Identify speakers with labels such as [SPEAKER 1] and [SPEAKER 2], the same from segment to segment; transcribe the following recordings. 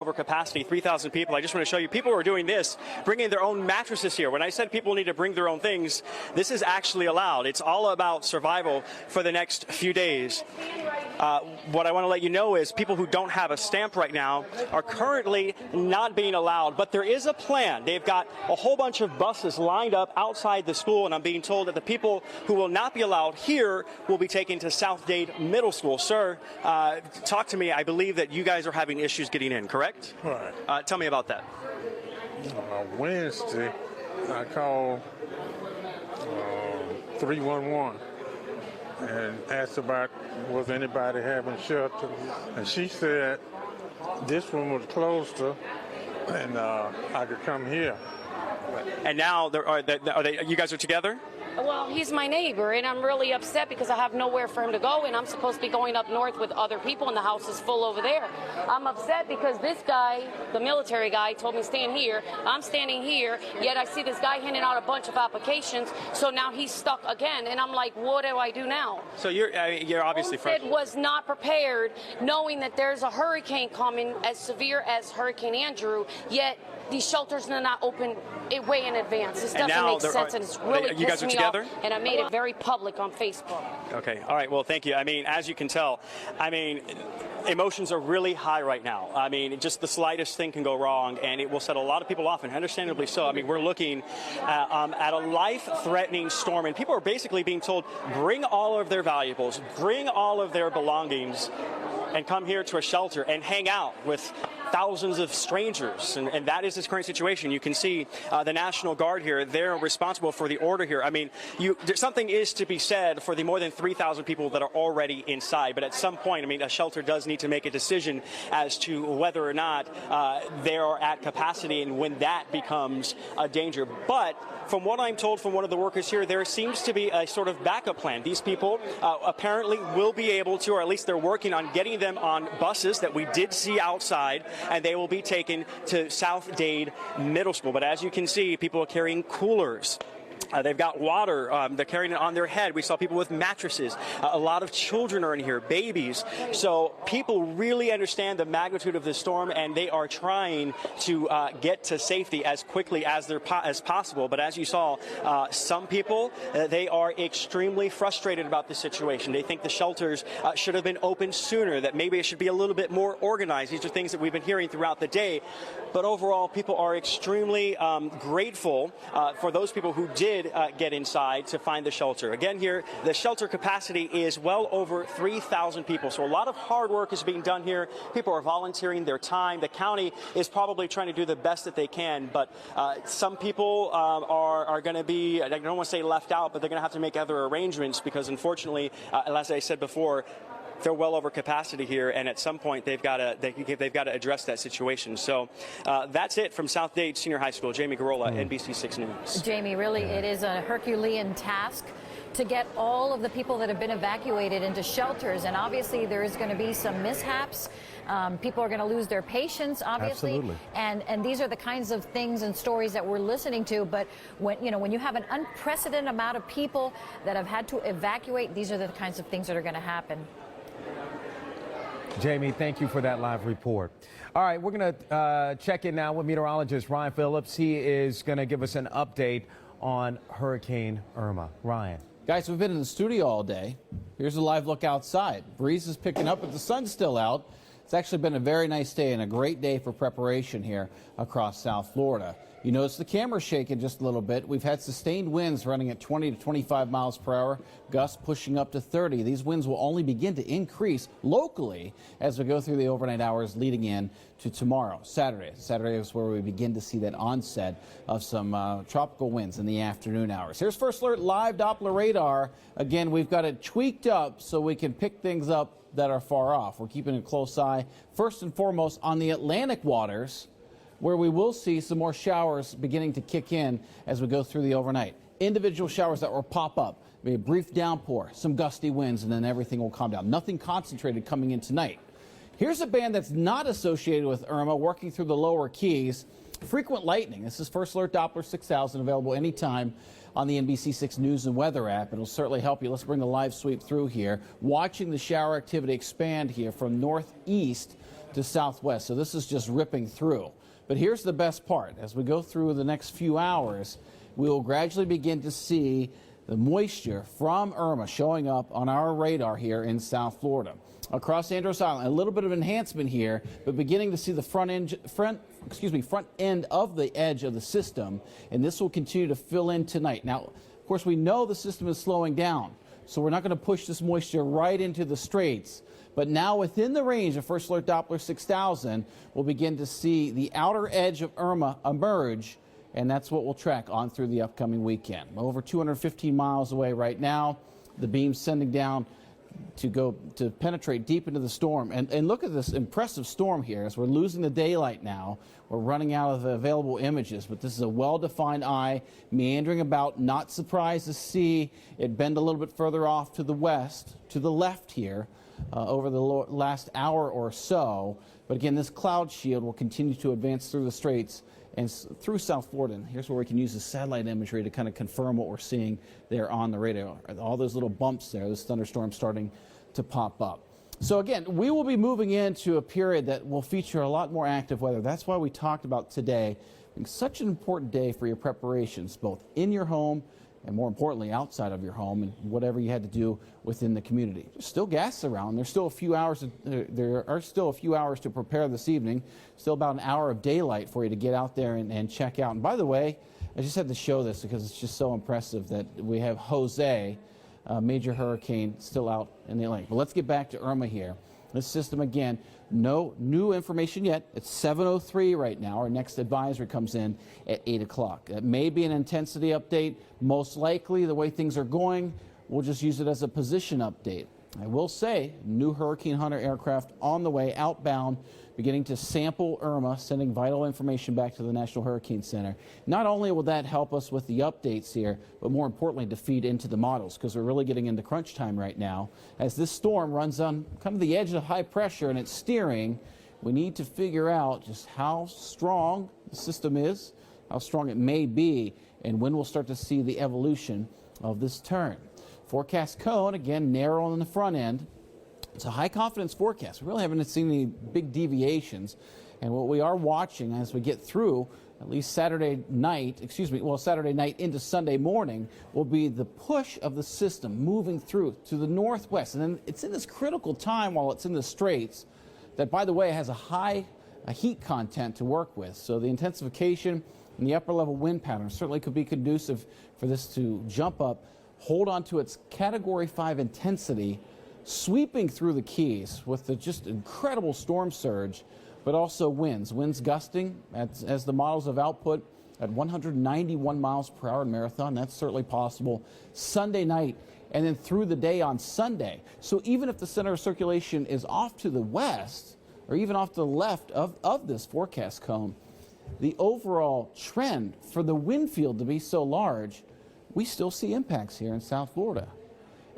[SPEAKER 1] over capacity, 3,000 people. I just want to show you, people are doing this, bringing their own mattresses here. When I said people need to bring their own things, this is actually allowed. It's all about survival for the next few days. What I want to let you know is people who don't have a stamp right now are currently not being allowed, but there is a plan. They've got a whole bunch of buses lined up outside the school, and I'm being told that the people who will not be allowed here will be taken to South Dade Middle School. Sir, talk to me. I believe that you guys are having issues getting in, correct?
[SPEAKER 2] Right.
[SPEAKER 1] Tell me about that.
[SPEAKER 2] Wednesday, I called 311 and asked about was anybody having shelter, and she said this one was closer and I could come here.
[SPEAKER 1] And now, you guys are together?
[SPEAKER 3] Well, he's my neighbor, and I'm really upset because I have nowhere for him to go, and I'm supposed to be going up north with other people, and the house is full over there. I'm upset because this guy, the military guy, told me stand here. I'm standing here, yet I see this guy handing out a bunch of applications, so now he's stuck again, and I'm like, what do I do now?
[SPEAKER 1] So you're obviously
[SPEAKER 3] frustrated. Was not prepared, knowing that there's a hurricane coming as severe as Hurricane Andrew, yet these shelters are not open way in advance. This doesn't make sense, and it's really
[SPEAKER 1] you guys are together?
[SPEAKER 3] And I made it very public on Facebook.
[SPEAKER 1] Okay. All right. Well, thank you. I mean, as you can tell, emotions are really high right now. I mean, just the slightest thing can go wrong, and it will set a lot of people off, and understandably so. I mean, we're looking at a life-threatening storm, and people are basically being told, bring all of their valuables, bring all of their belongings, and come here to a shelter and hang out with thousands of strangers, and that is this current situation. You can see the National Guard here. They're responsible for the order here. I mean, something is to be said for the more than 3,000 people that are already inside, but at some point, I mean, a shelter does need to make a decision as to whether or not they are at capacity and when that becomes a danger. But from what I'm told from one of the workers here, there seems to be a sort of backup plan. These people apparently will be able to, or at least they're working on getting them on buses that we did see outside, and they will be taken to South Dade Middle School. But as you can see, people are carrying coolers. They've got water. They're carrying it on their head. We saw people with mattresses. A lot of children are in here, babies. So people really understand the magnitude of this storm, and they are trying to get to safety as quickly as possible. But as you saw, some people, they are extremely frustrated about the situation. They think the shelters should have been open sooner, that maybe it should be a little bit more organized. These are things that we've been hearing throughout the day. But overall, people are extremely grateful for those people who did get inside to find the shelter. Again, here, the shelter capacity is well over 3,000 people. So a lot of hard work is being done here. People are volunteering their time. The county is probably trying to do the best that they can. But some people are going to be, I don't want to say left out, but they're going to have to make other arrangements because, unfortunately, as I said before, they're well over capacity here, and at some point they've got to address that situation. So that's it from South Dade Senior High School. Jamie Garola, NBC6 News.
[SPEAKER 4] Jamie, really, it is a Herculean task to get all of the people that have been evacuated into shelters, and obviously there is going to be some mishaps. People are going to lose their patience, obviously.
[SPEAKER 5] Absolutely.
[SPEAKER 4] And these are the kinds of things and stories that we're listening to. But when you have an unprecedented amount of people that have had to evacuate, these are the kinds of things that are going to happen.
[SPEAKER 5] Jamie, thank you for that live report. All right, we're going to check in now with meteorologist Ryan Phillips. He is going to give us an update on Hurricane Irma. Ryan.
[SPEAKER 6] Guys, we've been in the studio all day. Here's a live look outside. Breeze is picking up, but the sun's still out. It's actually been a very nice day and a great day for preparation here across South Florida. You notice the camera shaking just a little bit. We've had sustained winds running at 20 to 25 miles per hour, gusts pushing up to 30. These winds will only begin to increase locally as we go through the overnight hours leading in to tomorrow, Saturday. Saturday is where we begin to see that onset of some tropical winds in the afternoon hours. Here's First Alert Live Doppler radar. Again, we've got it tweaked up so we can pick things up that are far off. We're keeping a close eye, first and foremost, on the Atlantic waters, where we will see some more showers beginning to kick in as we go through the overnight. Individual showers that will pop up, maybe a brief downpour, some gusty winds, and then everything will calm down. Nothing concentrated coming in tonight. Here's a band that's not associated with Irma working through the lower Keys. Frequent lightning. This is First Alert Doppler 6000, available anytime on the NBC6 News and Weather app. It'll certainly help you. Let's bring the live sweep through here. Watching the shower activity expand here from northeast to southwest. So this is just ripping through. But here's the best part. As we go through the next few hours, we will gradually begin to see the moisture from Irma showing up on our radar here in South Florida. Across Andros Island, a little bit of enhancement here, but beginning to see the front end of the edge of the system, and this will continue to fill in tonight. Now, of course, we know the system is slowing down, so we're not going to push this moisture right into the straits. But now within the range of First Alert Doppler 6000, we'll begin to see the outer edge of Irma emerge, and that's what we'll track on through the upcoming weekend. Over 215 miles away right now, the beam's sending down to penetrate deep into the storm. And look at this impressive storm here. As we're losing the daylight now, we're running out of the available images, but this is a well-defined eye meandering about. Not surprised to see it bend a little bit further off to the west, to the left here, over the last hour or so. But again, this cloud shield will continue to advance through the straits and through South Florida. And here's where we can use the satellite imagery to kind of confirm what we're seeing there on the radar. All those little bumps there, those thunderstorms starting to pop up. So again, we will be moving into a period that will feature a lot more active weather. That's why we talked about today being such an important day for your preparations, both in your home and more importantly outside of your home and whatever you had to do within the community. There's still gas around. There are still a few hours to prepare this evening. Still about an hour of daylight for you to get out there and check out. And by the way, I just had to show this because it's just so impressive that we have Jose, a major hurricane, still out in the Atlantic. But let's get back to Irma here. This system, again, no new information yet. It's 7:03 right now. Our next advisory comes in at 8 o'clock. It may be an intensity update. Most likely, the way things are going, we'll just use it as a position update. I will say, new Hurricane Hunter aircraft on the way, outbound, beginning to sample Irma, sending vital information back to the National Hurricane Center. Not only will that help us with the updates here, but more importantly to feed into the models, because we're really getting into crunch time right now. As this storm runs on kind of the edge of high pressure and it's steering, we need to figure out just how strong the system is, how strong it may be, and when we'll start to see the evolution of this turn. Forecast cone, again, narrow on the front end. It's a high confidence forecast. We really haven't seen any big deviations. And what we are watching as we get through, at least Saturday night into Sunday morning, will be the push of the system moving through to the northwest. And then it's in this critical time while it's in the straits that, by the way, has a high heat content to work with. So the intensification and the upper level wind pattern certainly could be conducive for this to jump up, hold on to its Category 5 intensity, sweeping through the Keys with the just incredible storm surge, but also winds gusting as the models have output at 191 miles per hour in Marathon. That's certainly possible Sunday night and then through the day on Sunday. So even if the center of circulation is off to the west or even off to the left of this forecast cone, the overall trend for the wind field to be so large, we still see impacts here in South Florida.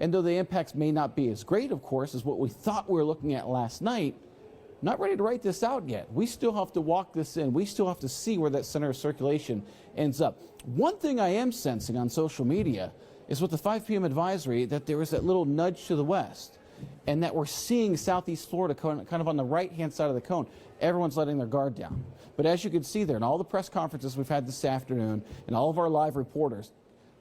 [SPEAKER 6] And though the impacts may not be as great, of course, as what we thought we were looking at last night, not ready to write this out yet. We still have to walk this in. We still have to see where that center of circulation ends up. One thing I am sensing on social media is with the 5 p.m. advisory that there is that little nudge to the west and that we're seeing Southeast Florida kind of on the right-hand side of the cone. Everyone's letting their guard down. But as you can see there in all the press conferences we've had this afternoon and all of our live reporters,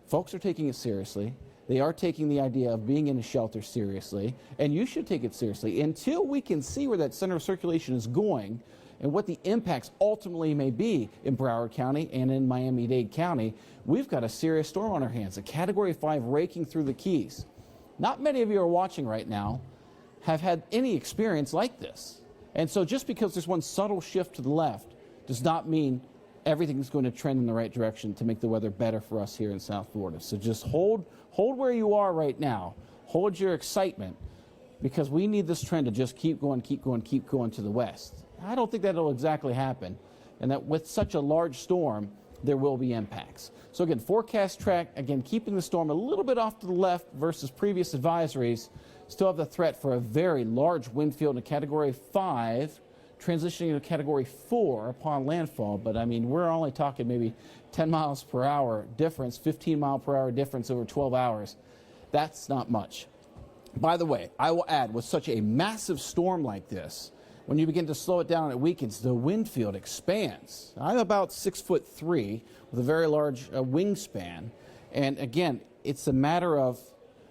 [SPEAKER 6] folks are taking it seriously. They are taking the idea of being in a shelter seriously, and you should take it seriously. Until we can see where that center of circulation is going and what the impacts ultimately may be in Broward County and in Miami-Dade County, we've got a serious storm on our hands, a Category 5 raking through the Keys. Not many of you are watching right now have had any experience like this. And so just because there's one subtle shift to the left does not mean everything's going to trend in the right direction to make the weather better for us here in South Florida. So just hold where you are right now. Hold your excitement, because we need this trend to just keep going to the west. I don't think that'll exactly happen, and that with such a large storm, there will be impacts. So again, forecast track, again, keeping the storm a little bit off to the left versus previous advisories. Still have the threat for a very large wind field in a Category 5, transitioning to Category 4 upon landfall. But I mean, we're only talking maybe 10 miles per hour difference, 15 mile per hour difference over 12 hours. That's not much. By the way, I will add, with such a massive storm like this, When you begin to slow it down, it weakens. The wind field expands. I'm about 6'3" with a very large wingspan. And again, it's a matter of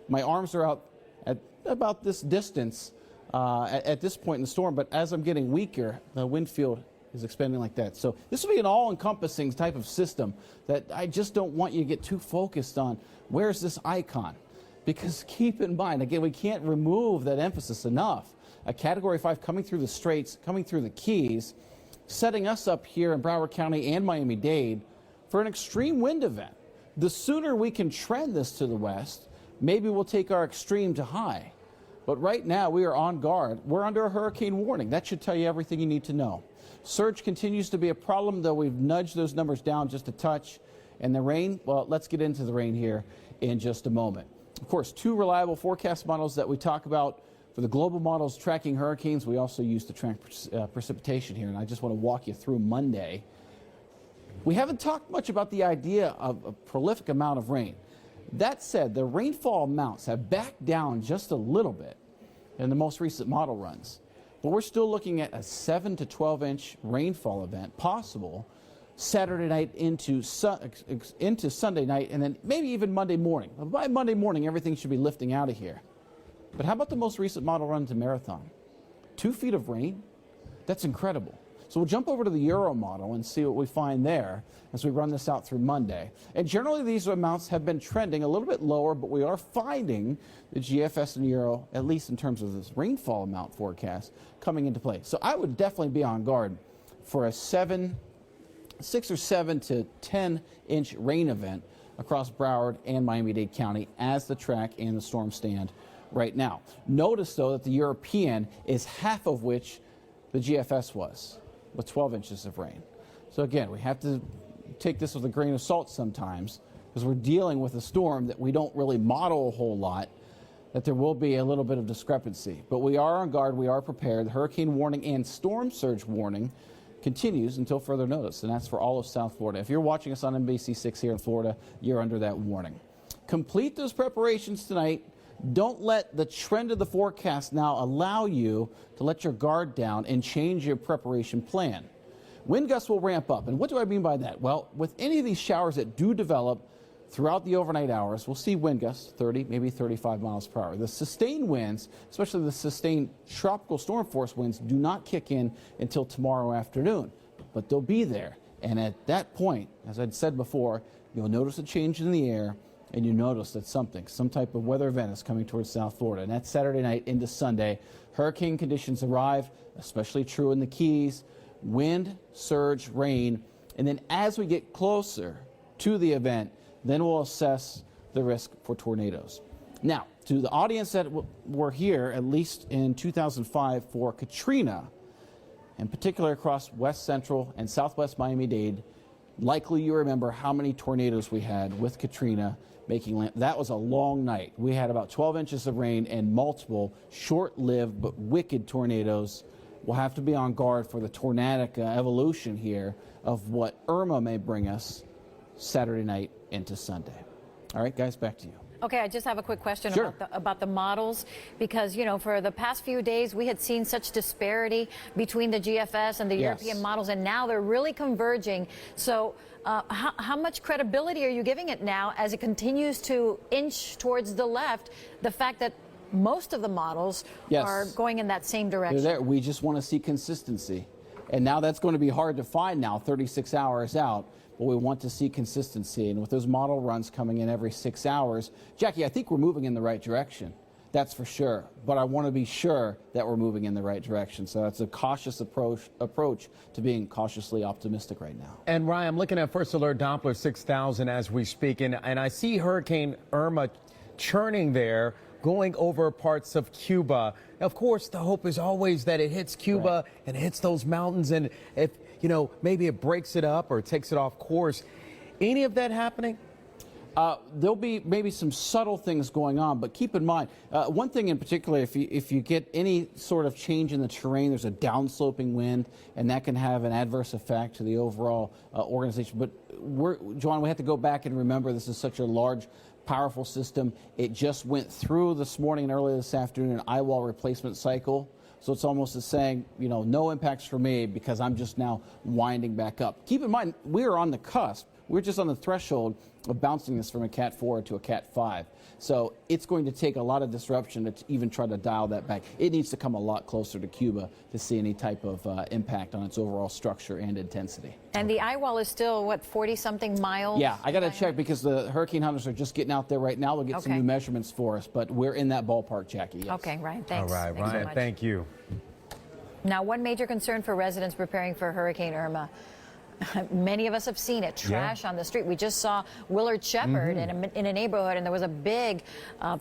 [SPEAKER 6] my arms are out at about this distance at this point in the storm, but as I'm getting weaker, the wind field is expanding like that. So this will be an all-encompassing type of system that I just don't want you to get too focused on. Where's this icon? Because keep in mind, again, we can't remove that emphasis enough. A Category 5 coming through the Straits, coming through the Keys, setting us up here in Broward County and Miami-Dade for an extreme wind event. The sooner we can trend this to the west, maybe we'll take our extreme to high. But right now, we are on guard. We're under a hurricane warning. That should tell you everything you need to know. Surge continues to be a problem, though we've nudged those numbers down just a touch. And the rain, well, let's get into the rain here in just a moment. Of course, 2 reliable forecast models that we talk about. For the global models tracking hurricanes, we also use to track precipitation here. And I just want to walk you through Monday. We haven't talked much about the idea of a prolific amount of rain. That said, the rainfall amounts have backed down just a little bit in the most recent model runs. But we're still looking at a 7 to 12-inch rainfall event possible Saturday night into Sunday night, and then maybe even Monday morning. By Monday morning, everything should be lifting out of here. But how about the most recent model run to Marathon? 2 feet of rain? That's incredible. So we'll jump over to the Euro model and see what we find there as we run this out through Monday. And generally these amounts have been trending a little bit lower, but we are finding the GFS and Euro, at least in terms of this rainfall amount forecast, coming into play. So I would definitely be on guard for a 6 or 7 to 10-inch rain event across Broward and Miami-Dade County as the track and the storm stand right now. Notice, though, that the European is half of which the GFS was, with 12 inches of rain. So again, we have to take this with a grain of salt sometimes, because we're dealing with a storm that we don't really model a whole lot, that there will be a little bit of discrepancy. But we are on guard, we are prepared. The hurricane warning and storm surge warning continues until further notice, and that's for all of South Florida. If you're watching us on NBC6 here in Florida, you're under that warning. Complete those preparations tonight. Don't let the trend of the forecast now allow you to let your guard down and change your preparation plan. Wind gusts will ramp up. And what do I mean by that? Well, with any of these showers that do develop throughout the overnight hours, we'll see wind gusts 30, maybe 35 miles per hour. The sustained winds, especially the sustained tropical storm force winds, do not kick in until tomorrow afternoon. But they'll be there. And at that point, as I'd said before, you'll notice a change in the air, and you notice that some type of weather event is coming towards South Florida. And that's Saturday night into Sunday. Hurricane conditions arrive, especially true in the Keys. Wind, surge, rain. And then as we get closer to the event, then we'll assess the risk for tornadoes. Now, to the audience that were here, at least in 2005 for Katrina, in particular across West Central and Southwest Miami-Dade, likely you remember how many tornadoes we had with Katrina making land. That was a long night. We had about 12 inches of rain and multiple short-lived but wicked tornadoes. We'll have to be on guard for the tornadic evolution here of what Irma may bring us Saturday night into Sunday. All right, guys, back to you.
[SPEAKER 4] Okay, I just have a quick question
[SPEAKER 6] Sure.
[SPEAKER 4] about the models, because, you know, for the past few days, we had seen such disparity between the GFS and the European models, and now they're really converging. So how much credibility are you giving it now as it continues to inch towards the left, the fact that most of the models are going in that same direction?
[SPEAKER 6] They're there. We just want to see consistency. And now that's going to be hard to find now, 36 hours out. But we want to see consistency. And with those model runs coming in every 6 hours, Jackie, I think we're moving in the right direction. That's for sure. But I want to be sure that we're moving in the right direction. So that's a cautious approach to being cautiously optimistic right now.
[SPEAKER 5] And Ryan, I'm looking at First Alert Doppler 6000 as we speak, and I see Hurricane Irma churning there, going over parts of Cuba. Of course, the hope is always that it hits Cuba and it hits those mountains, and if, you know, maybe it breaks it up or takes it off course. Any of that happening?
[SPEAKER 6] There'll be maybe some subtle things going on, but keep in mind, one thing in particular, if you get any sort of change in the terrain, there's a downsloping wind, and that can have an adverse effect to the overall organization. But, Joanne, we have to go back and remember this is such a large, powerful system. It just went through this morning and early this afternoon an eyewall replacement cycle. So it's almost as saying, you know, no impacts for me because I'm just now winding back up. Keep in mind, we are on the cusp. We're just on the threshold of bouncing this from a Cat 4 to a Cat 5. So it's going to take a lot of disruption to even try to dial that back. It needs to come a lot closer to Cuba to see any type of impact on its overall structure and intensity.
[SPEAKER 4] And the eye wall is still, what, 40-something miles?
[SPEAKER 6] Yeah, I got to check because the hurricane hunters are just getting out there right now. They'll get some new measurements for us, but we're in that ballpark, Jackie. Yes.
[SPEAKER 4] Okay, Ryan, thanks.
[SPEAKER 5] All right,
[SPEAKER 4] Thanks
[SPEAKER 5] Ryan,
[SPEAKER 4] so much.
[SPEAKER 5] thank you.
[SPEAKER 4] Now, one major concern for residents preparing for Hurricane Irma. Many of us have seen it, trash on the street. We just saw Willard Shepherd in a neighborhood, and there was a big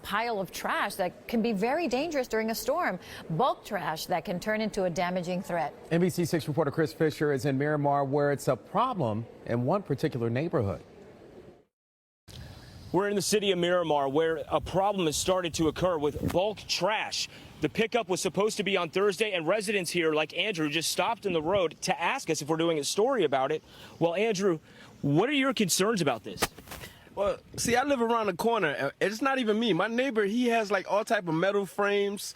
[SPEAKER 4] pile of trash that can be very dangerous during a storm. Bulk trash that can turn into a damaging threat.
[SPEAKER 5] NBC6 reporter Chris Fisher is in Miramar, where it's a problem in one particular neighborhood.
[SPEAKER 7] We're in the city of Miramar, where a problem has started to occur with bulk trash. The pickup was supposed to be on Thursday, and residents here, like Andrew, just stopped in the road to ask us if we're doing a story about it. Well, Andrew, what are your concerns about this?
[SPEAKER 8] Well, see, I live around the corner. It's not even me. My neighbor, he has like all type of metal frames,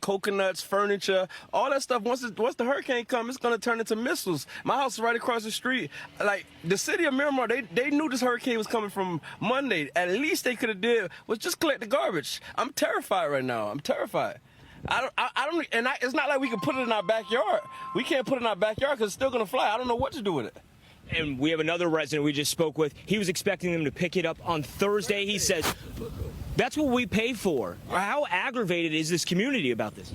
[SPEAKER 8] coconuts, furniture, all that stuff. Once the hurricane comes, it's going to turn into missiles. My house is right across the street. Like, the city of Miramar, they knew this hurricane was coming from Monday. At least they could have did was just collect the garbage. I'm terrified right now. I'm terrified. It's not like we can put it in our backyard. We can't put it in our backyard because it's still going to fly. I don't know what to do with it.
[SPEAKER 7] And we have another resident we just spoke with. He was expecting them to pick it up on Thursday. He says, that's what we pay for. How aggravated is this community about this?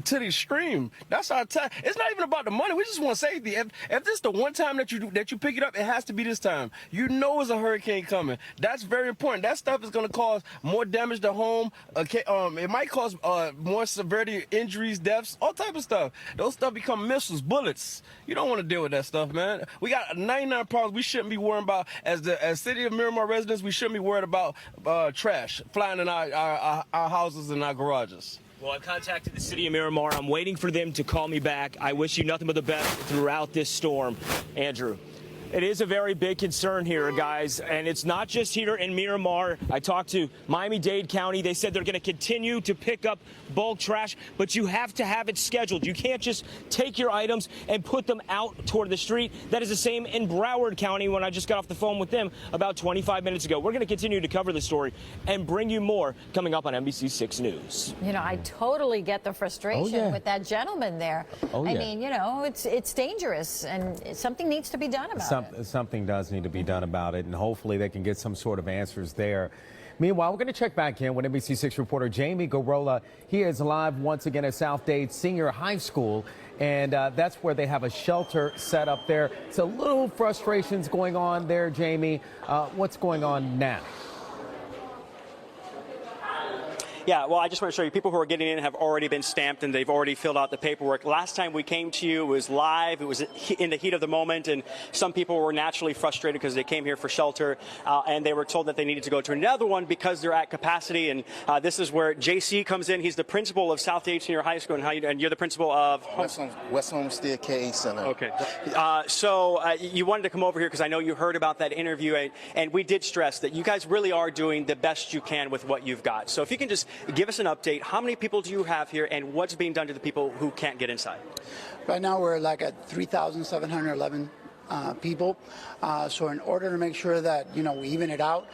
[SPEAKER 8] To the extreme. That's our time. It's not even about the money. We just want safety. If this is the one time that you pick it up, it has to be this time. You know it's a hurricane coming. That's very important. That stuff is going to cause more damage to home. It might cause more severity, injuries, deaths, all type of stuff. Those stuff become missiles, bullets. You don't want to deal with that stuff, man. We got 99 problems we shouldn't be worrying about. As city of Miramar residents, we shouldn't be worried about trash flying in our houses and our garages.
[SPEAKER 7] Well, I've contacted the city of Miramar. I'm waiting for them to call me back. I wish you nothing but the best throughout this storm. Andrew, it is a very big concern here, guys, and it's not just here in Miramar. I talked to Miami-Dade County. They said they're going to continue to pick up bulk trash, but you have to have it scheduled. You can't just take your items and put them out toward the street. That is the same in Broward County when I just got off the phone with them about 25 minutes ago. We're going to continue to cover the story and bring you more coming up on NBC6 News.
[SPEAKER 4] You know, I totally get the frustration with that gentleman there. I mean, you know, it's dangerous, and something needs to be done about it.
[SPEAKER 5] Something does need to be done about it, and hopefully they can get some sort of answers there. Meanwhile, we're going to check back in with NBC6 reporter Jamie Garola. He is live once again at South Dade Senior High School, and that's where they have a shelter set up there. So a little frustrations going on there, Jamie. What's going on now?
[SPEAKER 1] Yeah, well, I just want to show you, people who are getting in have already been stamped and they've already filled out the paperwork. Last time we came to you, it was live. It was in the heat of the moment, and some people were naturally frustrated because they came here for shelter, and they were told that they needed to go to another one because they're at capacity. And this is where JC comes in. He's the principal of South Dade Senior High School, and you're the principal of
[SPEAKER 9] West Homestead KA Center.
[SPEAKER 1] Okay. So you wanted to come over here because I know you heard about that interview, and we did stress that you guys really are doing the best you can with what you've got. So if you can just give us an update. How many people do you have here, and what's being done to the people who can't get inside?
[SPEAKER 10] Right now we're like at 3,711 people. So in order to make sure that, you know, we even it out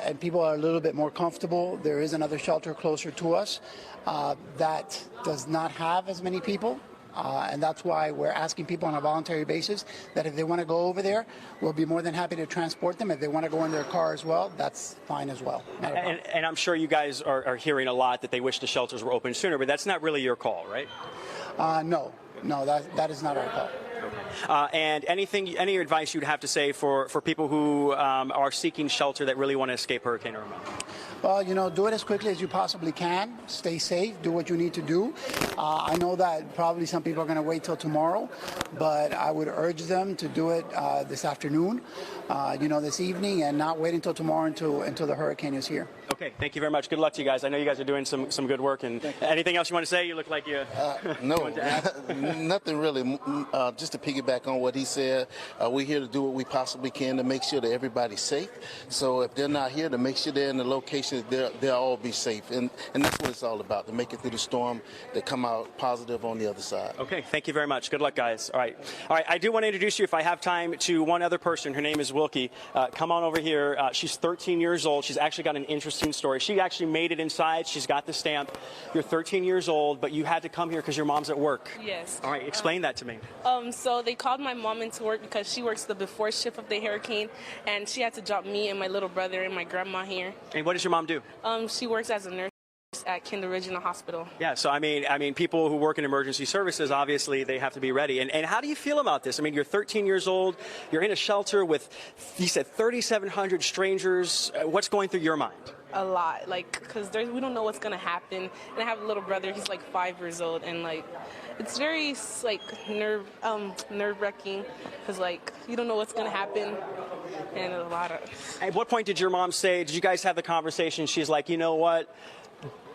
[SPEAKER 10] and people are a little bit more comfortable, there is another shelter closer to us that does not have as many people. And that's why we're asking people on a voluntary basis that if they want to go over there, we'll be more than happy to transport them. If they want to go in their car as well, that's fine as well.
[SPEAKER 1] And I'm sure you guys are hearing a lot that they wish the shelters were open sooner, but that's not really your call, right?
[SPEAKER 10] No, that is not our call.
[SPEAKER 1] And any advice you'd have to say for people who are seeking shelter that really want to escape Hurricane Irma?
[SPEAKER 10] Well, you know, do it as quickly as you possibly can. Stay safe. Do what you need to do. I know that probably some people are going to wait till tomorrow, but I would urge them to do it this afternoon, this evening, and not wait until tomorrow until the hurricane is here.
[SPEAKER 1] Okay, thank you very much. Good luck to you guys. I know you guys are doing some good work. And anything else you want to say? You look like you.
[SPEAKER 9] No, nothing really. Just to piggyback on what he said, we're here to do what we possibly can to make sure that everybody's safe. So if they're not here, to make sure they're in the location sure they'll all be safe. And that's what it's all about, to make it through the storm, to come out positive on the other side.
[SPEAKER 1] Okay, thank you very much. Good luck, guys. All right. I do want to introduce you, if I have time, to one other person. Her name is Wilkie. Come on over here. She's 13 years old. She's actually got an interesting story. She actually made it inside. She's got the stamp. You're 13 years old, but you had to come here because your mom's at work.
[SPEAKER 11] Yes.
[SPEAKER 1] All right, explain that to me.
[SPEAKER 11] So they called my mom into work because she works the before shift of the hurricane, and she had to drop me and my little brother and my grandma here.
[SPEAKER 1] And what does your mom do?
[SPEAKER 11] She works as a nurse at Kinder Regional Hospital.
[SPEAKER 1] Yeah, so I mean, people who work in emergency services, obviously, they have to be ready. And how do you feel about this? I mean, you're 13 years old. You're in a shelter with, you said, 3,700 strangers. What's going through your mind?
[SPEAKER 11] A lot, because we don't know what's going to happen. And I have a little brother, he's 5 years old, and it's very nerve-wracking because you don't know what's going to happen, and a lot of.
[SPEAKER 1] At what point did your mom say, did you guys have the conversation? She's like, you know what?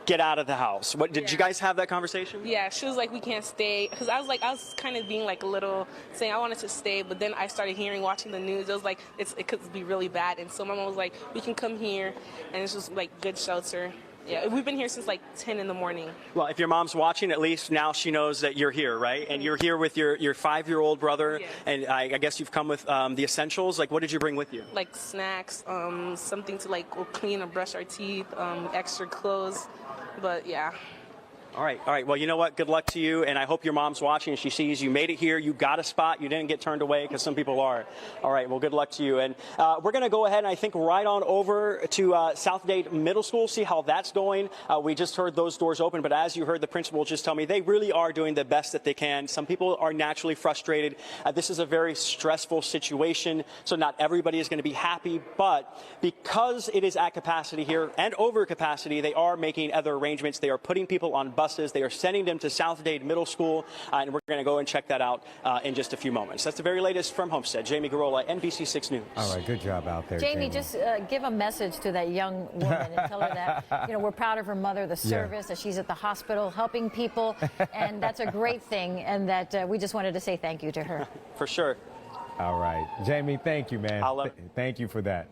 [SPEAKER 1] Get out of the house. What did you guys have that conversation?
[SPEAKER 11] Yeah, she was like, we can't stay, because I was kind of being a little saying I wanted to stay, but then I started watching the news. It was like it could be really bad, and so my mom was like, we can come here, and it's just good shelter. Yeah, we've been here since 10 in the morning.
[SPEAKER 1] Well, if your mom's watching, at least now she knows that you're here, right? And you're here with your 5-year-old brother, and I guess you've come with the essentials. What did you bring with you?
[SPEAKER 11] Snacks, something to clean or brush our teeth, extra clothes. But yeah.
[SPEAKER 1] All right. Well, you know what? Good luck to you, and I hope your mom's watching and she sees you made it here. You got a spot. You didn't get turned away, because some people are. All right. Well, good luck to you. And we're going to go ahead and I think right on over to Southdate Middle School, see how that's going. We just heard those doors open, but as you heard the principal just tell me, they really are doing the best that they can. Some people are naturally frustrated. This is a very stressful situation, so not everybody is going to be happy, but because it is at capacity here and over capacity, they are making other arrangements. They are putting people on buses. They are sending them to Southdate Middle School, and we're going to go and check that out in just a few moments. That's the very latest from Homestead. Jamie Garola, NBC6 News.
[SPEAKER 5] All right, good job out there,
[SPEAKER 4] Jamie. Just give a message to that young woman and tell her that we're proud of her mother, the service, that she's at the hospital helping people, and that's a great thing, and that we just wanted to say thank you to her.
[SPEAKER 1] For sure.
[SPEAKER 5] All right, Jamie, thank you, man. Thank you for that.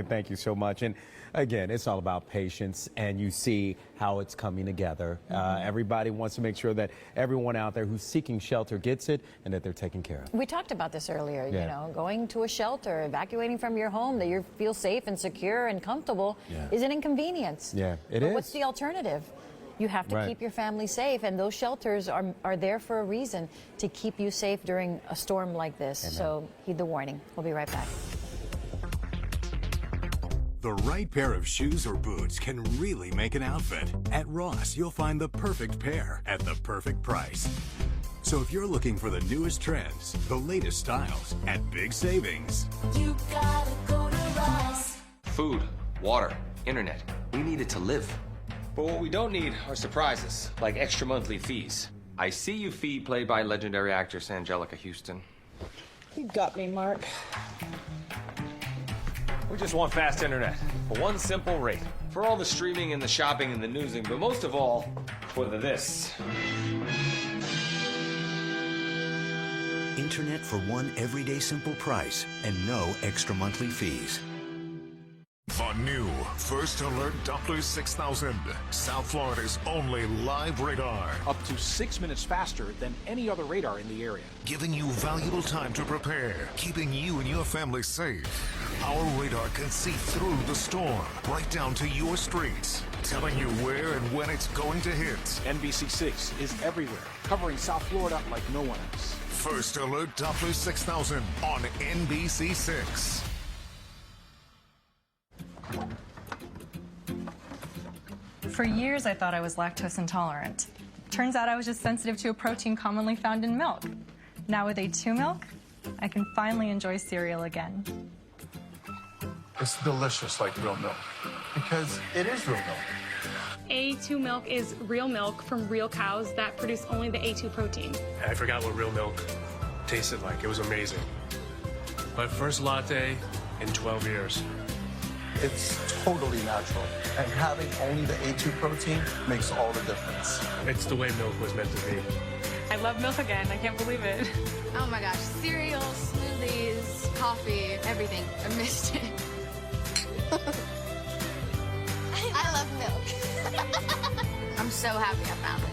[SPEAKER 5] Thank you so much. And again, it's all about patience, and you see how it's coming together. Everybody wants to make sure that everyone out there who's seeking shelter gets it and that they're taken care of.
[SPEAKER 4] We talked about this earlier, going to a shelter, evacuating from your home that you feel safe and secure and comfortable is an inconvenience.
[SPEAKER 5] Yeah, it is.
[SPEAKER 4] What's the alternative? You have to keep your family safe, and those shelters are there for a reason, to keep you safe during a storm like this. So heed the warning. We'll be right back.
[SPEAKER 12] The right pair of shoes or boots can really make an outfit. At Ross, you'll find the perfect pair at the perfect price. So if you're looking for the newest trends, the latest styles, at big savings,
[SPEAKER 13] you gotta go to Ross.
[SPEAKER 14] Food, water, internet. We need it to live. But what we don't need are surprises, like extra monthly fees. I See You fee played by legendary actress Angelica Houston.
[SPEAKER 15] You got me, Mark.
[SPEAKER 14] We just want fast internet for one simple rate. For all the streaming and the shopping and the newsing, but most of all, for this.
[SPEAKER 12] internet for one everyday simple price and no extra monthly fees.
[SPEAKER 16] The new First Alert Doppler 6000, South Florida's only live radar.
[SPEAKER 17] Up to 6 minutes faster than any other radar in the area.
[SPEAKER 16] Giving you valuable time to prepare, keeping you and your family safe. Our radar can see through the storm, right down to your streets, telling you where and when it's going to hit.
[SPEAKER 17] NBC6 is everywhere, covering South Florida like no one else.
[SPEAKER 16] First Alert Doppler 6000 on NBC6.
[SPEAKER 18] For years, I thought I was lactose intolerant. Turns out I was just sensitive to a protein commonly found in milk. Now with A2 milk, I can finally enjoy cereal again.
[SPEAKER 19] It's delicious like real milk, because it is real milk.
[SPEAKER 20] A2 milk is real milk from real cows that produce only the A2 protein.
[SPEAKER 21] I forgot what real milk tasted like. It was amazing. My first latte in 12 years.
[SPEAKER 19] It's totally natural, and having only the A2 protein makes all the difference.
[SPEAKER 21] It's the way milk was meant to be.
[SPEAKER 20] I love milk again. I can't believe it.
[SPEAKER 22] Oh my gosh, cereal, smoothies, coffee, everything. I missed it. love milk. I'm so happy I found it.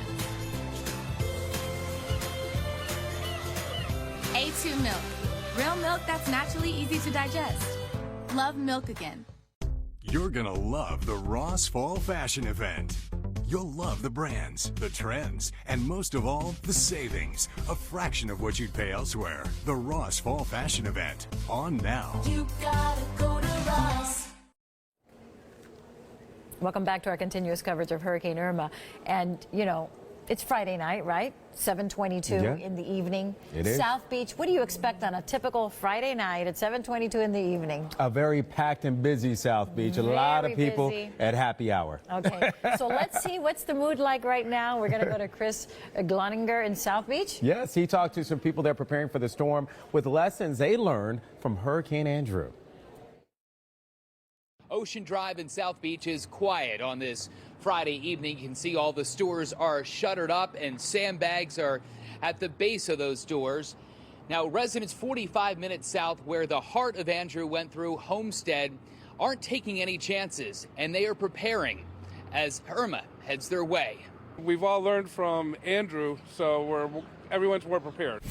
[SPEAKER 22] A2 milk. Real milk that's naturally easy to digest. Love milk again.
[SPEAKER 12] You're gonna love the Ross Fall Fashion Event. You'll love the brands, the trends, and most of all, the savings. A fraction of what you'd pay elsewhere. The Ross Fall Fashion Event. On now.
[SPEAKER 13] You gotta go to Ross.
[SPEAKER 4] Welcome back to our continuous coverage of Hurricane Irma. And, you know, it's Friday night, right? 7:22 in the evening.
[SPEAKER 5] It is.
[SPEAKER 4] South Beach, what do you expect on a typical Friday night at 7:22 in the evening?
[SPEAKER 5] A very packed and busy South Beach. A lot of people
[SPEAKER 4] busy.
[SPEAKER 5] at happy hour.
[SPEAKER 4] Okay, so let's see what's the mood like right now. We're going to go to Chris Gloninger in South Beach.
[SPEAKER 5] Yes, he talked to some people there preparing for the storm with lessons they learned from Hurricane Andrew.
[SPEAKER 2] Ocean Drive in South Beach is quiet on this Friday evening. You can see all the stores are shuttered up and sandbags are at the base of those doors. Now, residents 45 minutes south where the heart of Andrew went through, Homestead, aren't taking any chances, and they are preparing as Irma heads their way.
[SPEAKER 8] We've all learned from Andrew, so everyone's more prepared.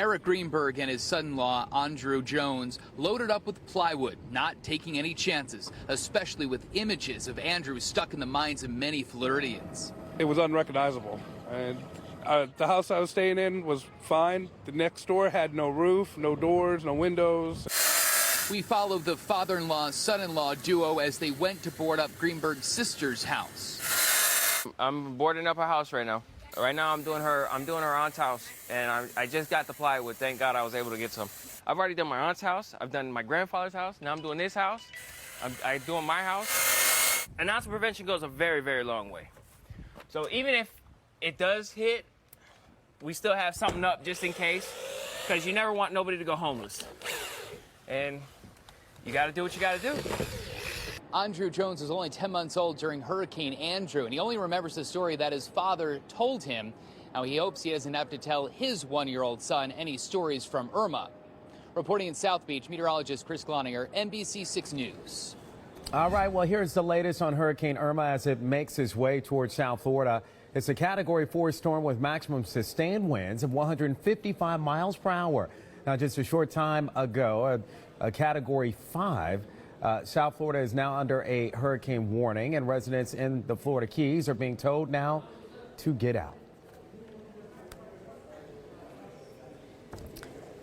[SPEAKER 2] Eric Greenberg and his son-in-law, Andrew Jones, loaded up with plywood, not taking any chances, especially with images of Andrew stuck in the minds of many Floridians.
[SPEAKER 8] It was unrecognizable. And the house I was staying in was fine. The next door had no roof, no doors, no windows.
[SPEAKER 2] We followed the father-in-law, son-in-law duo as they went to board up Greenberg's sister's house.
[SPEAKER 14] I'm boarding up her house right now. Right now I'm doing her aunt's house, and I just got the plywood. Thank God I was able to get some. I've already done my aunt's house. I've done my grandfather's house. Now I'm doing this house. I'm doing my house. And ounce prevention goes a very, very long way. So even if it does hit, we still have something up just in case, because you never want nobody to go homeless. And you got to do what you got to do.
[SPEAKER 2] Andrew Jones was only 10 months old during Hurricane Andrew, and he only remembers the story that his father told him. Now, he hopes he doesn't have to tell his one-year-old son any stories from Irma. Reporting in South Beach, meteorologist Chris Gloninger, NBC6 News.
[SPEAKER 5] All right, well, here's the latest on Hurricane Irma as it makes its way towards South Florida. It's a Category 4 storm with maximum sustained winds of 155 miles per hour. Now, just a short time ago, a Category 5. South Florida is now under a hurricane warning, and residents in the Florida Keys are being told now to get out.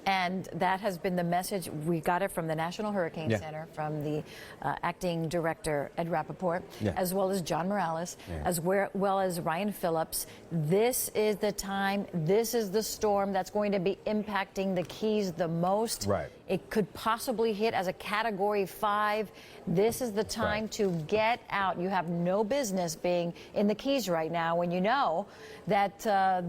[SPEAKER 4] And that has been the message. We got it from the National Hurricane Center, from the acting director, Ed Rappaport, as well as John Morales, as well as Ryan Phillips. This is the time, this is the storm that's going to be impacting the Keys the most.
[SPEAKER 5] Right.
[SPEAKER 4] It could possibly hit as a Category 5. This is the time to get out. You have no business being in the Keys right now when you know that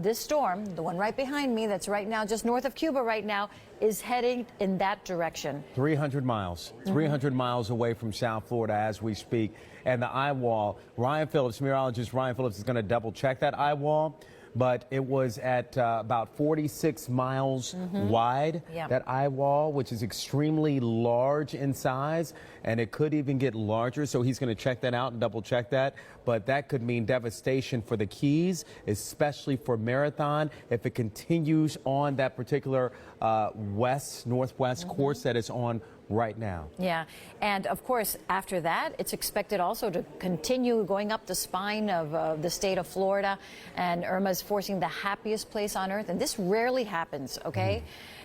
[SPEAKER 4] this storm, the one right behind me that's right now just north of Cuba right now, is heading in that direction.
[SPEAKER 5] 300 miles, 300 miles away from South Florida as we speak. And the eye wall, Ryan Phillips, meteorologist Ryan Phillips is going to double check that eye wall. But it was at about 46 miles wide, that eye wall, which is extremely large in size, and it could even get larger. So he's going to check that out and double check that. But that could mean devastation for the Keys, especially for Marathon, if it continues on that particular northwest course that it's on right now.
[SPEAKER 4] Yeah, and of course, after that, it's expected also to continue going up the spine of the state of Florida, and Irma's forcing the happiest place on earth, and this rarely happens, okay?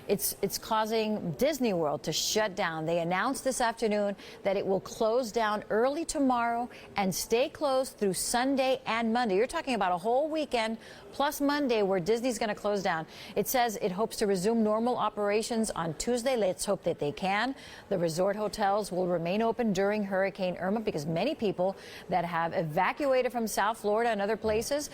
[SPEAKER 4] It's causing Disney World to shut down. They announced this afternoon that it will close down early tomorrow and stay closed through Sunday and Monday. You're talking about a whole weekend plus Monday where Disney's going to close down. It says it hopes to resume normal operations on Tuesday. Let's hope that they can. The resort hotels will remain open during Hurricane Irma because many people that have evacuated from South Florida and other places,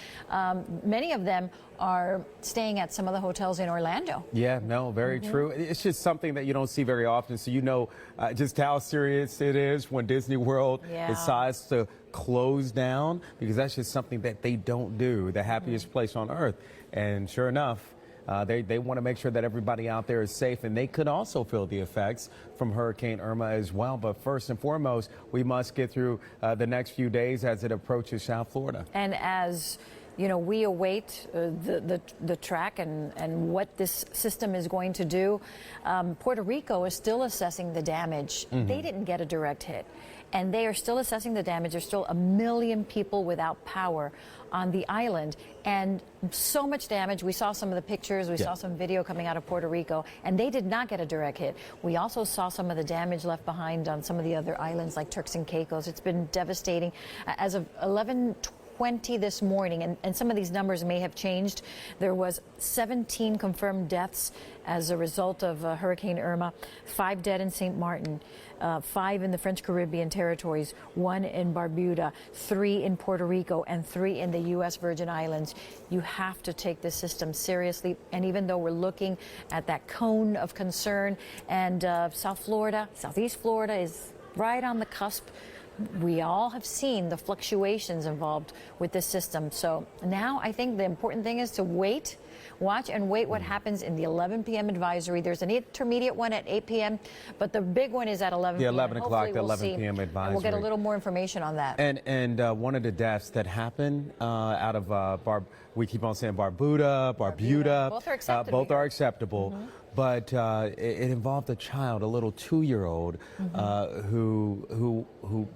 [SPEAKER 4] many of them are staying at some of the hotels in Orlando.
[SPEAKER 5] Yeah, no, very true. It's just something that you don't see very often. So you know just how serious it is when Disney World decides to close down, because that's just something that they don't do, the happiest place on earth. And sure enough, They want to make sure that everybody out there is safe, and they could also feel the effects from Hurricane Irma as well. But first and foremost, we must get through the next few days as it approaches South Florida.
[SPEAKER 4] And as we await the track and what this system is going to do. Puerto Rico is still assessing the damage. They didn't get a direct hit, and they are still assessing the damage. There's still 1 million people without power on the island, and so much damage. We saw some of the pictures. We saw some video coming out of Puerto Rico, and they did not get a direct hit. We also saw some of the damage left behind on some of the other islands like Turks and Caicos. It's been devastating. As of 11:20 this morning, and some of these numbers may have changed. There was 17 confirmed deaths as a result of Hurricane Irma, 5 dead in St. Martin, 5 in the French Caribbean territories, 1 in Barbuda, 3 in Puerto Rico, and 3 in the U.S. Virgin Islands. You have to take this system seriously, and even though we're looking at that cone of concern, and South Florida, Southeast Florida is right on the cusp. We all have seen the fluctuations involved with this system. So now I think the important thing is to watch and wait what happens in the 11 p.m. advisory. There's an intermediate one at 8 p.m., but the big one is at 11 p.m.
[SPEAKER 5] 11 o'clock, the 11 p.m. advisory.
[SPEAKER 4] And we'll get a little more information on that.
[SPEAKER 5] And one of the deaths that happened out of we keep on saying Barbuda.
[SPEAKER 4] Both are acceptable.
[SPEAKER 5] Both are acceptable. But it involved a child, a little 2-year-old, who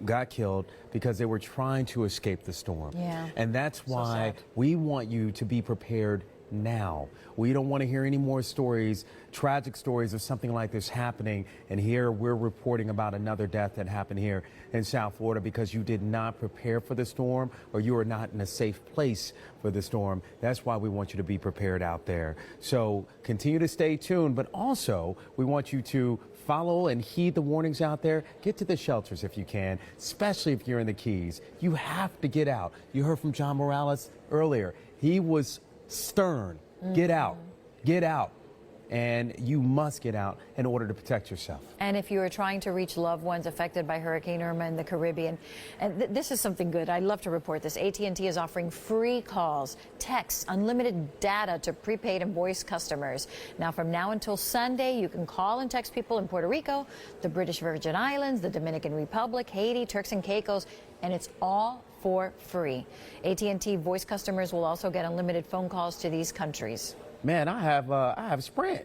[SPEAKER 5] got killed because they were trying to escape the storm.
[SPEAKER 4] Yeah.
[SPEAKER 5] And that's why we want you to be prepared now. We don't want to hear any more stories, tragic stories of something like this happening. And here we're reporting about another death that happened here in South Florida because you did not prepare for the storm, or you are not in a safe place for the storm. That's why we want you to be prepared out there. So continue to stay tuned, but also we want you to follow and heed the warnings out there. Get to the shelters if you can, especially if you're in the Keys. You have to get out. You heard from John Morales earlier. He was stern. Get out. Get out. And you must get out in order to protect yourself.
[SPEAKER 4] And if you are trying to reach loved ones affected by Hurricane Irma in the Caribbean, and this is something good. I'd love to report this. AT&T is offering free calls, texts, unlimited data to prepaid and voice customers. Now, from now until Sunday, you can call and text people in Puerto Rico, the British Virgin Islands, the Dominican Republic, Haiti, Turks and Caicos, and it's all for free. AT&T voice customers will also get unlimited phone calls to these countries.
[SPEAKER 5] Man, I have Sprint.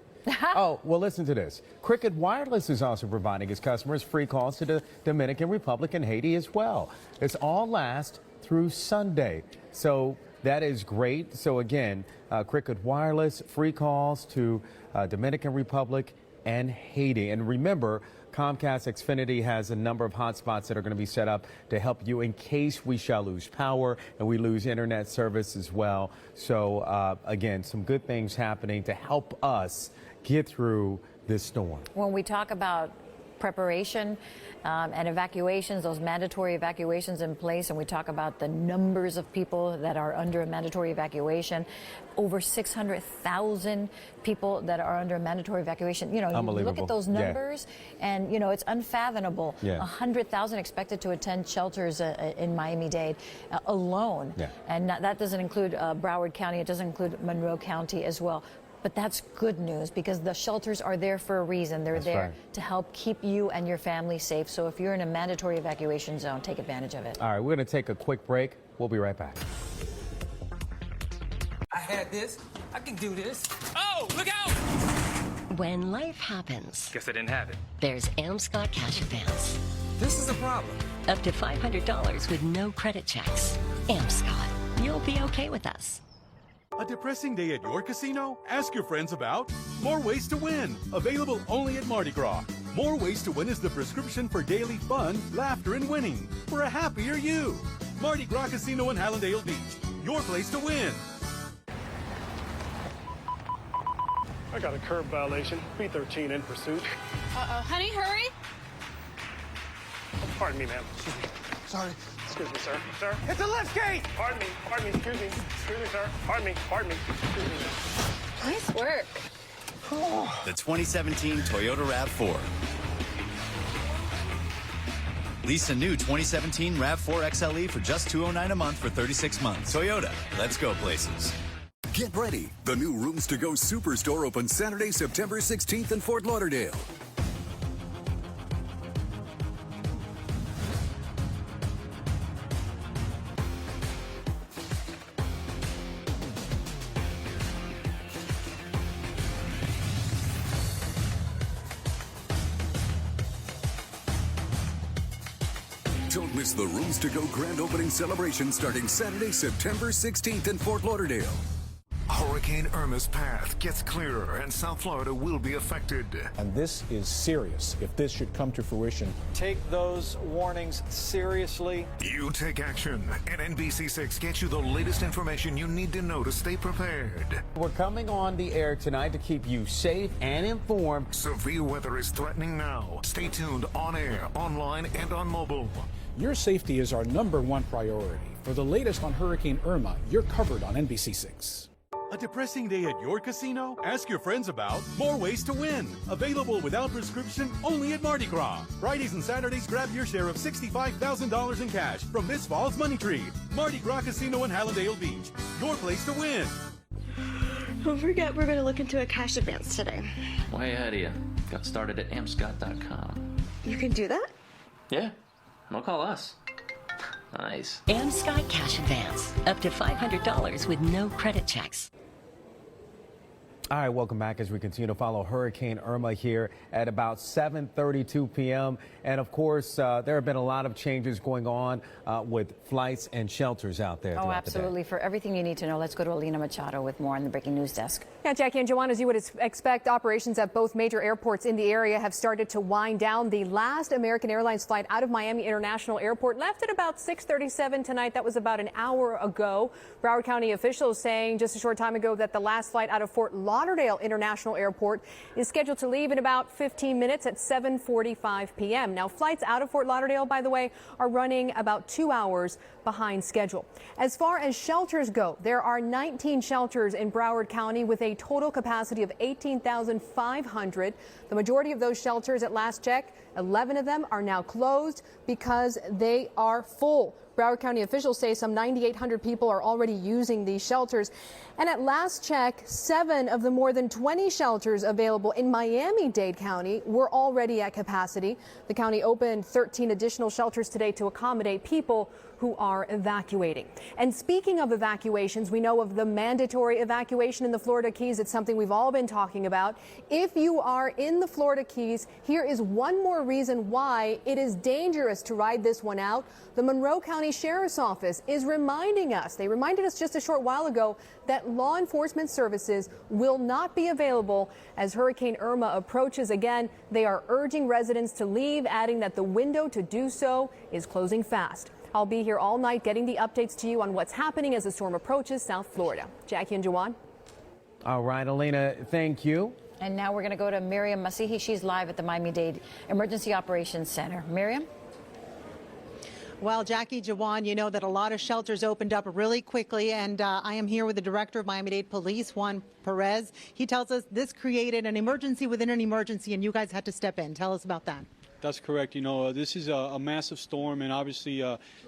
[SPEAKER 5] Oh, well, listen to this. Cricket Wireless is also providing its customers free calls to the Dominican Republic and Haiti as well. It's all last through Sunday. So that is great. So again, Cricket Wireless, free calls to Dominican Republic and Haiti. And remember, Comcast Xfinity has a number of hotspots that are going to be set up to help you in case we shall lose power and we lose internet service as well. So, again, some good things happening to help us get through this storm.
[SPEAKER 4] When we talk about preparation and evacuations, those mandatory evacuations in place, and we talk about the numbers of people that are under a mandatory evacuation, over 600,000 people that are under a mandatory evacuation. You look at those numbers, and it's unfathomable. 100,000 expected to attend shelters in Miami-Dade alone, and that doesn't include Broward County. It doesn't include Monroe County as well. But that's good news because the shelters are there for a reason. They're there to help keep you and your family safe. So if you're in a mandatory evacuation zone, take advantage of it.
[SPEAKER 5] All right, we're going to take a quick break. We'll be right back.
[SPEAKER 3] I had this. I can do this. Oh, look out!
[SPEAKER 6] When life happens,
[SPEAKER 3] Guess I didn't have it.
[SPEAKER 6] there's Amscot Cash Advance.
[SPEAKER 3] This is a problem.
[SPEAKER 6] Up to $500 with no credit checks. Amscot, you'll be okay with us.
[SPEAKER 23] A depressing day at your casino? Ask your friends about More Ways to Win, available only at Mardi Gras. More Ways to Win is the prescription for daily fun, laughter, and winning for a happier you. Mardi Gras Casino in Hallandale Beach, your place to win.
[SPEAKER 21] I got a curb violation, B13 in pursuit.
[SPEAKER 22] Uh-oh. Honey, hurry.
[SPEAKER 21] Pardon me, ma'am. Excuse me.
[SPEAKER 23] Sorry.
[SPEAKER 21] Excuse me, sir. Sir?
[SPEAKER 23] It's a liftgate!
[SPEAKER 21] Pardon me, excuse me. Excuse me, sir. Pardon me, excuse me.
[SPEAKER 22] Nice work.
[SPEAKER 24] The 2017 Toyota RAV4. Lease a new 2017 RAV4 XLE for just $209 a month for 36 months. Toyota, let's go places.
[SPEAKER 12] Get ready. The new Rooms to Go Superstore opens Saturday, September 16th in Fort Lauderdale. Don't miss the Rooms to Go grand opening celebration starting Saturday, September 16th in Fort Lauderdale.
[SPEAKER 16] Hurricane Irma's path gets clearer and South Florida will be affected.
[SPEAKER 17] And this is serious if this should come to fruition.
[SPEAKER 7] Take those warnings seriously.
[SPEAKER 16] You take action, and NBC6 gets you the latest information you need to know to stay prepared.
[SPEAKER 5] We're coming on the air tonight to keep you safe and informed.
[SPEAKER 16] Severe weather is threatening now. Stay tuned on air, online, and on mobile.
[SPEAKER 17] Your safety is our #1 priority. For the latest on Hurricane Irma, you're covered on NBC6.
[SPEAKER 23] A depressing day at your casino? Ask your friends about More Ways to Win. Available without prescription only at Mardi Gras. Fridays and Saturdays, grab your share of $65,000 in cash from this fall's Money Tree. Mardi Gras Casino in Hallandale Beach. Your place to win.
[SPEAKER 9] Don't forget, we're going to look into a cash advance today.
[SPEAKER 10] Way ahead of you. Got started at amscott.com.
[SPEAKER 9] You can do that?
[SPEAKER 10] Yeah. Don't call us. Nice.
[SPEAKER 6] AmScott Cash Advance. Up to $500 with no credit checks.
[SPEAKER 5] All right, welcome back as we continue to follow Hurricane Irma here at about 7:32 p.m. And of course, there have been a lot of changes going on with flights and shelters out there.
[SPEAKER 4] Oh, absolutely. For everything you need to know, let's go to Alina Machado with more on the breaking news desk.
[SPEAKER 11] Yeah, Jackie and Joanne, as you would expect, operations at both major airports in the area have started to wind down. The last American Airlines flight out of Miami International Airport left at about 6:37 tonight. That was about an hour ago. Broward County officials saying just a short time ago that the last flight out of Fort Lauderdale International Airport is scheduled to leave in about 15 minutes at 7:45 p.m. Now, flights out of Fort Lauderdale, by the way, are running about 2 hours behind schedule. As far as shelters go, there are 19 shelters in Broward County with a total capacity of 18,500. The majority of those shelters at last check, 11 of them are now closed because they are full. Broward County officials say some 9,800 people are already using these shelters. And at last check, 7 of the more than 20 shelters available in Miami-Dade County were already at capacity. The county opened 13 additional shelters today to accommodate people who are evacuating. And speaking of evacuations, we know of the mandatory evacuation in the Florida Keys. It's something we've all been talking about. If you are in the Florida Keys, here is one more reason why it is dangerous to ride this one out. The Monroe County Sheriff's Office is reminding us, they reminded us just a short while ago, that law enforcement services will not be available as Hurricane Irma approaches again. They are urging residents to leave, adding that the window to do so is closing fast. I'll be here all night getting the updates to you on what's happening as the storm approaches South Florida. Jackie and Jawan.
[SPEAKER 5] All right, Alina, thank you.
[SPEAKER 4] And now we're going to go to Miriam Masihi. She's live at the Miami-Dade Emergency Operations Center. Miriam?
[SPEAKER 25] Well, Jackie, Jawan, you know that a lot of shelters opened up really quickly, and I am here with the director of Miami-Dade Police, Juan Perez. He tells us this created an emergency within an emergency, and you guys had to step in. Tell us about that.
[SPEAKER 26] That's correct. You know, this is a massive storm, and obviously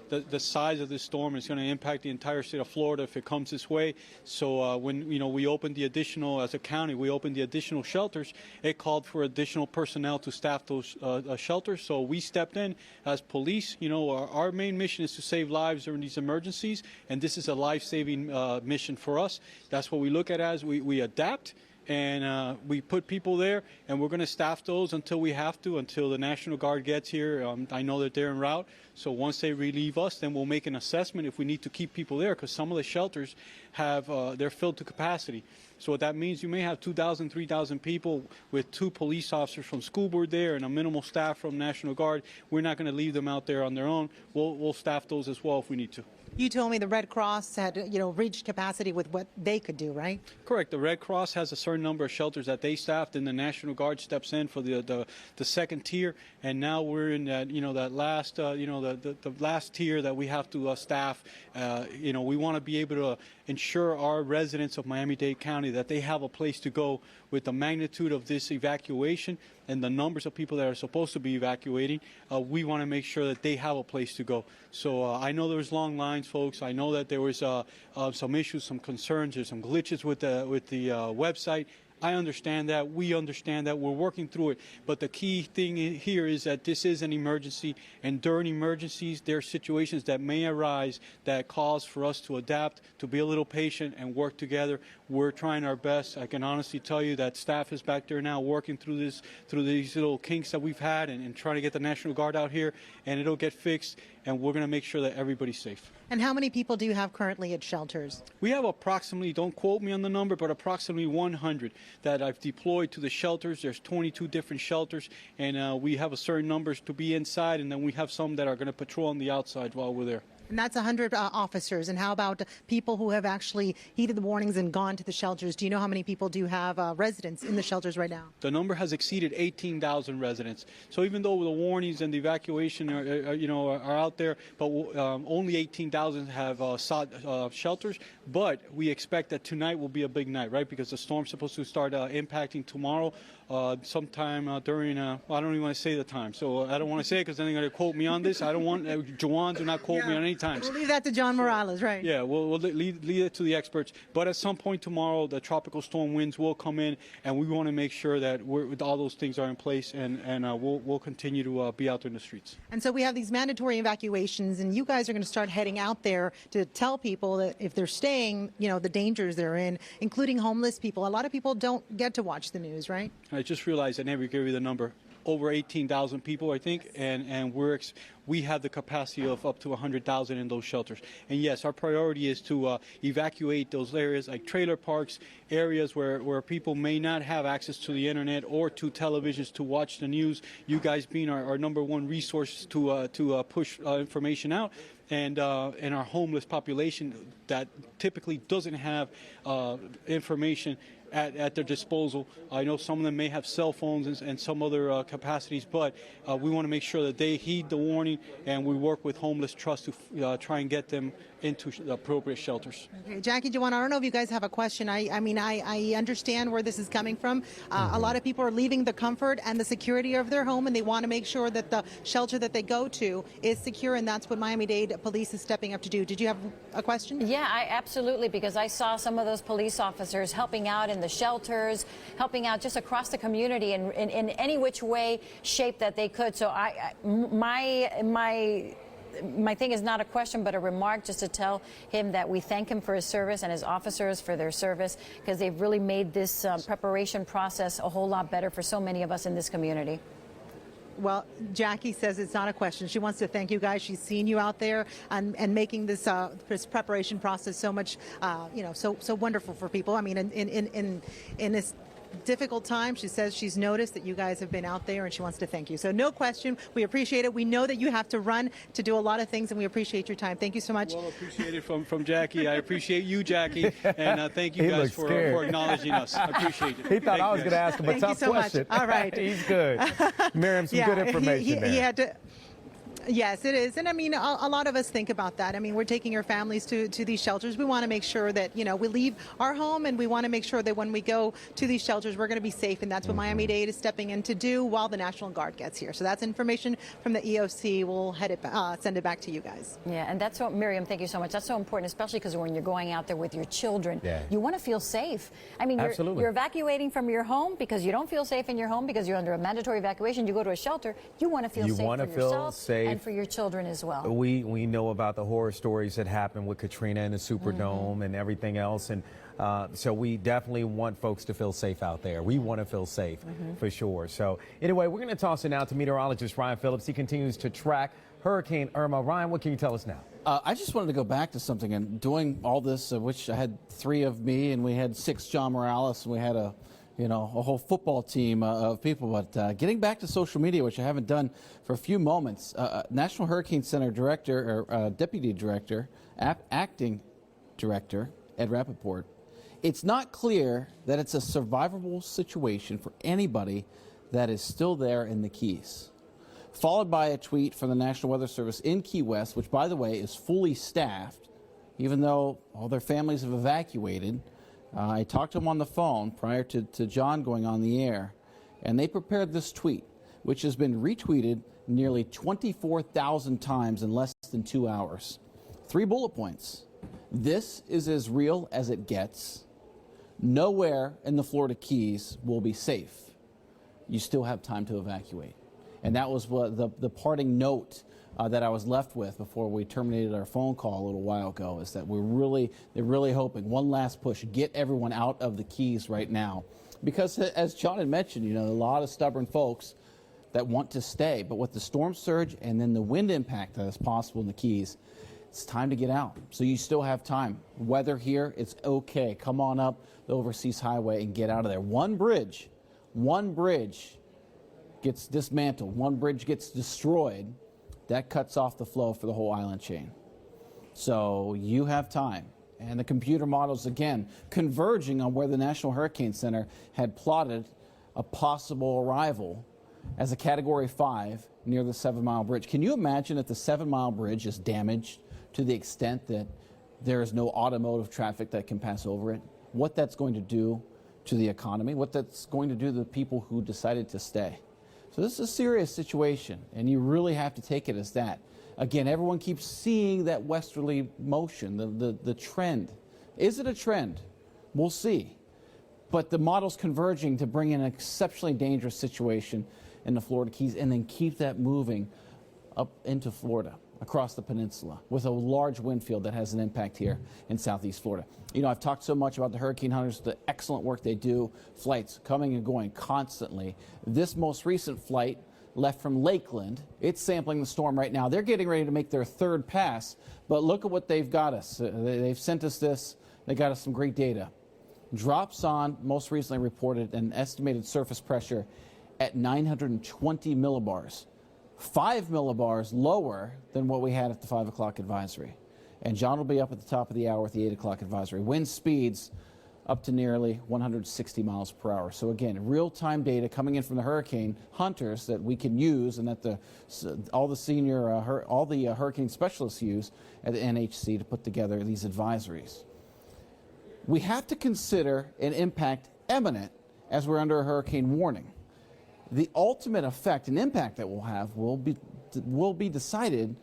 [SPEAKER 26] the size of this storm is going to impact the entire state of Florida if it comes this way. So when, we opened the additional, as a county, we opened the additional shelters, it called for additional personnel to staff those shelters. So we stepped in as police. Our main mission is to save lives during these emergencies, and this is a life-saving mission for us. That's what we look at as we adapt. And we put people there, and we're going to staff those until we have to, until the National Guard gets here. I know that they're en route. So once they relieve us, then we'll make an assessment if we need to keep people there, because some of the shelters they're filled to capacity. So what that means, you may have 2,000, 3,000 people with 2 police officers from school board there and a minimal staff from National Guard. We're not going to leave them out there on their own. We'll staff those as well if we need to.
[SPEAKER 25] You told me the Red Cross had, reached capacity with what they could do, right?
[SPEAKER 26] Correct. The Red Cross has a certain number of shelters that they staffed, and the National Guard steps in for the second tier. And now we're in that, that last, the last tier that we have to staff. We want to be able to ensure our residents of Miami-Dade County that they have a place to go with the magnitude of this evacuation and the numbers of people that are supposed to be evacuating. We want to make sure that they have a place to go. So I know there was long lines, folks. I know that there was some issues, some concerns, there's some glitches with the website. I understand that. We understand that. We're working through it. But the key thing here is that this is an emergency, and during emergencies, there are situations that may arise that cause for us to adapt, to be a little patient, and work together. We're trying our best. I can honestly tell you that staff is back there now working through these little kinks that we've had, and trying to get the National Guard out here, and it'll get fixed, and we're going to make sure that everybody's safe.
[SPEAKER 25] And how many people do you have currently at shelters?
[SPEAKER 26] We have approximately, don't quote me on the number, but approximately 100 that I've deployed to the shelters. There's 22 different shelters, and we have a certain numbers to be inside, and then we have some that are going to patrol on the outside while we're there.
[SPEAKER 25] And that's 100 officers. And how about people who have actually heeded the warnings and gone to the shelters? Do you know how many people do you have residents in the shelters right now?
[SPEAKER 26] The number has exceeded 18,000 residents. So even though the warnings and the evacuation are out there, but only 18,000 have sought shelters. But we expect that tonight will be a big night, right? Because the storm's supposed to start impacting tomorrow. Sometime during, I don't even want to say the time, so I don't want to say it because then they're going to quote me on this. I don't want, Juwan, do not quote me on any times.
[SPEAKER 25] We'll leave that to John Morales, right?
[SPEAKER 26] Yeah, we'll leave it to the experts. But at some point tomorrow, the tropical storm winds will come in, and we want to make sure that all those things are in place, and we'll continue to be out there in the streets.
[SPEAKER 25] And so we have these mandatory evacuations, and you guys are going to start heading out there to tell people that if they're staying, the dangers they're in, including homeless people. A lot of people don't get to watch the news, right?
[SPEAKER 26] I just realized I never gave you the number. Over 18,000 people, I think, and we have the capacity of up to 100,000 in those shelters. And yes, our priority is to evacuate those areas like trailer parks, areas where people may not have access to the internet or to televisions to watch the news. You guys being our number one resource to push information out. And our homeless population that typically doesn't have information at their disposal. I know some of them may have cell phones and some other capacities, but we want to make sure that they heed the warning, and we work with Homeless Trust to try and get them into the appropriate shelters.
[SPEAKER 25] Okay, Jackie, Juwan, I don't know if you guys have a question. I understand where this is coming from. A lot of people are leaving the comfort and the security of their home, and they want to make sure that the shelter that they go to is secure, and that's what Miami-Dade Police is stepping up to do. Did you have a question?
[SPEAKER 4] Yeah, absolutely, because I saw some of those police officers helping out in the shelters, helping out just across the community in any which way, shape that they could. So my thing is not a question, but a remark, just to tell him that we thank him for his service and his officers for their service, because they've really made this preparation process a whole lot better for so many of us in this community.
[SPEAKER 25] Well, Jackie says it's not a question. She wants to thank you guys. She's seen you out there and making this preparation process so much, so wonderful for people. I mean, in this difficult time, she says she's noticed that you guys have been out there, and she wants to thank you. So no question, we appreciate it. We know that you have to run to do a lot of things, and we appreciate your time. Thank you so much.
[SPEAKER 26] Well appreciated from Jackie. I appreciate you, Jackie, and thank you guys for acknowledging us. I appreciate it.
[SPEAKER 5] He thought I was going to ask him a tough question.
[SPEAKER 25] All right.
[SPEAKER 5] He's good. Miriam, some good information there.
[SPEAKER 25] He had to. Yes, it is. And I mean, a lot of us think about that. I mean, we're taking our families to these shelters. We want to make sure that, we leave our home, and we want to make sure that when we go to these shelters, we're going to be safe. And that's what Miami-Dade is stepping in to do while the National Guard gets here. So that's information from the EOC. We'll send it back to you guys.
[SPEAKER 4] Yeah, and that's what, Miriam, thank you so much. That's so important, especially because when you're going out there with your children, you want to feel safe. I mean, you're evacuating from your home because you don't feel safe in your home because you're under a mandatory evacuation. You go to a shelter, you want to feel safe for yourself and for your children as well.
[SPEAKER 5] We know about the horror stories that happened with Katrina and the Superdome and everything else, and so we definitely want folks to feel safe out there. We want to feel safe for sure. So anyway, we're going to toss it now to meteorologist Ryan Phillips. He continues to track Hurricane Irma. Ryan, what can you tell us now?
[SPEAKER 1] I just wanted to go back to something, and doing all this, which I had 3 of me, and we had 6 John Morales, and we had a whole football team of people. But getting back to social media, which I haven't done for a few moments, National Hurricane Center Director, or Deputy Director, Acting Director, Ed Rappaport, it's not clear that it's a survivable situation for anybody that is still there in the Keys. Followed by a tweet from the National Weather Service in Key West, which, by the way, is fully staffed even though all their families have evacuated. I talked to them on the phone prior to John going on the air, and they prepared this tweet, which has been retweeted nearly 24,000 times in less than 2 hours. 3 bullet points. This is as real as it gets. Nowhere in the Florida Keys will be safe. You still have time to evacuate. And that was what the parting note that I was left with before we terminated our phone call a little while ago, is that they're really hoping, one last push, get everyone out of the Keys right now. Because as John had mentioned, you know, a lot of stubborn folks that want to stay, but with the storm surge and then the wind impact that is possible in the Keys, it's time to get out. So you still have time. Weather here, it's okay. Come on up the Overseas Highway and get out of there. One bridge gets dismantled, one bridge gets destroyed, that cuts off the flow for the whole island chain. So you have time. And the computer models, again, converging on where the National Hurricane Center had plotted a possible arrival as a Category 5 near the 7 Mile Bridge. Can you imagine if the 7 Mile Bridge is damaged to the extent that there is no automotive traffic that can pass over it? What that's going to do to the economy, what that's going to do to the people who decided to stay. So this is a serious situation, and you really have to take it as that. Again, everyone keeps seeing that westerly motion, the trend. Is it a trend? We'll see. But the model's converging to bring in an exceptionally dangerous situation in the Florida Keys and then keep that moving up into Florida, across the peninsula, with a large wind field that has an impact here in southeast Florida. You know, I've talked so much about the hurricane hunters, the excellent work they do, flights coming and going constantly. This most recent flight left from Lakeland. It's sampling the storm right now. They're getting ready to make their 3rd pass, but look at what they've got us. They've sent us this. They got us some great data. Drops on, most recently reported, an estimated surface pressure at 920 millibars. 5 millibars lower than what we had at the 5 o'clock advisory. And John will be up at the top of the hour with the 8 o'clock advisory. Wind speeds up to nearly 160 miles per hour. So again, real-time data coming in from the hurricane hunters that we can use, and that all the hurricane specialists use at the NHC to put together these advisories. We have to consider an impact imminent as we're under a hurricane warning. The ultimate effect and impact that we'll have will be decided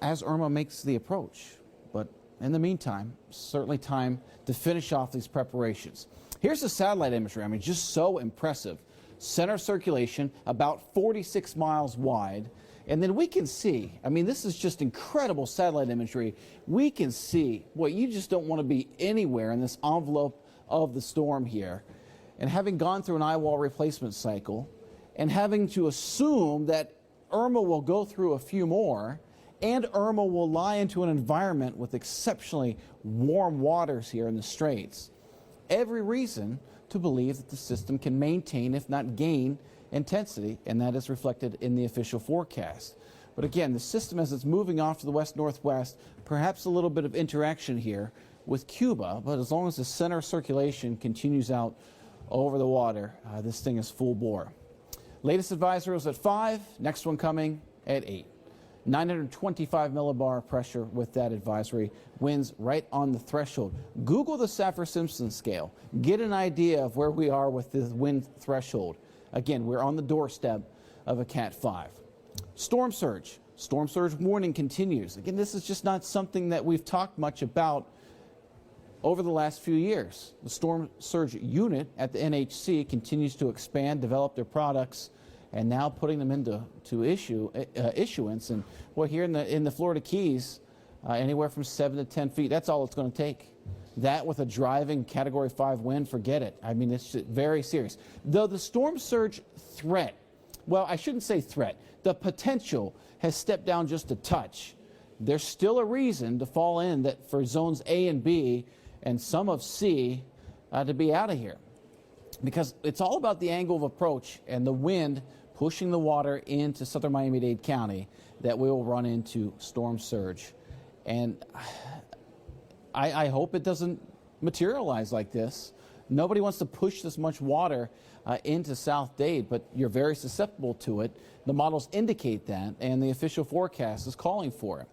[SPEAKER 1] as Irma makes the approach. But in the meantime, certainly time to finish off these preparations. Here's the satellite imagery. I mean, just so impressive. Center circulation, about 46 miles wide. And then we can see, I mean, this is just incredible satellite imagery. We can see, you just don't want to be anywhere in this envelope of the storm here. And having gone through an eye wall replacement cycle, and having to assume that Irma will go through a few more, and Irma will lie into an environment with exceptionally warm waters here in the Straits. Every reason to believe that the system can maintain, if not gain, intensity, and that is reflected in the official forecast. But again, the system, as it's moving off to the west-northwest, perhaps a little bit of interaction here with Cuba, but as long as the center circulation continues out over the water, this thing is full bore. Latest advisory was at 5, next one coming at 8. 925 millibar pressure with that advisory. Winds right on the threshold. Google the Saffir-Simpson scale. Get an idea of where we are with the wind threshold. Again, we're on the doorstep of a Cat 5. Storm surge. Storm surge warning continues. Again, this is just not something that we've talked much about over the last few years. The storm surge unit at the NHC continues to expand, develop their products, and now putting them into issuance. And here in the Florida Keys, anywhere from 7 to 10 feet, that's all it's going to take. That with a driving Category 5 wind, forget it. I mean, it's very serious. Though the storm surge threat, well, I shouldn't say threat, the potential has stepped down just a touch. There's still a reason to fall in that for zones A and B and some of C to be out of here. Because it's all about the angle of approach and the wind pushing the water into southern Miami-Dade County that we will run into storm surge. And I hope it doesn't materialize like this. Nobody wants to push this much water into South Dade, but you're very susceptible to it. The models indicate that, and the official forecast is calling for it.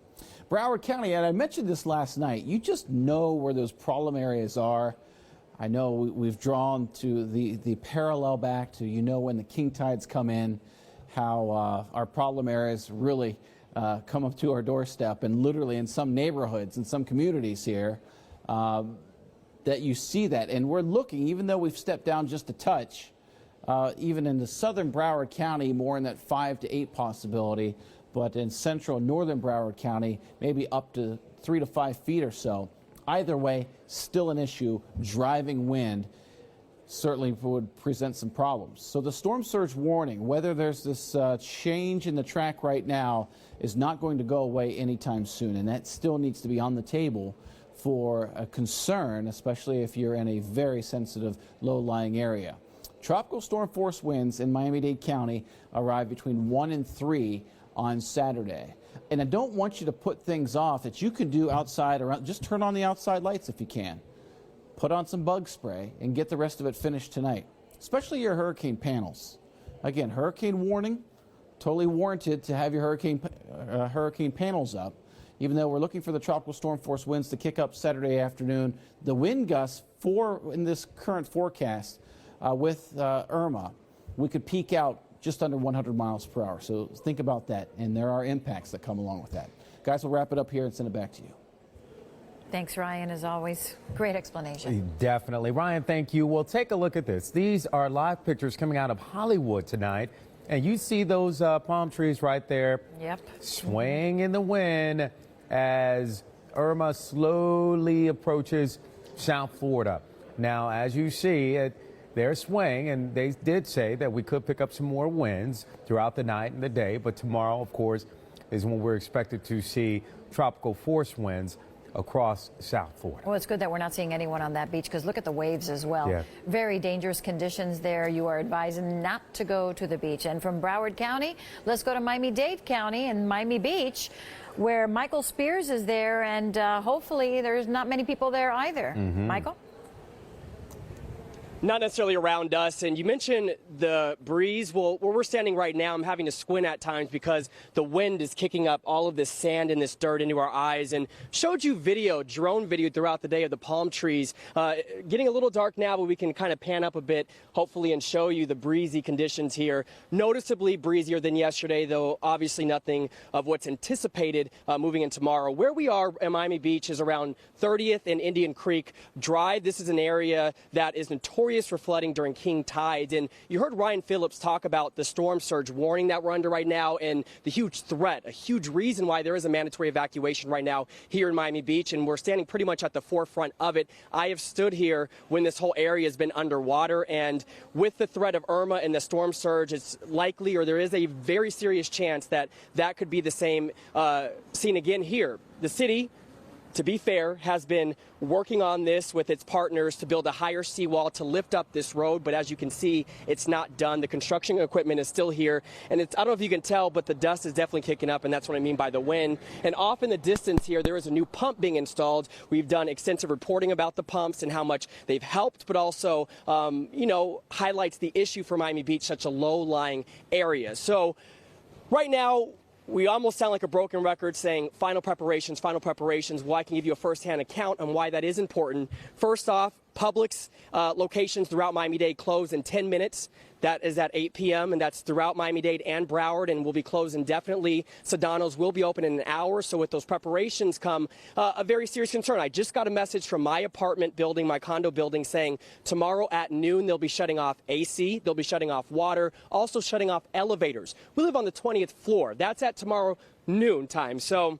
[SPEAKER 1] Broward County, and I mentioned this last night, you just know where those problem areas are. I know we've drawn to the parallel back to, when the king tides come in, how our problem areas really come up to our doorstep, and literally in some neighborhoods, in some communities here, that you see that. And we're looking, even though we've stepped down just a touch, even in the southern Broward County, more in that 5 to 8 possibility, but in central and northern Broward County, maybe up to 3 to 5 feet or so. Either way, still an issue. Driving wind certainly would present some problems. So the storm surge warning, whether there's this change in the track right now, is not going to go away anytime soon, and that still needs to be on the table for a concern, especially if you're in a very sensitive low-lying area. Tropical storm force winds in Miami-Dade County arrive between 1 and 3 on Saturday. And I don't want you to put things off that you can do outside around. Just turn on the outside lights if you can. Put on some bug spray and get the rest of it finished tonight, especially your hurricane panels. Again, hurricane warning, totally warranted to have your hurricane panels up, even though we're looking for the tropical storm force winds to kick up Saturday afternoon. The wind gusts in this current forecast with Irma, we could peak out just under 100 miles per hour. So think about that, and there are impacts that come along with that. Guys, we'll wrap it up here and send it back to you.
[SPEAKER 4] Thanks, Ryan, as always. Great explanation.
[SPEAKER 5] Definitely. Ryan, thank you. Well, take a look at this. These are live pictures coming out of Hollywood tonight, and you see those palm trees right there.
[SPEAKER 4] Yep.
[SPEAKER 5] Swaying in the wind as Irma slowly approaches South Florida. Now, as you see, they're swaying, and they did say that we could pick up some more winds throughout the night and the day, but tomorrow, of course, is when we're expected to see tropical force winds across South Florida.
[SPEAKER 4] Well, it's good that we're not seeing anyone on that beach, because look at the waves as well.
[SPEAKER 5] Yeah.
[SPEAKER 4] Very dangerous conditions there. You are advised not to go to the beach. And from Broward County, let's go to Miami-Dade County and Miami Beach, where Michael Spears is there, and hopefully there's not many people there either. Michael?
[SPEAKER 8] Not necessarily around us. And you mentioned the breeze. Well, where we're standing right now, I'm having to squint at times because the wind is kicking up all of this sand and this dirt into our eyes. And showed you drone video throughout the day of the palm trees. Getting a little dark now, but we can kind of pan up a bit, hopefully, and show you the breezy conditions here. Noticeably breezier than yesterday, though obviously nothing of what's anticipated moving in tomorrow. Where we are at Miami Beach is around 30th and Indian Creek Drive. This is an area that is notorious for flooding during king tides. And you heard Ryan Phillips talk about the storm surge warning that we're under right now and the huge threat, a huge reason why there is a mandatory evacuation right now here in Miami Beach. And we're standing pretty much at the forefront of it. I have stood here when this whole area has been underwater. And with the threat of Irma and the storm surge, it's likely, or there is a very serious chance that that could be the same seen again here. The city, to be fair, has been working on this with its partners to build a higher seawall to lift up this road. But as you can see, it's not done. The construction equipment is still here. And I don't know if you can tell, but the dust is definitely kicking up. And that's what I mean by the wind. And off in the distance here, there is a new pump being installed. We've done extensive reporting about the pumps and how much they've helped, but also, highlights the issue for Miami Beach, such a low-lying area. So right now, we almost sound like a broken record saying final preparations, final preparations. Well, I can give you a firsthand account on why that is important. First off, Publix locations throughout Miami-Dade close in 10 minutes. That is at 8 p.m., and that's throughout Miami-Dade and Broward, and will be closed indefinitely. Sedano's will be open in an hour, so with those preparations come a very serious concern. I just got a message from my apartment building, my condo building, saying tomorrow at noon they'll be shutting off AC, they'll be shutting off water, also shutting off elevators. We live on the 20th floor. That's at tomorrow noon time. So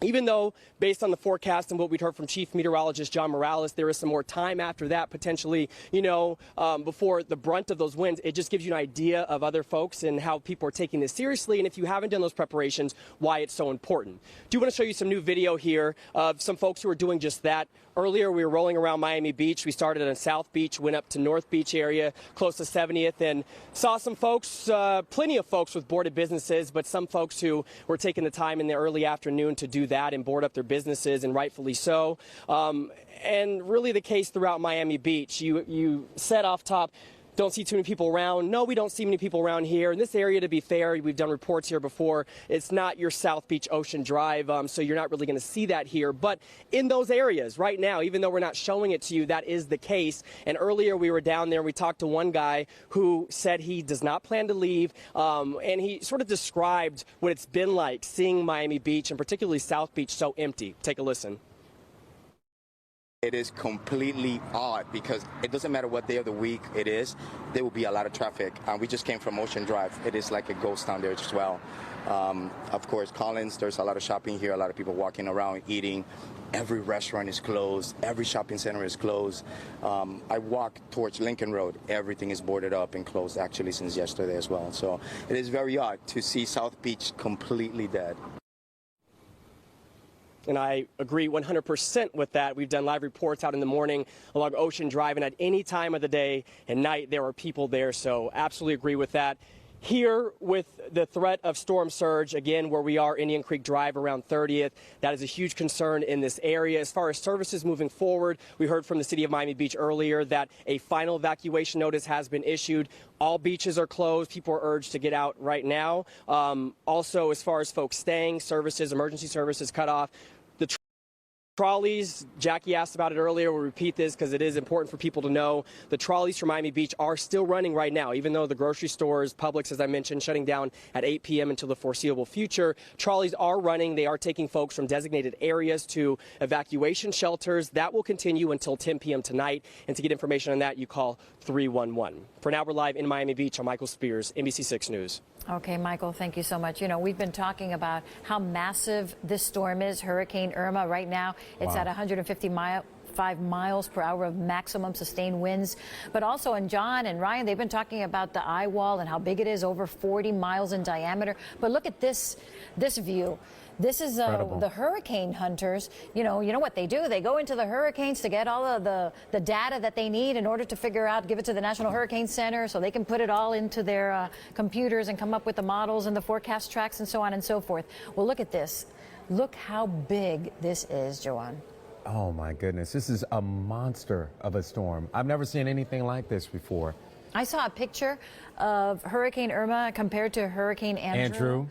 [SPEAKER 8] even though, based on the forecast and what we'd heard from Chief Meteorologist John Morales, there is some more time after that, potentially, before the brunt of those winds, it just gives you an idea of other folks and how people are taking this seriously. And if you haven't done those preparations, why it's so important. Do want to show you some new video here of some folks who are doing just that. Earlier, we were rolling around Miami Beach. We started on South Beach, went up to North Beach area, close to 70th, and saw some folks, plenty of folks with boarded businesses, but some folks who were taking the time in the early afternoon to do that and board up their businesses, and rightfully so. And really the case throughout Miami Beach. You said off top, don't see too many people around. No, we don't see many people around here. In this area, to be fair, we've done reports here before. It's not your South Beach Ocean Drive, so you're not really going to see that here. But in those areas right now, even though we're not showing it to you, that is the case. And earlier we were down there. We talked to one guy who said he does not plan to leave, and he sort of described what it's been like seeing Miami Beach and particularly South Beach so empty. Take a listen.
[SPEAKER 13] It is completely odd because it doesn't matter what day of the week it is, there will be a lot of traffic. We just came from Ocean Drive. It is like a ghost town there as well. Of course, Collins, there's a lot of shopping here, a lot of people walking around, eating. Every restaurant is closed. Every shopping center is closed. I walk towards Lincoln Road. Everything is boarded up and closed actually since yesterday as well. So it is very odd to see South Beach completely dead.
[SPEAKER 8] And I agree 100% with that. We've done live reports out in the morning along Ocean Drive, and at any time of the day and night, there are people there. So absolutely agree with that. Here with the threat of storm surge, again, where we are, Indian Creek Drive around 30th, that is a huge concern in this area. As far as services moving forward, we heard from the city of Miami Beach earlier that a final evacuation notice has been issued. All beaches are closed. People are urged to get out right now. Also, as far as folks staying, services, emergency services cut off. The trolleys, Jackie asked about it earlier. We'll repeat this because it is important for people to know. The trolleys from Miami Beach are still running right now, even though the grocery stores, Publix, as I mentioned, shutting down at 8 p.m. until the foreseeable future. Trolleys are running. They are taking folks from designated areas to evacuation shelters. That will continue until 10 p.m. tonight. And to get information on that, you call 311. For now, we're live in Miami Beach. I'm Michael Spears, NBC6 News.
[SPEAKER 4] Okay, Michael, thank you so much. You know, we've been talking about how massive this storm is, Hurricane Irma. Right now, it's at 155 miles per hour of maximum sustained winds. But also, and John and Ryan, they've been talking about the eye wall and how big it is, over 40 miles in diameter. But look at this view. This is the hurricane hunters. You know what they do? They go into the hurricanes to get all of the data that they need in order to figure out, give it to the National Hurricane Center so they can put it all into their computers and come up with the models and the forecast tracks and so on and so forth. Well, look at this. Look how big this is, Joanne.
[SPEAKER 5] Oh, my goodness. This is a monster of a storm. I've never seen anything like this before.
[SPEAKER 4] I saw a picture of Hurricane Irma compared to Hurricane Andrew.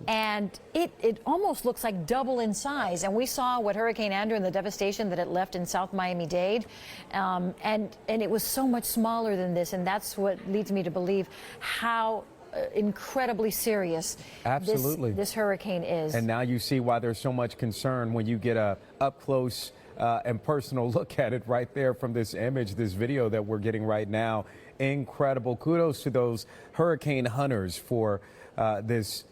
[SPEAKER 4] And it almost looks like double in size. And we saw what Hurricane Andrew and the devastation that it left in South Miami-Dade. And it was so much smaller than this. And that's what leads me to believe how incredibly serious this hurricane is.
[SPEAKER 5] And now you see why there's so much concern when you get a up-close and personal look at it right there from this image, this video that we're getting right now. Incredible. Kudos to those hurricane hunters for this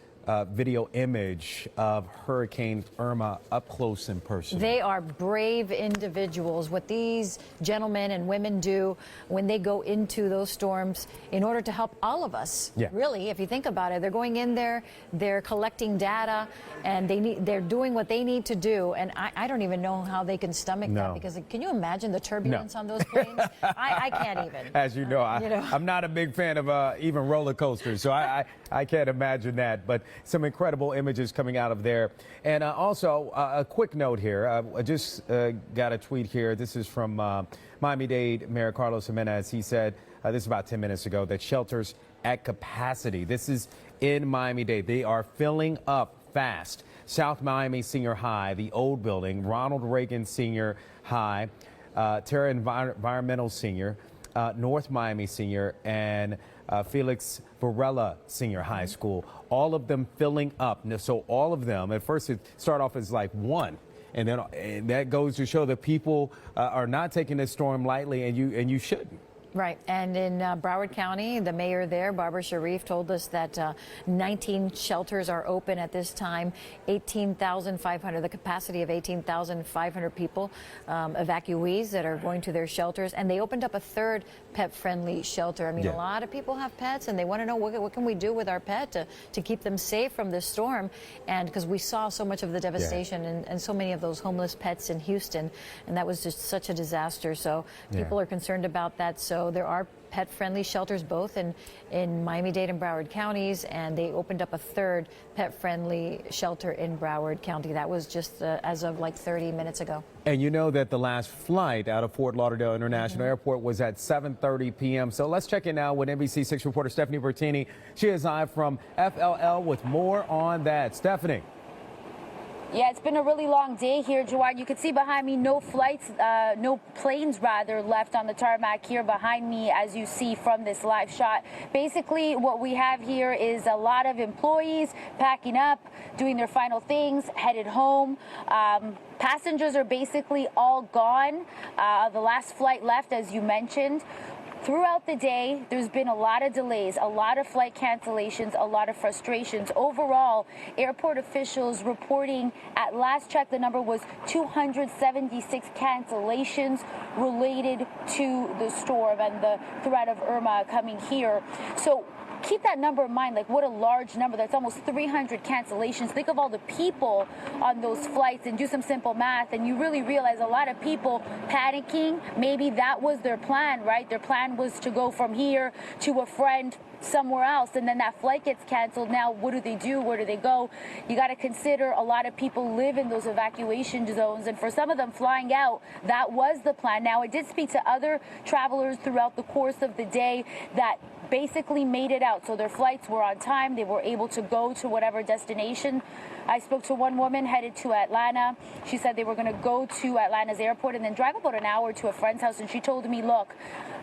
[SPEAKER 5] video image of Hurricane Irma up close and personal.
[SPEAKER 4] They are brave individuals. What these gentlemen and women do when they go into those storms in order to help all of us. Yeah. Really, if you think about it, they're going in there, they're collecting data, and they're doing what they need to do. And I don't even know how they can stomach that, because can you imagine the turbulence on those planes? I can't even.
[SPEAKER 5] As you know, I'm not a big fan of even roller coasters, so I can't imagine that. But some incredible images coming out of there. And also, a quick note here. I just got a tweet here. This is from Miami-Dade Mayor Carlos Jimenez. He said, this is about 10 minutes ago, that shelters at capacity. This is in Miami-Dade. They are filling up fast. South Miami Senior High, the old building, Ronald Reagan Senior High, Terra Environmental Senior, North Miami Senior, and Felix Varela Senior High School, all of them filling up. So all of them, at first it started off as like one, and then that goes to show that people are not taking this storm lightly, and you shouldn't.
[SPEAKER 4] Right. And in Broward County, the mayor there, Barbara Sharif, told us that 19 shelters are open at this time, 18,500, the capacity of 18,500 people, evacuees that are going to their shelters. And they opened up a third pet-friendly shelter. I mean, a lot of people have pets, and they want to know what can we do with our pet to keep them safe from this storm. And because we saw so much of the devastation and so many of those homeless pets in Houston, and that was just such a disaster. So people are concerned about that. So So there are pet-friendly shelters both in Miami-Dade and Broward counties, and they opened up a third pet-friendly shelter in Broward County. That was just as of like 30 minutes ago.
[SPEAKER 5] And you know that the last flight out of Fort Lauderdale International Airport was at 7:30 p.m. So let's check in now with NBC6 reporter Stephanie Bertini. She is live from FLL with more on that. Stephanie.
[SPEAKER 2] Yeah, it's been a really long day here, Jawad. You can see behind me no planes left on the tarmac here behind me, as you see from this live shot. Basically, what we have here is a lot of employees packing up, doing their final things, headed home. Passengers are basically all gone. The last flight left, as you mentioned. Throughout the day, there's been a lot of delays, a lot of flight cancellations, a lot of frustrations. Overall, airport officials reporting at last check, the number was 276 cancellations related to the storm and the threat of Irma coming here. So keep that number in mind, like what a large number. That's almost 300 cancellations. Think of all the people on those flights and do some simple math, and you really realize a lot of people panicking. Maybe that was their plan, right? Their plan was to go from here to a friend somewhere else, and then that flight gets canceled. Now what do they do? Where do they go? You got to consider a lot of people live in those evacuation zones, and for some of them flying out, that was the plan. Now I did speak to other travelers throughout the course of the day that basically made it out. So their flights were on time. They were able to go to whatever destination. I spoke to one woman headed to Atlanta. She said they were going to go to Atlanta's airport and then drive about an hour to a friend's house. And she told me, look,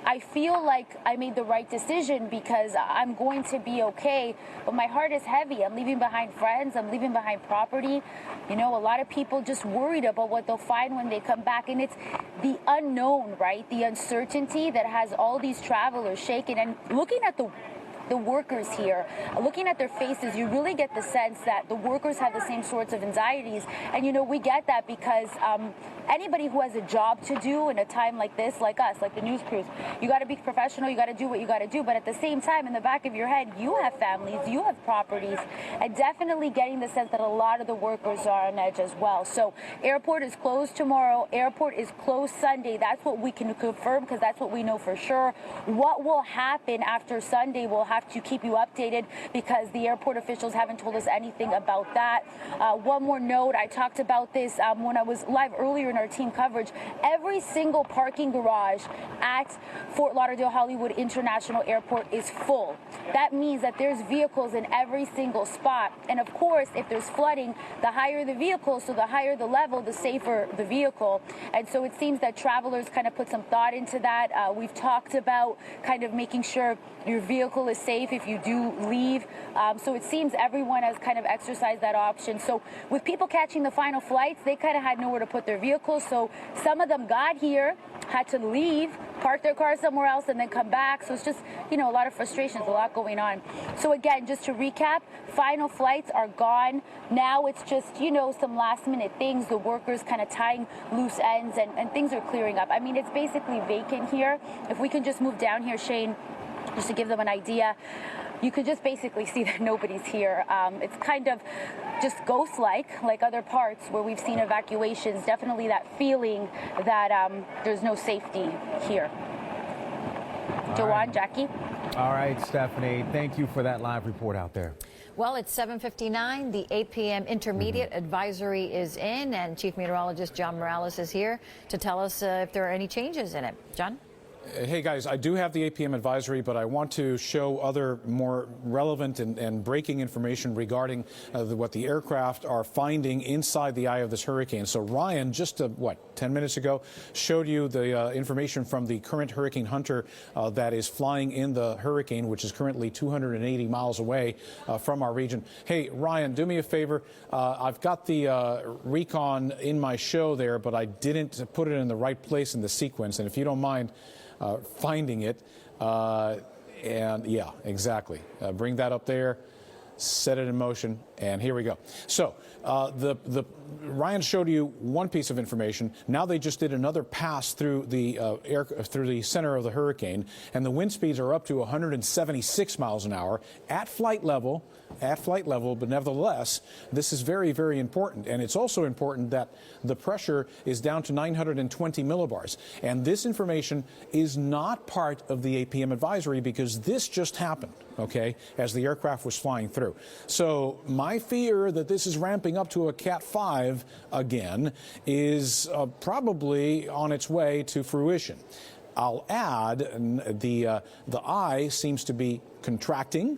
[SPEAKER 2] I feel like I made the right decision because I'm going to be okay, but my heart is heavy. I'm leaving behind friends. I'm leaving behind property. You know, a lot of people just worried about what they'll find when they come back. And it's the unknown, right? The uncertainty that has all these travelers shaken. And looking at the workers here, looking at their faces, you really get the sense that the workers have the same sorts of anxieties. And, you know, we get that because anybody who has a job to do in a time like this, like us, like the news crews, you got to be professional, you got to do what you got to do. But at the same time, in the back of your head, you have families, you have properties, and definitely getting the sense that a lot of the workers are on edge as well. So airport is closed tomorrow. Airport is closed Sunday. That's what we can confirm because that's what we know for sure. What will happen after Sunday, we'll have to keep you updated because the airport officials haven't told us anything about that. One more note, I talked about this when I was live earlier in our team coverage. Every single parking garage at Fort Lauderdale Hollywood International Airport is full. That means that there's vehicles in every single spot. And of course, if there's flooding, the higher the vehicle, so the higher the level, the safer the vehicle. And so it seems that travelers kind of put some thought into that. We've talked about kind of making sure your vehicle is safe if you do leave. So it seems everyone has kind of exercised that option. So with people catching the final flights, they kind of had nowhere to put their vehicles. So some of them got here, had to leave, park their car somewhere else, and then come back. So it's just, you know, a lot of frustrations, a lot going on. So again, just to recap, final flights are gone. Now it's just, you know, some last minute things, the workers kind of tying loose ends and things are clearing up. I mean, it's basically vacant here. If we can just move down here, Shane, just to give them an idea, you could just basically see that nobody's here. It's kind of just ghost-like other parts where we've seen evacuations. Definitely that feeling that there's no safety here. Jawan, Jackie.
[SPEAKER 5] All right, Stephanie, thank you for that live report out there.
[SPEAKER 4] Well, it's 7:59. The 8 p.m. intermediate advisory is in, and Chief Meteorologist John Morales is here to tell us if there are any changes in it. John?
[SPEAKER 17] Hey guys, I do have the 8 p.m. advisory, but I want to show other more relevant and breaking information regarding what the aircraft are finding inside the eye of this hurricane. So Ryan, just 10 minutes ago, showed you the information from the current Hurricane Hunter that is flying in the hurricane, which is currently 280 miles away from our region. Hey, Ryan, do me a favor. I've got the recon in my show there, but I didn't put it in the right place in the sequence. And if you don't mind, finding it, and yeah, exactly. Bring that up there, set it in motion, and here we go. So Ryan showed you one piece of information. Now they just did another pass through the through the center of the hurricane, and the wind speeds are up to 176 miles an hour at flight level. at flight level, but nevertheless, this is very, very important. And it's also important that the pressure is down to 920 millibars. And this information is not part of the APM advisory because this just happened, okay, as the aircraft was flying through. So my fear that this is ramping up to a Cat 5 again is probably on its way to fruition. I'll add the eye seems to be contracting.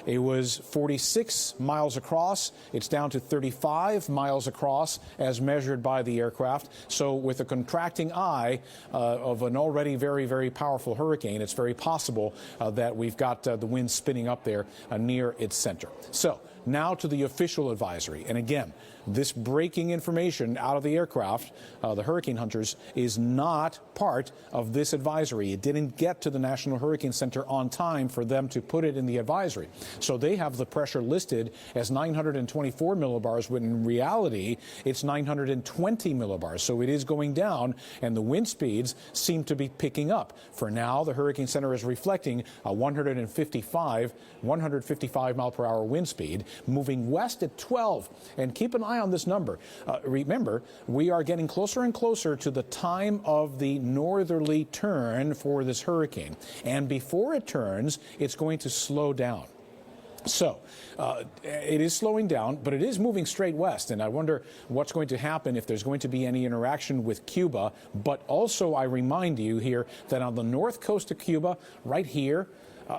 [SPEAKER 17] It was 46 miles across. It's down to 35 miles across as measured by the aircraft. So with a contracting eye of an already very, very powerful hurricane, it's very possible that we've got the wind spinning up there near its center. So now to the official advisory. And again, this breaking information out of the aircraft, the hurricane hunters, is not part of this advisory. It didn't get to the National Hurricane Center on time for them to put it in the advisory. So they have the pressure listed as 924 millibars, when in reality it's 920 millibars. So it is going down, and the wind speeds seem to be picking up. For now, the Hurricane Center is reflecting a 155 mile per hour wind speed, moving west at 12. And keep an eye on this number. Remember, we are getting closer and closer to the time of the northerly turn for this hurricane. And before it turns, it's going to slow down. So it is slowing down, but it is moving straight west. And I wonder what's going to happen if there's going to be any interaction with Cuba. But also, I remind you here that on the north coast of Cuba, right here,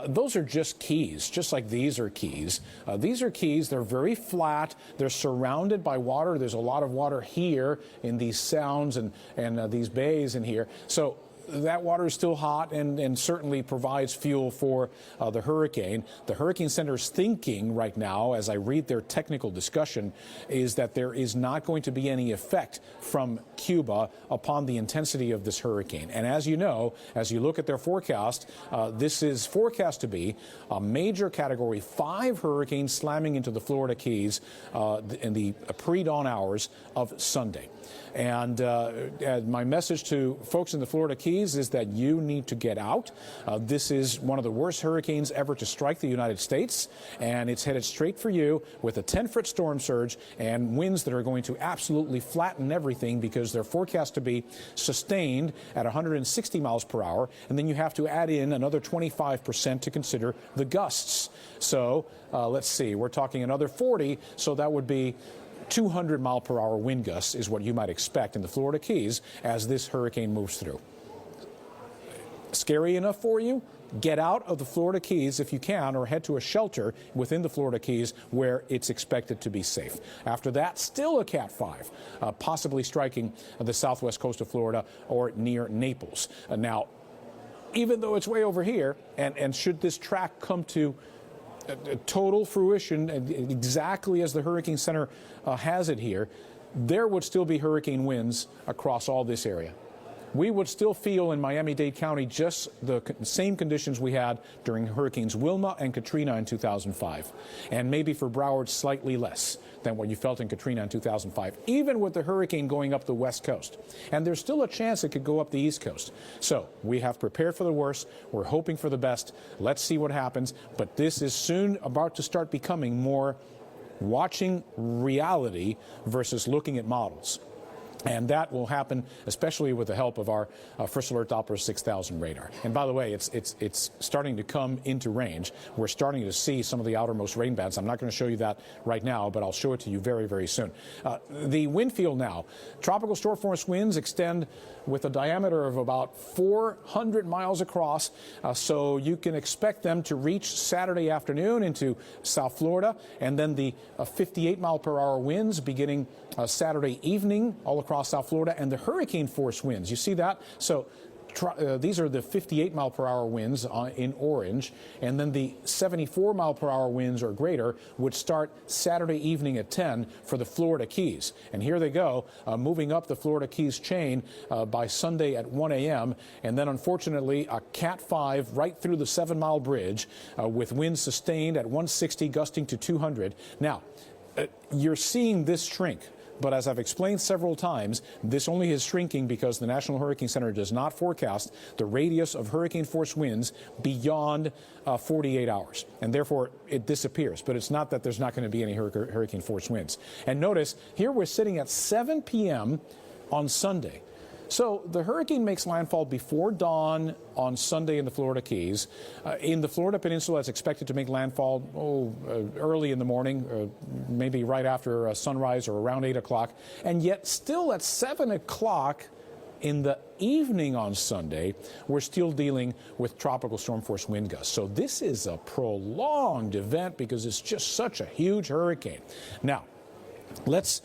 [SPEAKER 17] those are just keys, just like these are keys. These are keys. They're very flat. They're surrounded by water. There's a lot of water here in these sounds and these bays in here. So that water is still hot and certainly provides fuel for the hurricane. The Hurricane Center's thinking right now, as I read their technical discussion, is that there is not going to be any effect from Cuba upon the intensity of this hurricane. And as you know, as you look at their forecast, this is forecast to be a major Category 5 hurricane slamming into the Florida Keys in the pre-dawn hours of Sunday. And my message to folks in the Florida Keys is that you need to get out. This is one of the worst hurricanes ever to strike the United States, and it's headed straight for you with a 10-foot storm surge and winds that are going to absolutely flatten everything because they're forecast to be sustained at 160 miles per hour, and then you have to add in another 25% to consider the gusts. So let's see, we're talking another 40, so that would be 200 mile per hour wind gusts is what you might expect in the Florida Keys as this hurricane moves through. Scary enough for you? Get out of the Florida Keys if you can, or head to a shelter within the Florida Keys where it's expected to be safe. After that, still a Cat 5, possibly striking the southwest coast of Florida or near Naples. Now, even though it's way over here, and should this track come to total fruition exactly as the Hurricane Center has it here, there would still be hurricane winds across all this area. We would still feel in Miami-Dade County just the same conditions we had during Hurricanes Wilma and Katrina in 2005, and maybe for Broward slightly less than what you felt in Katrina in 2005, even with the hurricane going up the west coast. And there's still a chance it could go up the east coast. So we have prepared for the worst. We're hoping for the best. Let's see what happens. But this is soon about to start becoming more watching reality versus looking at models. And that will happen especially with the help of our First Alert Doppler 6000 radar. And by the way, it's starting to come into range. We're starting to see some of the outermost rain bands. I'm not going to show you that right now, but I'll show it to you very, very soon. The wind field now. Tropical storm force winds extend with a diameter of about 400 miles across, so you can expect them to reach Saturday afternoon into South Florida, and then the 58 mile per hour winds beginning Saturday evening all across South Florida, and the hurricane force winds. You see that? So these are the 58 mile per hour winds in orange, and then the 74 mile per hour winds or greater would start Saturday evening at 10 for the Florida Keys. And here they go, moving up the Florida Keys chain by Sunday at 1 a.m. And then unfortunately a Cat 5 right through the 7 Mile Bridge with winds sustained at 160 gusting to 200. Now, you're seeing this shrink. But as I've explained several times, this only is shrinking because the National Hurricane Center does not forecast the radius of hurricane force winds beyond 48 hours. And therefore, it disappears. But it's not that there's not going to be any hurricane force winds. And notice, here we're sitting at 7 p.m. on Sunday. So the hurricane makes landfall before dawn on Sunday in the Florida Keys. In the Florida Peninsula, it's expected to make landfall early in the morning, maybe right after sunrise or around 8 o'clock. And yet still at 7 o'clock in the evening on Sunday, we're still dealing with tropical storm force wind gusts. So this is a prolonged event because it's just such a huge hurricane. Now, let's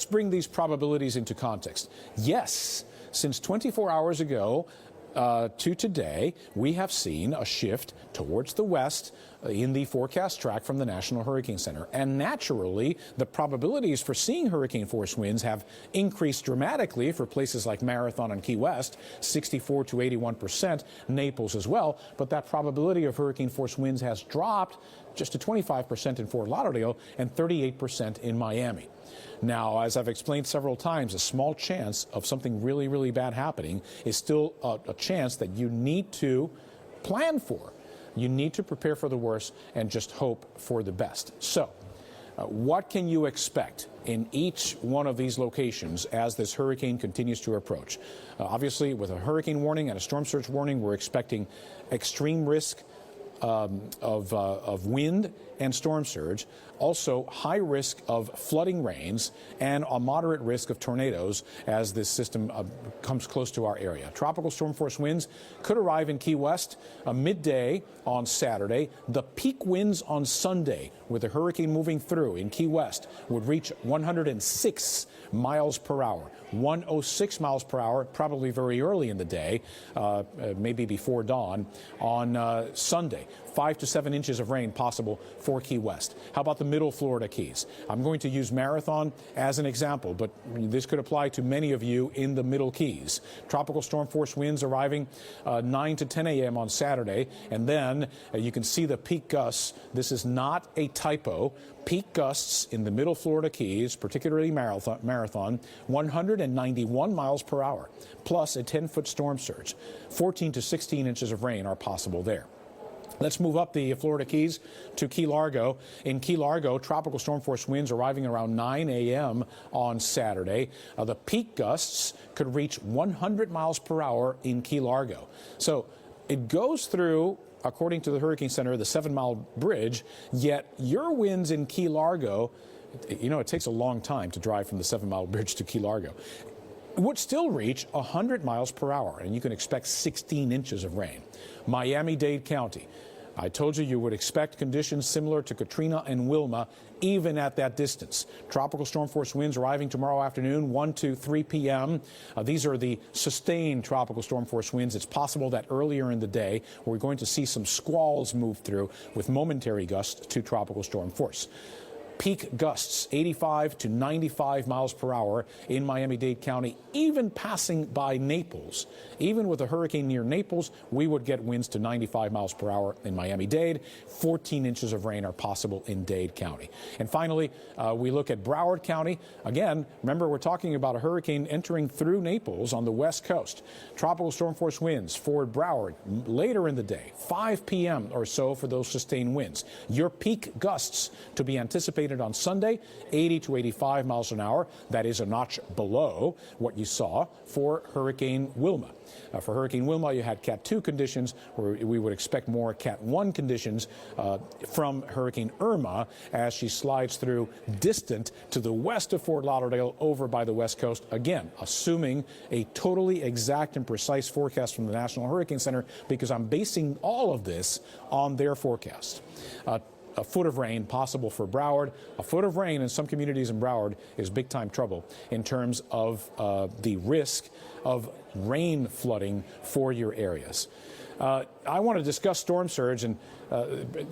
[SPEAKER 17] bring these probabilities into context. Yes, since 24 hours ago to today, we have seen a shift towards the west in the forecast track from the National Hurricane Center. And naturally, the probabilities for seeing hurricane force winds have increased dramatically for places like Marathon and Key West, 64 to 81%, Naples as well. But that probability of hurricane force winds has dropped just to 25% in Fort Lauderdale and 38% in Miami. Now, as I've explained several times, a small chance of something really, really bad happening is still a chance that you need to plan for. You need to prepare for the worst and just hope for the best. So, what can you expect in each one of these locations as this hurricane continues to approach? Obviously, with a hurricane warning and a storm surge warning, we're expecting extreme risk of wind and storm surge, also high risk of flooding rains, and a moderate risk of tornadoes as this system comes close to our area. Tropical storm force winds could arrive in Key West midday on Saturday. The peak winds on Sunday, with the hurricane moving through in Key West, would reach 106 miles per hour. 106 miles per hour, probably very early in the day, maybe before dawn on Sunday. 5 to 7 inches of rain possible for Key West. How about the middle Florida Keys? I'm going to use Marathon as an example, but this could apply to many of you in the middle Keys. Tropical storm force winds arriving 9 to 10 a.m. on Saturday, and then you can see the peak gusts. This is not a typo. Peak gusts in the middle Florida Keys, particularly Marathon, 191 miles per hour, plus a 10-foot storm surge. 14 to 16 inches of rain are possible there. Let's move up the Florida Keys to Key Largo. In Key Largo, tropical storm force winds arriving around 9 a.m. on Saturday. The peak gusts could reach 100 miles per hour in Key Largo. So it goes through, according to the Hurricane Center, the 7-mile bridge, yet your winds in Key Largo, you know, it takes a long time to drive from the 7-mile bridge to Key Largo, would still reach 100 miles per hour, and you can expect 16 inches of rain. Miami-Dade County. I told you you would expect conditions similar to Katrina and Wilma, even at that distance. Tropical storm force winds arriving tomorrow afternoon, 1 to 3 p.m. These are the sustained tropical storm force winds. It's possible that earlier in the day, we're going to see some squalls move through with momentary gusts to tropical storm force. Peak gusts, 85 to 95 miles per hour in Miami-Dade County, even passing by Naples. Even with a hurricane near Naples, we would get winds to 95 miles per hour in Miami-Dade. 14 inches of rain are possible in Dade County. And finally, we look at Broward County. Again, remember, we're talking about a hurricane entering through Naples on the west coast. Tropical storm force winds for Broward later in the day, 5 p.m. or so for those sustained winds. Your peak gusts to be anticipated on Sunday, 80 to 85 miles an hour. That is a notch below what you saw for Hurricane Wilma. For Hurricane Wilma, you had Cat 2 conditions, where we would expect more Cat 1 conditions from Hurricane Irma as she slides through distant to the west of Fort Lauderdale over by the west coast. Again, assuming a totally exact and precise forecast from the National Hurricane Center, because I'm basing all of this on their forecast. A foot of rain possible for Broward. A foot of rain in some communities in Broward is big time trouble in terms of the risk of rain flooding for your areas. I want to discuss storm surge, and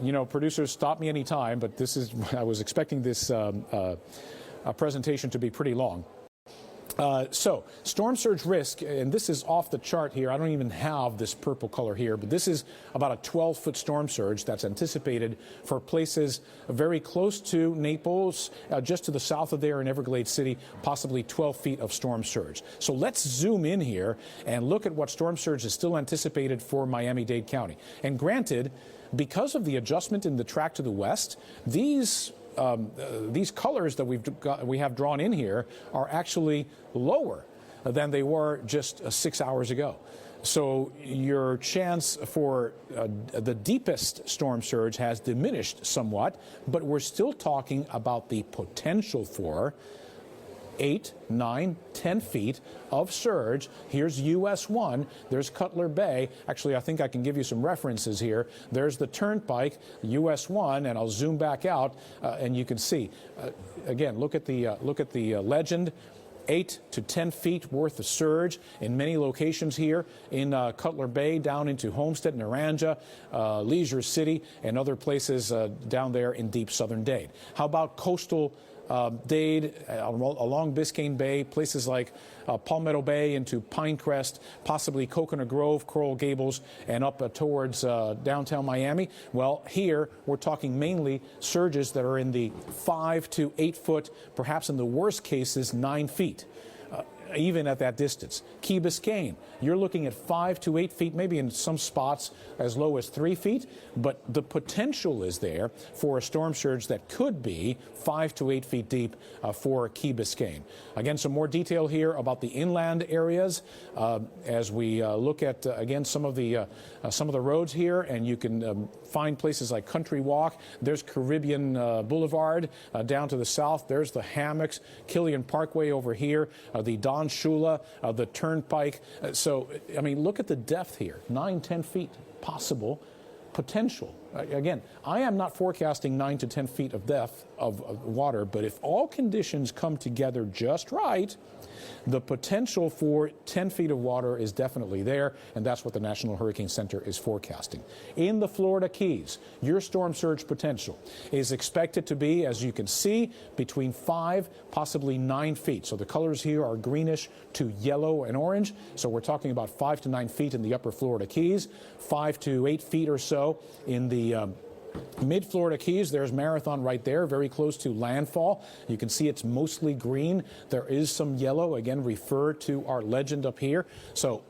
[SPEAKER 17] you know, producers, stop me anytime, but this is, I was expecting this presentation to be pretty long. So storm surge risk, and this is off the chart here. I don't even have this purple color here, but this is about a 12-foot storm surge that's anticipated for places very close to Naples, just to the south of there in Everglades City, possibly 12 feet of storm surge. So let's zoom in here and look at what storm surge is still anticipated for Miami-Dade County. And granted, because of the adjustment in the track to the west, these colors that we have drawn in here are actually lower than they were just 6 hours ago. So your chance for the deepest storm surge has diminished somewhat, but we're still talking about the potential for 8, 9, 10 feet of surge. Here's US 1. There's Cutler Bay. Actually, I think I can give you some references here. There's the Turnpike, US 1, and I'll zoom back out, and you can see. Again, look at the legend. 8 to 10 feet worth of surge in many locations here in Cutler Bay, down into Homestead, Naranja, Leisure City, and other places down there in deep southern Dade. How about coastal Dade, along Biscayne Bay, places like Palmetto Bay into Pinecrest, possibly Coconut Grove, Coral Gables, and up towards downtown Miami? Well, here we're talking mainly surges that are in the 5 to 8 foot, perhaps in the worst cases 9 feet. Even at that distance. Key Biscayne, you're looking at 5 to 8 feet, maybe in some spots as low as 3 feet, but the potential is there for a storm surge that could be 5 to 8 feet deep for Key Biscayne. Again, some more detail here about the inland areas as we look at again some of the roads here, and you can find places like Country Walk. There's Caribbean Boulevard down to the south. There's the Hammocks, Killian Parkway over here, the Don Shula, the Turnpike. So, I mean, look at the depth here, 9, 10 feet possible potential. Again, I am not forecasting 9 to 10 feet of depth of water, but if all conditions come together just right, the potential for 10 feet of water is definitely there, and that's what the National Hurricane Center is forecasting. In the Florida Keys, your storm surge potential is expected to be, as you can see, between 5, possibly 9 feet. So the colors here are greenish to yellow and orange. So we're talking about 5 to 9 feet in the upper Florida Keys, 5 to 8 feet or so in the mid-Florida Keys. There's Marathon right there, very close to landfall. You can see it's mostly green. There is some yellow. Again, refer to our legend up here. So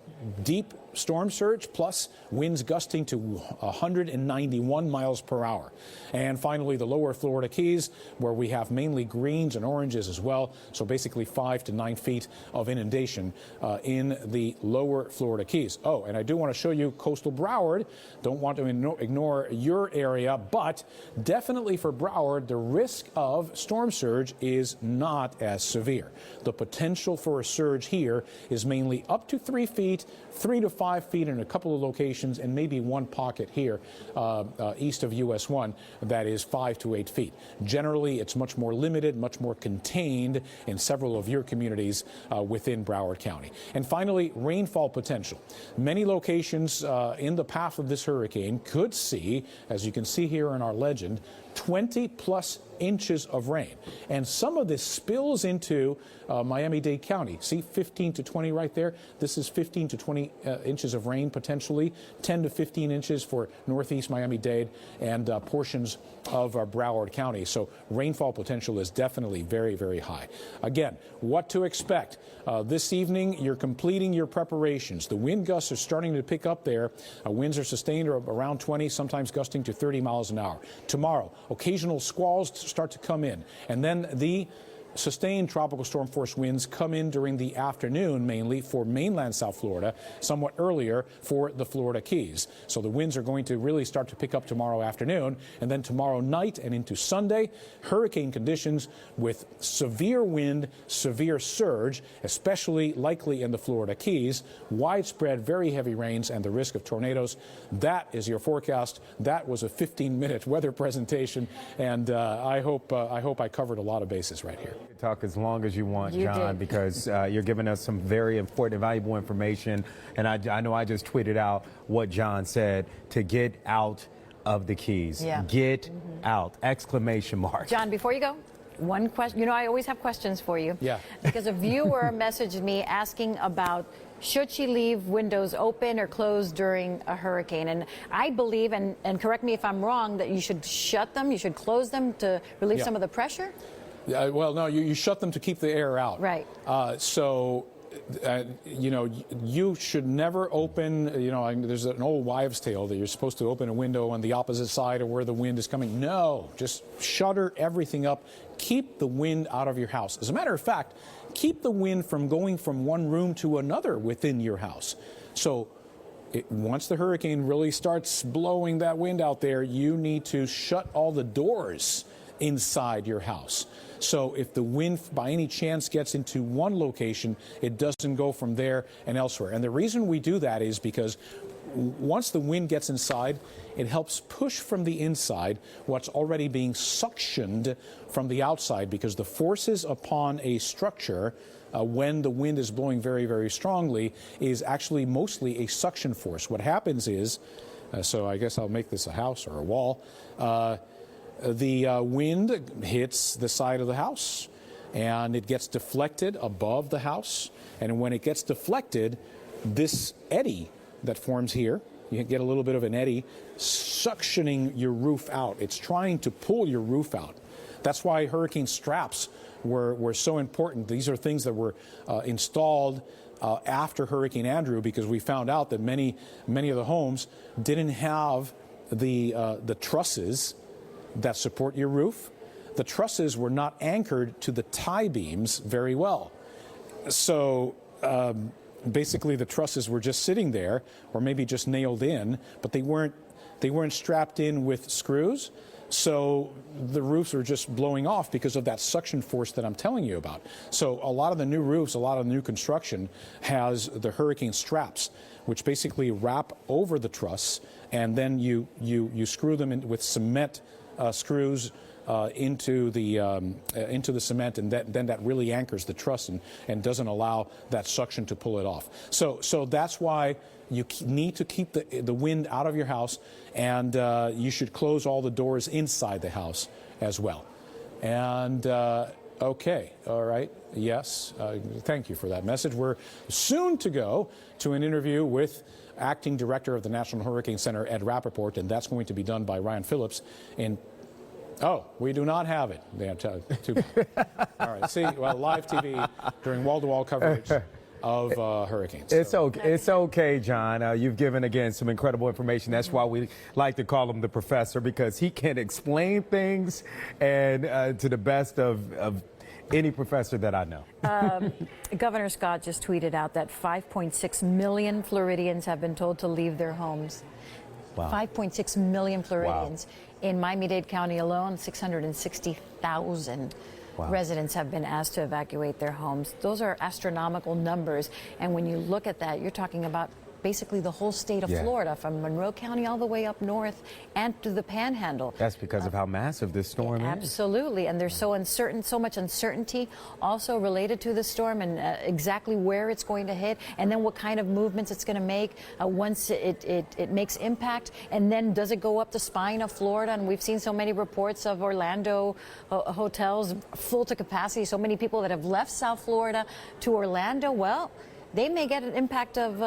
[SPEAKER 17] deep storm surge plus winds gusting to 191 miles per hour. And finally, the lower Florida Keys, where we have mainly greens and oranges as well. So basically 5 to 9 feet of inundation in the lower Florida Keys. Oh, and I do want to show you coastal Broward. Don't want to ignore your area, but definitely for Broward, the risk of storm surge is not as severe. The potential for a surge here is mainly up to 3 feet, 3 to 5 feet in a couple of locations, and maybe one pocket here east of US 1 that is 5 to 8 feet. Generally, it's much more limited, much more contained in several of your communities within Broward County. And finally, rainfall potential. Many locations in the path of this hurricane could see, as you can see here in our legend, 20-plus inches of rain. And some of this spills into Miami-Dade County. See, 15 to 20 right there. This is 15 to 20 inches of rain potentially, 10 to 15 inches for northeast Miami-Dade and portions of Broward County. So rainfall potential is definitely very, very high. Again, what to expect? This evening, you're completing your preparations. The wind gusts are starting to pick up there. Winds are sustained around 20, sometimes gusting to 30 miles an hour. Tomorrow, occasional squalls start to come in, and then the sustained tropical storm force winds come in during the afternoon, mainly for mainland South Florida, somewhat earlier for the Florida Keys. So the winds are going to really start to pick up tomorrow afternoon, and then tomorrow night and into Sunday, hurricane conditions with severe wind, severe surge, especially likely in the Florida Keys, widespread very heavy rains, and the risk of tornadoes. That is your forecast. That was a 15-minute weather presentation, and I hope I covered a lot of bases right here.
[SPEAKER 5] Talk as long as you want, John, because you're giving us some very important and valuable information. And I know I just tweeted out what John said, to get out of the Keys.
[SPEAKER 4] Yeah.
[SPEAKER 5] Get out! Exclamation mark.
[SPEAKER 4] John, before you go, one question. You know, I always have questions for you.
[SPEAKER 5] Yeah.
[SPEAKER 4] Because a viewer messaged me asking about should she leave windows open or closed during a hurricane? And I believe, and correct me if I'm wrong, that you should shut them, you should close them to relieve some of the pressure?
[SPEAKER 17] Well, no, you shut them to keep the air out.
[SPEAKER 4] Right.
[SPEAKER 17] You know, you should never open, you know, there's an old wives' tale that you're supposed to open a window on the opposite side of where the wind is coming. No, just shutter everything up. Keep the wind out of your house. As a matter of fact, keep the wind from going from one room to another within your house. So once the hurricane really starts blowing that wind out there, you need to shut all the doors inside your house. So if the wind by any chance gets into one location, it doesn't go from there and elsewhere. And the reason we do that is because once the wind gets inside, it helps push from the inside what's already being suctioned from the outside, because the forces upon a structure when the wind is blowing very, very strongly is actually mostly a suction force. What happens is, so I guess I'll make this a house or a wall, the wind hits the side of the house and it gets deflected above the house. And when it gets deflected, this eddy that forms here, you get a little bit of an eddy suctioning your roof out. It's trying to pull your roof out. That's why hurricane straps were so important. These are things that were installed after Hurricane Andrew, because we found out that many of the homes didn't have the trusses that support your roof. The trusses were not anchored to the tie beams very well. So basically the trusses were just sitting there, or maybe just nailed in, but they weren't strapped in with screws. So the roofs are just blowing off because of that suction force that I'm telling you about. So a lot of the new roofs, a lot of the new construction has the hurricane straps, which basically wrap over the truss, and then you screw them in with cement screws into the cement, and then that really anchors the truss and doesn't allow that suction to pull it off. So that's why you need to keep the wind out of your house, and you should close all the doors inside the house as well. And okay, all right, yes, thank you for that message. We're soon to go to an interview with Acting Director of the National Hurricane Center, Ed Rappaport, and that's going to be done by Ryan Phillips in... Oh, we do not have it. Yeah, too bad. All right, see, well, live TV during wall-to-wall coverage of hurricanes.
[SPEAKER 5] It's okay, John. You've given, again, some incredible information. That's why we like to call him the professor, because he can explain things and to the best of any professor that I know.
[SPEAKER 4] Governor Scott just tweeted out that 5.6 million Floridians have been told to leave their homes. Wow. 5.6 million Floridians. Wow. In Miami-Dade County alone, 660,000 residents have been asked to evacuate their homes. Those are astronomical numbers. And when you look at that, you're talking about basically the whole state of Florida, from Monroe County all the way up north and to the Panhandle.
[SPEAKER 5] That's because of how massive this storm is.
[SPEAKER 4] Absolutely, and there's so much uncertainty also related to the storm, and exactly where it's going to hit, and then what kind of movements it's going to make once it makes impact, and then does it go up the spine of Florida? And we've seen so many reports of Orlando hotels full to capacity, so many people that have left South Florida to Orlando. Well, they may get an impact of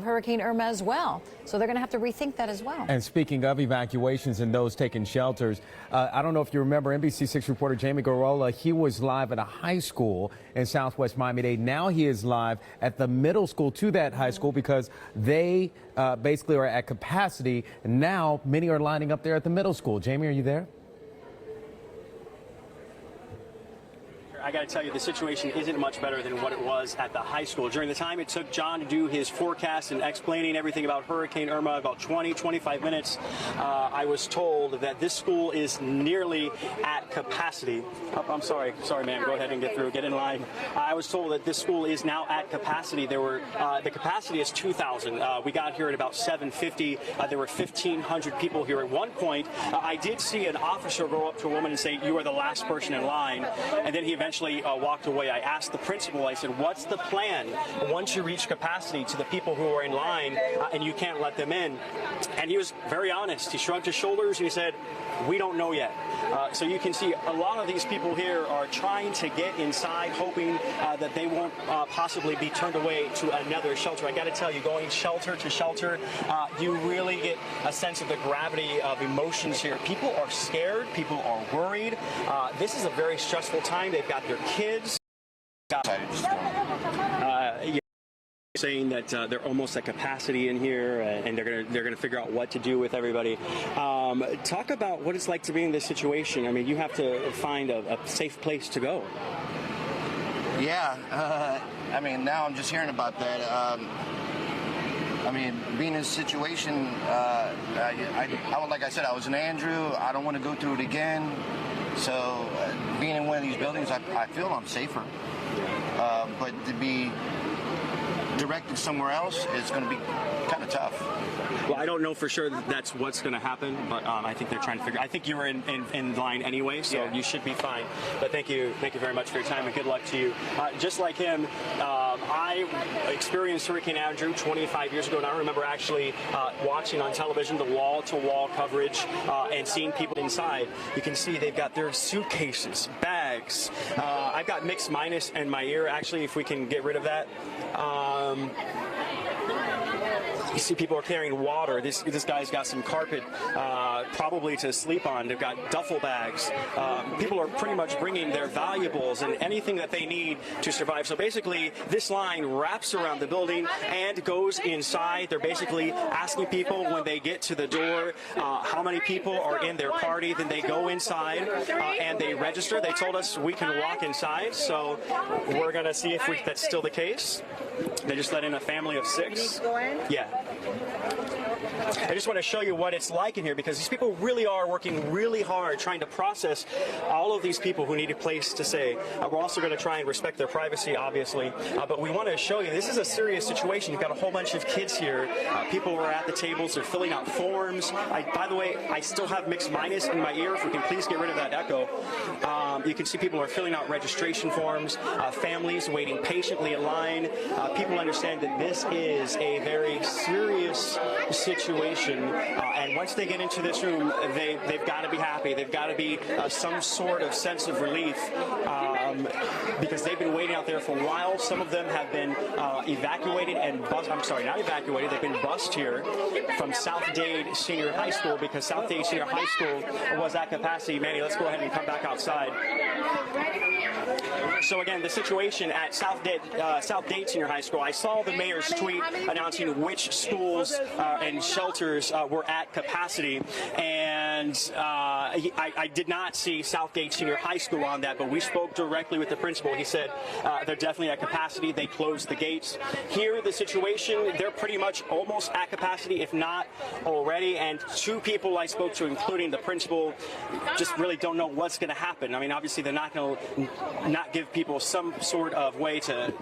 [SPEAKER 4] Hurricane Irma as well. So they're going to have to rethink that as well.
[SPEAKER 5] And speaking of evacuations and those taking shelters, I don't know if you remember NBC6 reporter Jamie Garola. He was live at a high school in Southwest Miami-Dade. Now he is live at the middle school to that high school, because they basically are at capacity. And now many are lining up there at the middle school. Jamie, are you there?
[SPEAKER 3] I got to tell you, the situation isn't much better than what it was at the high school. During the time it took John to do his forecast and explaining everything about Hurricane Irma, about 20-25 minutes, I was told that this school is nearly at capacity. Oh, I'm sorry, ma'am. Go ahead and get in line. I was told that this school is now at capacity. The capacity is 2,000. We got here at about 7:50. There were 1,500 people here at one point. I did see an officer go up to a woman and say, "You are the last person in line," and then he eventually walked away. I asked the principal, I said, what's the plan once you reach capacity to the people who are in line and you can't let them in? And he was very honest. He shrugged his shoulders and he said, We don't know yet. So you can see a lot of these people here are trying to get inside, hoping that they won't possibly be turned away to another shelter. I got to tell you, going shelter to shelter, you really get a sense of the gravity of emotions here. People are scared. People are worried. This is a very stressful time. They've got their kids. Saying that they're almost at capacity in here, and they're gonna figure out what to do with everybody. Talk about what it's like to be in this situation. I mean, you have to find a safe place to go.
[SPEAKER 14] Yeah, I mean, now I'm just hearing about that. I mean, being in this situation, like I said, I was in Andrew. I don't want to go through it again. So being in one of these buildings, I feel I'm safer. But to be directed somewhere else is going to be kind of tough.
[SPEAKER 3] Well, I don't know for sure that's what's going to happen, but I think they're trying to figure. I think you were in line anyway, so you should be fine. But thank you very much for your time, and good luck to you. Just like him, I experienced Hurricane Andrew 25 years ago, and I remember actually watching on television the wall-to-wall coverage and seeing people inside. You can see they've got their suitcases, bags. I've got mixed minus in my ear. Actually, if we can get rid of that. You see people are carrying water. This guy's got some carpet probably to sleep on. They've got duffel bags. People are pretty much bringing their valuables and anything that they need to survive. So basically, this line wraps around the building and goes inside. They're basically asking people when they get to the door how many people are in their party. Then they go inside and they register. They told us we can walk inside, so we're going to see if that's still the case. They just let in a family of 6. Yeah. I just want to show you what it's like in here, because these people really are working really hard trying to process all of these people who need a place to stay. We're also going to try and respect their privacy, obviously, but we want to show you this is a serious situation. You've got a whole bunch of kids here. People are at the tables. They're filling out forms. By the way, I still have mixed minus in my ear. If we can please get rid of that echo. You can see people are filling out registration forms, families waiting patiently in line. People understand that this is a very serious situation, and once they get into this room, they've got to be happy. They've got to be some sort of sense of relief, because they've been waiting out there for a while. Some of them have been evacuated and not evacuated. They've been bused here from South Dade Senior High School, because South Dade Senior High School was at capacity. Manny, let's go ahead and come back outside. So again, the situation at South Dade Senior High School, I saw the mayor's tweet announcing which schools and shelters were at capacity, and I did not see South Dade Senior High School on that, but we spoke directly with the principal. He said they're definitely at capacity. They closed the gates. Here, the situation, they're pretty much almost at capacity, if not already, and 2 people I spoke to, including the principal, just really don't know what's going to happen. I mean, obviously, they're not going to not give people some sort of way to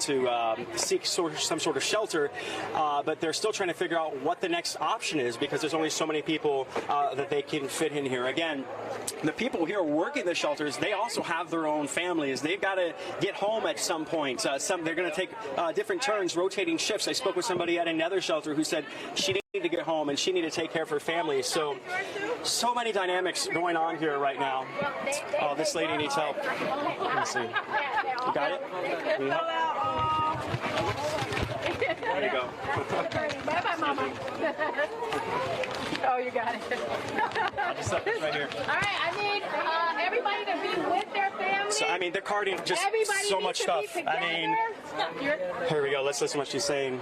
[SPEAKER 3] seek some sort of shelter, but they're still trying to figure out what the next option is, because there's only so many people that they can fit in here. Again, the people here working the shelters, they also have their own families. They've got to get home at some point. They're going to take different turns, rotating shifts. I spoke with somebody at another shelter who said she needed to get home and she needed to take care of her family. So many dynamics going on here right now. Oh, this lady needs help. Let me see. You got it? Need help? There you go.
[SPEAKER 15] Bye-bye, Mama. Oh, you got it.
[SPEAKER 3] I'll just set this right here.
[SPEAKER 15] All right, I need everybody to be with their family.
[SPEAKER 3] So, I mean, they're carting just so much stuff. I mean, here we go. Let's listen to what she's saying.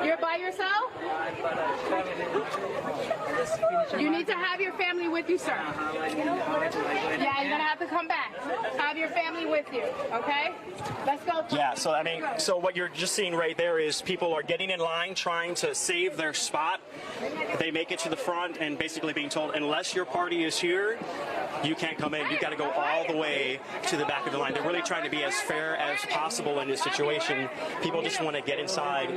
[SPEAKER 15] You're by yourself? You need to have your family with you, sir. Yeah, you're going to have to come back. Have your family with you, okay? Let's go.
[SPEAKER 3] Yeah, so I mean, so what you're just seeing right there is people are getting in line trying to save their spot. They make it to the front and basically being told, unless your party is here, you can't come in. You've got to go all the way to the back of the line. They're really trying to be as fair as possible in this situation. People just want to get inside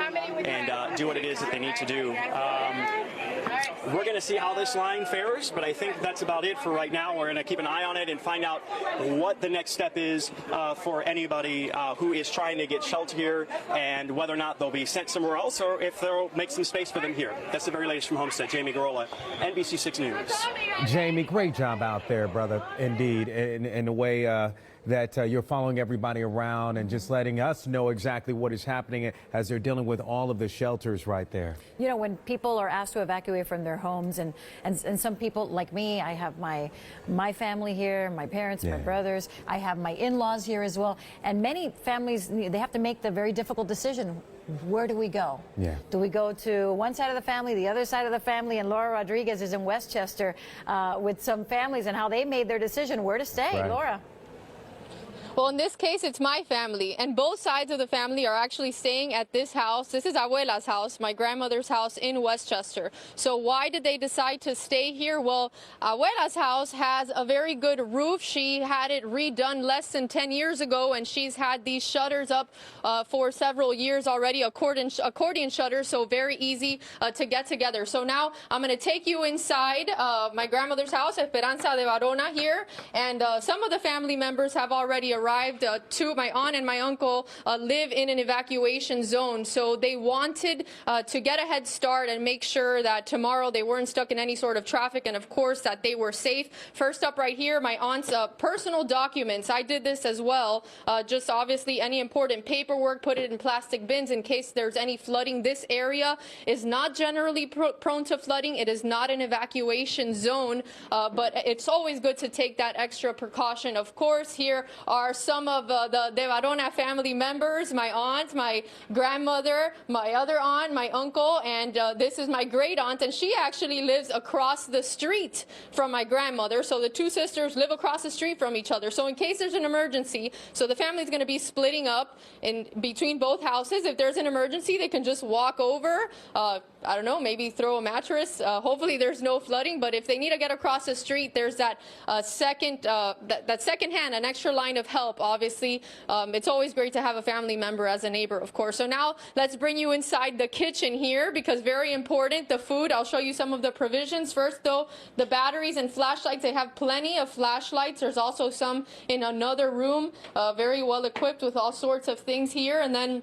[SPEAKER 3] and do what it is that they need to do. we're going to see how this line fares, but I think that's about it for right now. We're going to keep an eye on it and find out what the next step is for anybody who is trying to get shelter here, and whether or not they'll be sent somewhere else or if they'll make some space for them here. That's the very latest from Homestead. Jamie Garola, NBC6 News.
[SPEAKER 5] Jamie, great job out there, brother, indeed, in the way that you're following everybody around and just letting us know exactly what is happening as they're dealing with all of the shelters right there.
[SPEAKER 4] You know, when people are asked to evacuate from their homes, and some people like me, I have my family here, my parents, my brothers, I have my in-laws here as well, and many families, they have to make the very difficult decision. Where do we go?
[SPEAKER 5] Yeah.
[SPEAKER 4] Do we go to one side of the family, the other side of the family? And Laura Rodriguez is in Westchester with some families and how they made their decision where to stay.
[SPEAKER 5] Right.
[SPEAKER 4] Laura.
[SPEAKER 18] Well, in this case, it's my family, and both sides of the family are actually staying at this house. This is Abuela's house, my grandmother's house in Westchester. So why did they decide to stay here? Well, Abuela's house has a very good roof. She had it redone less than 10 years ago, and she's had these shutters up for several years already, accordion shutters, so very easy to get together. So now I'm going to take you inside my grandmother's house, Esperanza de Varona here, and some of the family members have already arrived. My aunt and my uncle live in an evacuation zone, so they wanted to get a head start and make sure that tomorrow they weren't stuck in any sort of traffic, and of course that they were safe. First up right here, my aunt's personal documents. I did this as well. Just obviously any important paperwork, put it in plastic bins in case there's any flooding. This area is not generally prone to flooding. It is not an evacuation zone, but it's always good to take that extra precaution. Of course, here are some of the De Varona family members, my aunt, my grandmother, my other aunt, my uncle, and this is my great aunt, and she actually lives across the street from my grandmother. So the two sisters live across the street from each other. So in case there's an emergency, so the family's going to be splitting up in between both houses. If there's an emergency, they can just walk over. I don't know, maybe throw a mattress. Hopefully there's no flooding, but if they need to get across the street, there's that second hand, an extra line of help. Obviously, it's always great to have a family member as a neighbor, of course. So now let's bring you inside the kitchen here, because very important, the food. I'll show you some of the provisions. First, though, the batteries and flashlights. They have plenty of flashlights. There's also some in another room, very well equipped with all sorts of things here. And then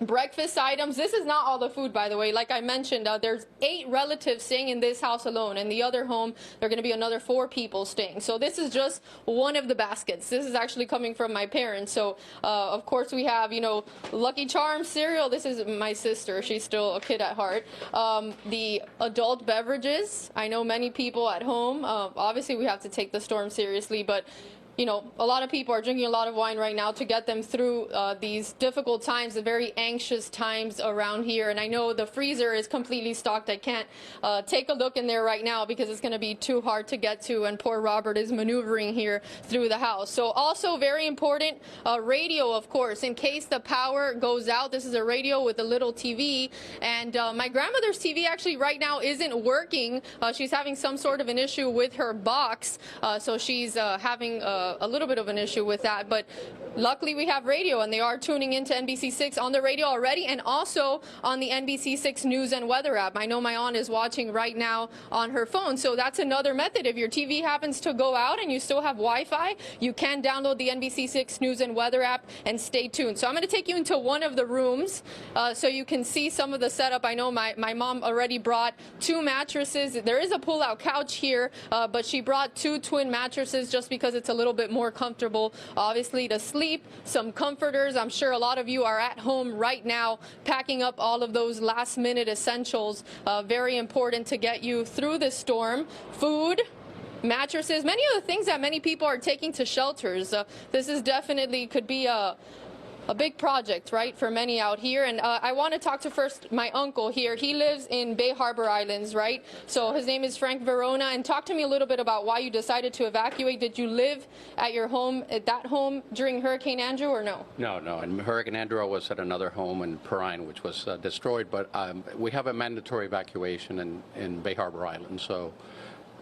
[SPEAKER 18] breakfast items. This is not all the food, by the way. Like I mentioned, there's 8 relatives staying in this house alone. In the other home, there are going to be another 4 people staying. So this is just one of the baskets. This is actually coming from my parents. So, of course, we have, Lucky Charms cereal. This is my sister. She's still a kid at heart. The adult beverages. I know many people at home, obviously we have to take the storm seriously, but a lot of people are drinking a lot of wine right now to get them through these difficult times, the very anxious times around here. And I know the freezer is completely stocked. I can't take a look in there right now because it's going to be too hard to get to. And poor Robert is maneuvering here through the house. So also very important, radio, of course, in case the power goes out. This is a radio with a little TV. And my grandmother's TV actually right now isn't working. She's having some sort of an issue with her box. So she's having a little bit of an issue with that, but luckily we have radio, and they are tuning into NBC6 on the radio already, and also on the NBC6 News and Weather app. I know my aunt is watching right now on her phone, so that's another method. If your TV happens to go out and you still have Wi-Fi, you can download the NBC6 News and Weather app and stay tuned. So I'm going to take you into one of the rooms so you can see some of the setup. I know my mom already brought 2 mattresses. There is a pull-out couch here, but she brought 2 twin mattresses just because it's a little bit more comfortable, obviously, to sleep. Some comforters. I'm sure a lot of you are at home right now packing up all of those last-minute essentials. Very important to get you through this storm. Food, mattresses, many of the things that many people are taking to shelters. This is definitely could be a big project, right, for many out here. And I want to talk to first my uncle here. He lives in Bay Harbor Islands, right? So his name is Frank Verona. And talk to me a little bit about why you decided to evacuate. Did you live at your home, at that home, during Hurricane Andrew, or no?
[SPEAKER 19] No. And Hurricane Andrew was at another home in Perrine, which was destroyed. But we have a mandatory evacuation in Bay Harbor Islands. So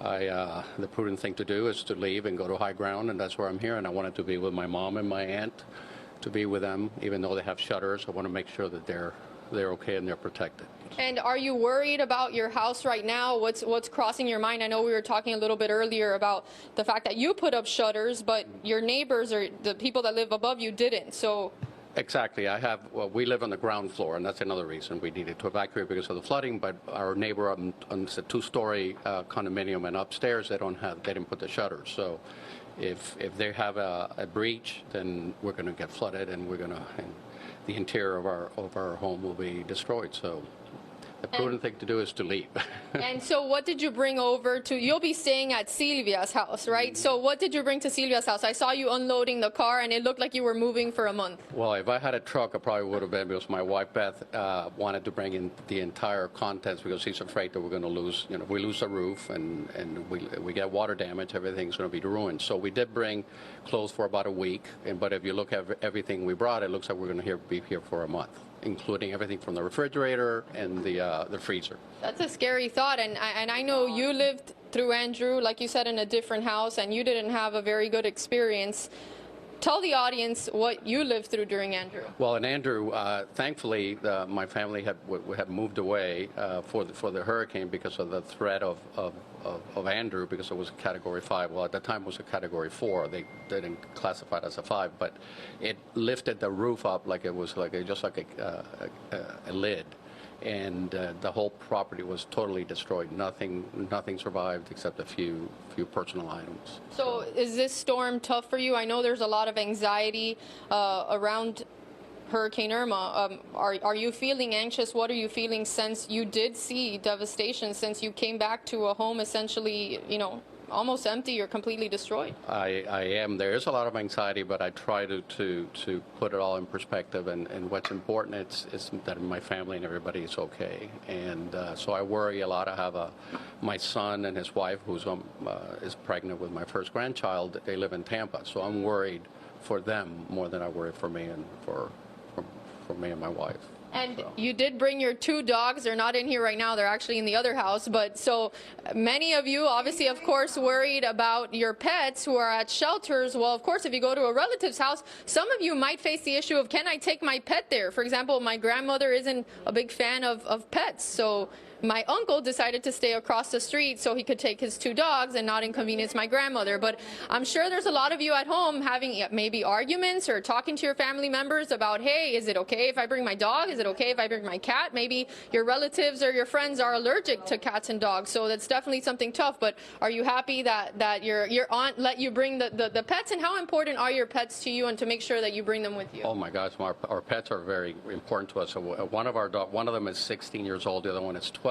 [SPEAKER 19] the prudent thing to do is to leave and go to high ground, and that's where I'm here. And I wanted to be with my mom and my aunt, to be with them, even though they have shutters. I want to make sure that they're they're okay and they're protected.
[SPEAKER 18] And are you worried about your house right now? What's crossing your mind? I know we were talking a little bit earlier about the fact that you put up shutters, but your neighbors or the people that live above you didn't. So.
[SPEAKER 19] Exactly. We live on the ground floor, and that's another reason we needed to evacuate because of the flooding. But our neighbor on the two-story condominium and upstairs, they didn't put the shutters. So if they have a breach, then we're going to get flooded, and the interior of our home will be destroyed. So the prudent thing to do is to leave.
[SPEAKER 18] And so what did you bring over to, you'll be staying at Silvia's house, right? So what did you bring to Silvia's house? I saw you unloading the car, and it looked like you were moving for a month.
[SPEAKER 19] Well, if I had a truck, I probably would have been, because my wife, Beth, wanted to bring in the entire contents because she's afraid that we're going to lose, if we lose the roof and we get water damage, everything's going to be ruined. So we did bring clothes for about a week, but if you look at everything we brought, it looks like we're going to be here for a month, including everything from the refrigerator and the freezer.
[SPEAKER 18] That's a scary thought, and I know you lived through Andrew, like you said, in a different house, and you didn't have a very good experience. Tell the audience what you lived through during Andrew.
[SPEAKER 19] Well, in Andrew, thankfully, my family had moved away for the hurricane because of the threat of Andrew, because it was a Category 5. Well, at the time it was a Category 4. They didn't classify it as a 5, but it lifted the roof up like it was just like a lid. And the whole property was totally destroyed. Nothing survived except a few personal items.
[SPEAKER 18] So is this storm tough for you? I know there's a lot of anxiety around Hurricane Irma. Are you feeling anxious? What are you feeling since you did see devastation, since you came back to a home essentially, almost empty or completely destroyed?
[SPEAKER 19] I am. There is a lot of anxiety, but I try to put it all in perspective. And what's important is that my family and everybody is okay. And so I worry a lot. I have my son and his wife, who is pregnant with my first grandchild. They live in Tampa, so I'm worried for them more than I worry for me and for me and my wife.
[SPEAKER 18] And you did bring your 2 dogs. They're not in here right now. They're actually in the other house. But so many of you, obviously, of course, worried about your pets who are at shelters. Well, of course, if you go to a relative's house, some of you might face the issue of, can I take my pet there? For example, my grandmother isn't a big fan of pets. So my uncle decided to stay across the street so he could take his 2 dogs and not inconvenience my grandmother. But I'm sure there's a lot of you at home having maybe arguments or talking to your family members about, hey, is it okay if I bring my dog? Is it okay if I bring my cat? Maybe your relatives or your friends are allergic to cats and dogs, so that's definitely something tough. But are you happy that your aunt let you bring the pets? And how important are your pets to you, and to make sure that you bring them with you?
[SPEAKER 19] Oh my gosh, our pets are very important to us. So one of them is 16 years old, the other one is 12.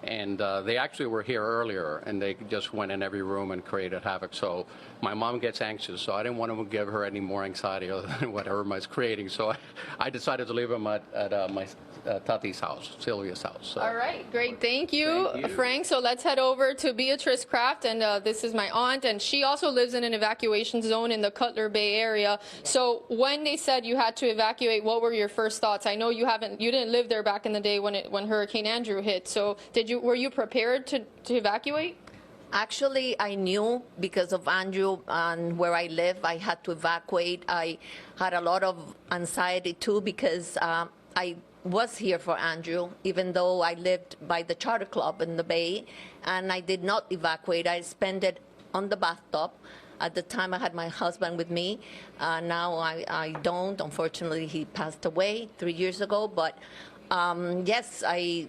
[SPEAKER 19] And they actually were here earlier, and they just went in every room and created havoc. So my mom gets anxious, so I didn't want to give her any more anxiety other than what Irma is creating. So I decided to leave them at my Tati's house, Sylvia's house. So.
[SPEAKER 18] All right, great. Thank you, Frank. So let's head over to Beatrice Kraft, and this is my aunt, and she also lives in an evacuation zone in the Cutler Bay area. So when they said you had to evacuate, what were your first thoughts? I know you didn't live there back in the day when Hurricane Andrew hit. So were you prepared to evacuate?
[SPEAKER 7] Actually, I knew because of Andrew and where I live, I had to evacuate. I had a lot of anxiety too because I was here for Andrew, even though I lived by the charter club in the Bay, and I did not evacuate. I spent it on the bathtub. At the time, I had my husband with me. Now I don't. Unfortunately, he passed away 3 years ago. But yes, I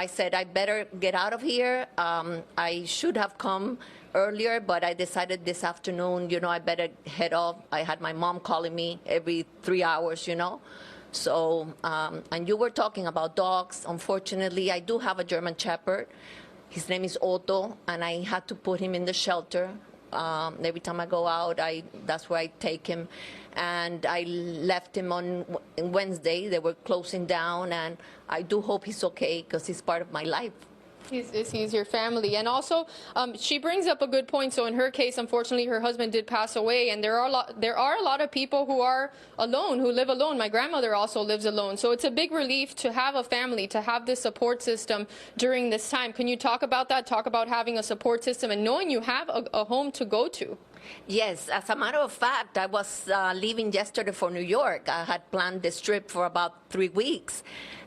[SPEAKER 7] said I better get out of here. I should have come earlier, but I decided this afternoon, I better head off. I had my mom calling me every 3 hours, So, and you were talking about dogs. Unfortunately, I do have a German Shepherd. His name is Otto, and I had to put him in the shelter. Every time I go out, that's where I take him. And I left him on Wednesday. They were closing down, and I do hope he's okay because he's part of my life.
[SPEAKER 18] He's your family. And also, she brings up a good point. So in her case, unfortunately, her husband did pass away, and there are a lot of people who are alone, who live alone. My grandmother also lives alone. So it's a big relief to have a family, to have this support system during this time. Can you talk about that? Talk about having a support system and knowing you have a home to go to.
[SPEAKER 7] Yes, as a matter of fact, I was leaving yesterday for New York. I had planned this trip for about 3 weeks.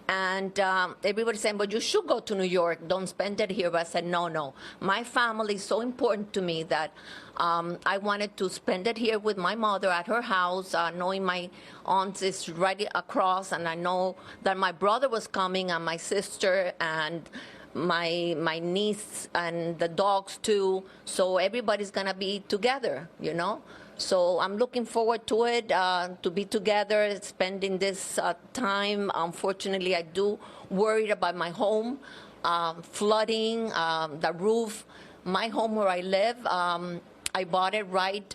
[SPEAKER 7] And everybody saying, but you should go to New York. Don't spend it here. But I said, no. My family is so important to me that I wanted to spend it here with my mother at her house, knowing my aunt is right across. And I know that my brother was coming and my sister and my niece and the dogs too. So everybody's going to be together, you know. So I'm looking forward to it, to be together, spending this time. Unfortunately, I do worry about my home, flooding, the roof. My home where I live, I bought it right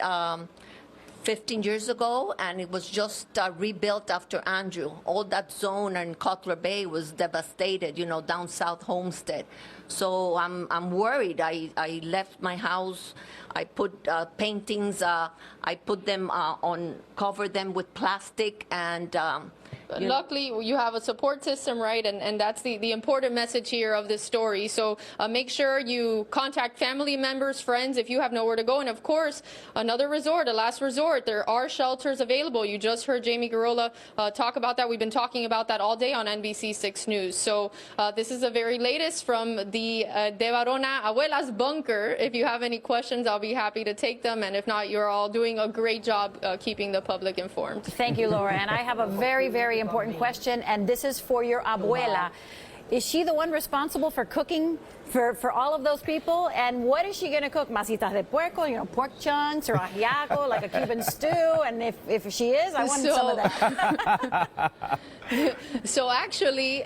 [SPEAKER 7] 15 years ago, and it was just rebuilt after Andrew. All that zone in Cutler Bay was devastated, you know, down South Homestead. So I'm worried. I left my house. I put paintings. I put them covered them with plastic, and
[SPEAKER 18] luckily you have a support system, right? And that's the important message here of this story. So make sure you contact family members, friends, if you have nowhere to go. And of course, another resort, a last resort. There are shelters available. You just heard Jamie Garola talk about that. We've been talking about that all day on NBC6 News. So this is the very latest from the De Varona Abuela's Bunker. If you have any questions, I'll be happy to take them. And if not, you're all doing a great job keeping the public informed.
[SPEAKER 4] Thank you, Laura. And I have a very, very important question, and this is for your abuela. Is she the one responsible for cooking for all of those people? And what is she going to cook? Masitas de puerco, you know, pork chunks or ajiaco, like a Cuban stew? And if she is, I want some of that.
[SPEAKER 18] So actually,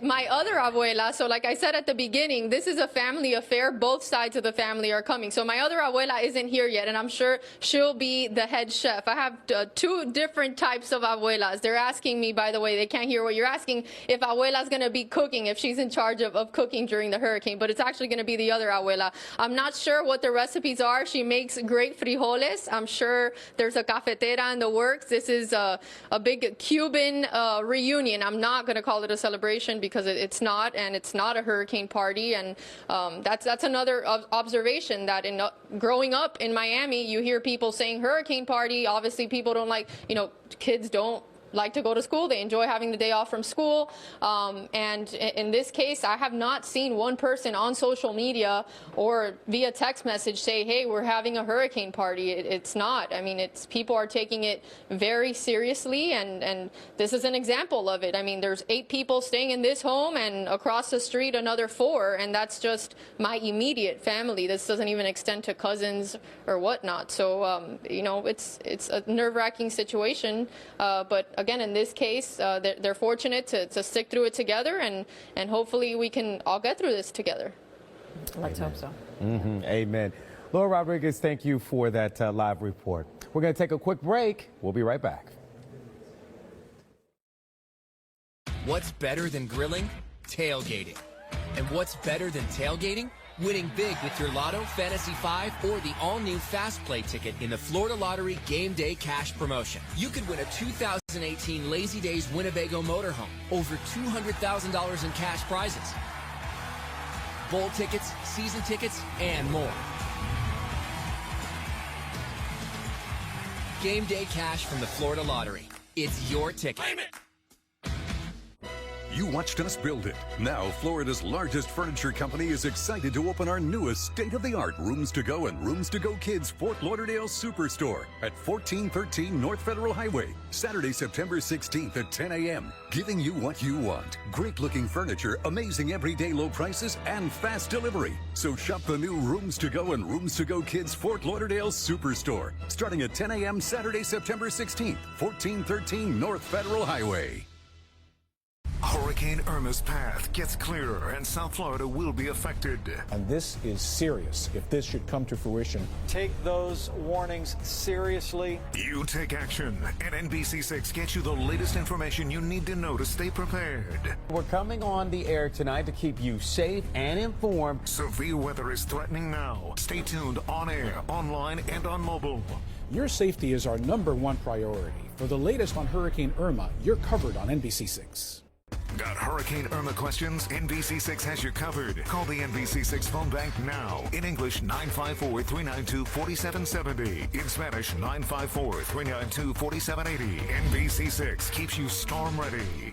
[SPEAKER 18] my other abuela, so like I said at the beginning, this is a family affair. Both sides of the family are coming. So my other abuela isn't here yet, and I'm sure she'll be the head chef. I have two different types of abuelas. They're asking me, by the way, they can't hear what you're asking, if abuela's going to be cooking, if she's in charge of cooking during the hurricane, but it's actually going to be the other abuela. I'm not sure what the recipes are. She makes great frijoles. I'm sure there's a cafetera in the works. This is a big Cuban reunion. I'm not going to call it a celebration because it's not, and it's not a hurricane party. And that's another observation that in growing up in Miami, you hear people saying hurricane party. Obviously, people don't like, you know, kids don't like to go to school. They enjoy having the day off from school. And in this case, I have not seen one person on social media or via text message say, hey, we're having a hurricane party. It's not. I mean, people are taking it very seriously, and this is an example of it. I mean, there's 8 people staying in this home, and across the street another 4, and that's just my immediate family. This doesn't even extend to cousins or whatnot. So, you know, it's a nerve-wracking situation, but again, in this case, they're fortunate to stick through it together, and hopefully we can all get through this together.
[SPEAKER 4] Let's hope so.
[SPEAKER 5] Amen. Laura Rodriguez, thank you for that live report. We're going to take a quick break. We'll be right back.
[SPEAKER 12] What's better than grilling? Tailgating. And what's better than tailgating? Winning big with your Lotto, Fantasy 5, or the all-new Fast Play ticket in the Florida Lottery Game Day Cash Promotion. You could win a 2018 Lazy Days Winnebago motorhome, over $200,000 in cash prizes, bowl tickets, season tickets, and more. Game Day Cash from the Florida Lottery. It's your ticket. Claim it.
[SPEAKER 23] You watched us build it. Now, Florida's largest furniture company is excited to open our newest state-of-the-art Rooms to Go and Rooms to Go Kids Fort Lauderdale Superstore at 1413 North Federal Highway, Saturday, September 16th at 10 a.m. Giving you what you want. Great-looking furniture, amazing everyday low prices, and fast delivery. So shop the new Rooms to Go and Rooms to Go Kids Fort Lauderdale Superstore, starting at 10 a.m. Saturday, September 16th, 1413 North Federal Highway.
[SPEAKER 16] Hurricane Irma's path gets clearer and South Florida will be affected.
[SPEAKER 17] And this is serious if this should come to fruition.
[SPEAKER 20] Take those warnings seriously.
[SPEAKER 16] You take action, and NBC6 gets you the latest information you need to know to stay prepared.
[SPEAKER 5] We're coming on the air tonight to keep you safe and informed.
[SPEAKER 16] Severe weather is threatening now. Stay tuned on air, online, and on mobile.
[SPEAKER 17] Your safety is our #1 priority. For the latest on Hurricane Irma, you're covered on NBC6.
[SPEAKER 16] Got Hurricane Irma questions? NBC6 has you covered. Call the NBC6 phone bank now. In English, 954-392-4770. In Spanish, 954-392-4780. NBC6 keeps you storm ready.